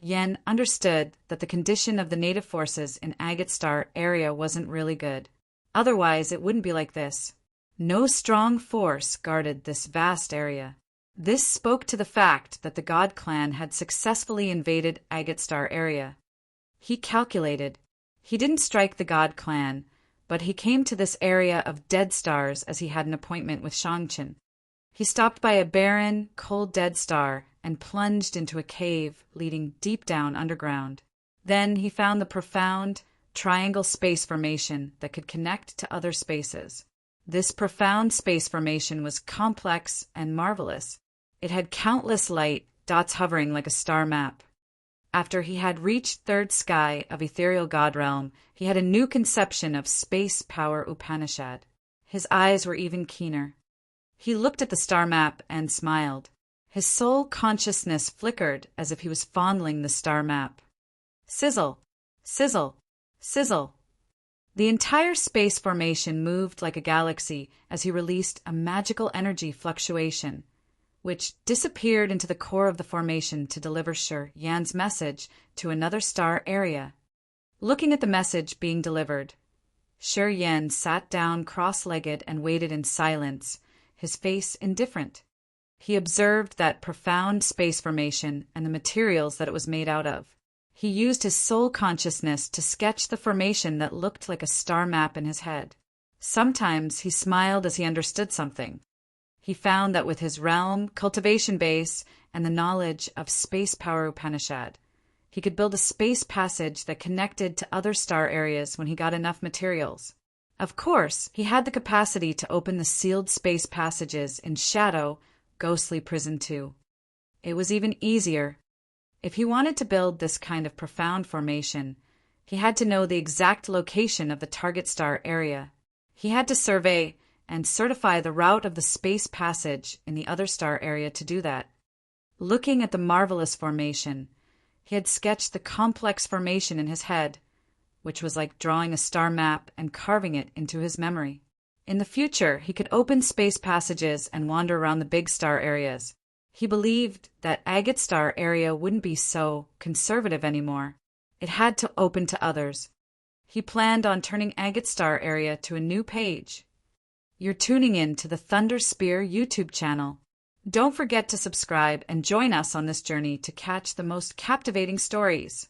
Yen understood that the condition of the native forces in Agate Star area wasn't really good. Otherwise, it wouldn't be like this. No strong force guarded this vast area. This spoke to the fact that the God Clan had successfully invaded Agate Star area. He calculated. He didn't strike the God Clan, but he came to this area of dead stars as he had an appointment with Shangchen. He stopped by a barren, cold dead star and plunged into a cave leading deep down underground. Then he found the profound, triangle space formation that could connect to other spaces. This profound space formation was complex and marvelous. It had countless light dots hovering like a star map. After he had reached third sky of ethereal god realm, he had a new conception of space power Upanishad. His eyes were even keener. He looked at the star map and smiled. His soul consciousness flickered as if he was fondling the star map. Sizzle, sizzle, sizzle. The entire space formation moved like a galaxy as he released a magical energy fluctuation, which disappeared into the core of the formation to deliver Yan's message to another star area. Looking at the message being delivered, Yan sat down cross-legged and waited in silence, his face indifferent. He observed that profound space formation and the materials that it was made out of. He used his soul consciousness to sketch the formation that looked like a star map in his head. Sometimes he smiled as he understood something. He found that with his realm, cultivation base, and the knowledge of space power Upanishad, he could build a space passage that connected to other star areas when he got enough materials. Of course, he had the capacity to open the sealed space passages in Shadow, Ghostly Prison too. It was even easier. If he wanted to build this kind of profound formation, he had to know the exact location of the target star area. He had to survey and certify the route of the space passage in the other star area to do that. Looking at the marvelous formation, he had sketched the complex formation in his head, which was like drawing a star map and carving it into his memory. In the future, he could open space passages and wander around the big star areas. He believed that Agate Star area wouldn't be so conservative anymore. It had to open to others. He planned on turning Agate Star area to a new page. You're tuning in to the Thunder Spear YouTube channel. Don't forget to subscribe and join us on this journey to catch the most captivating stories.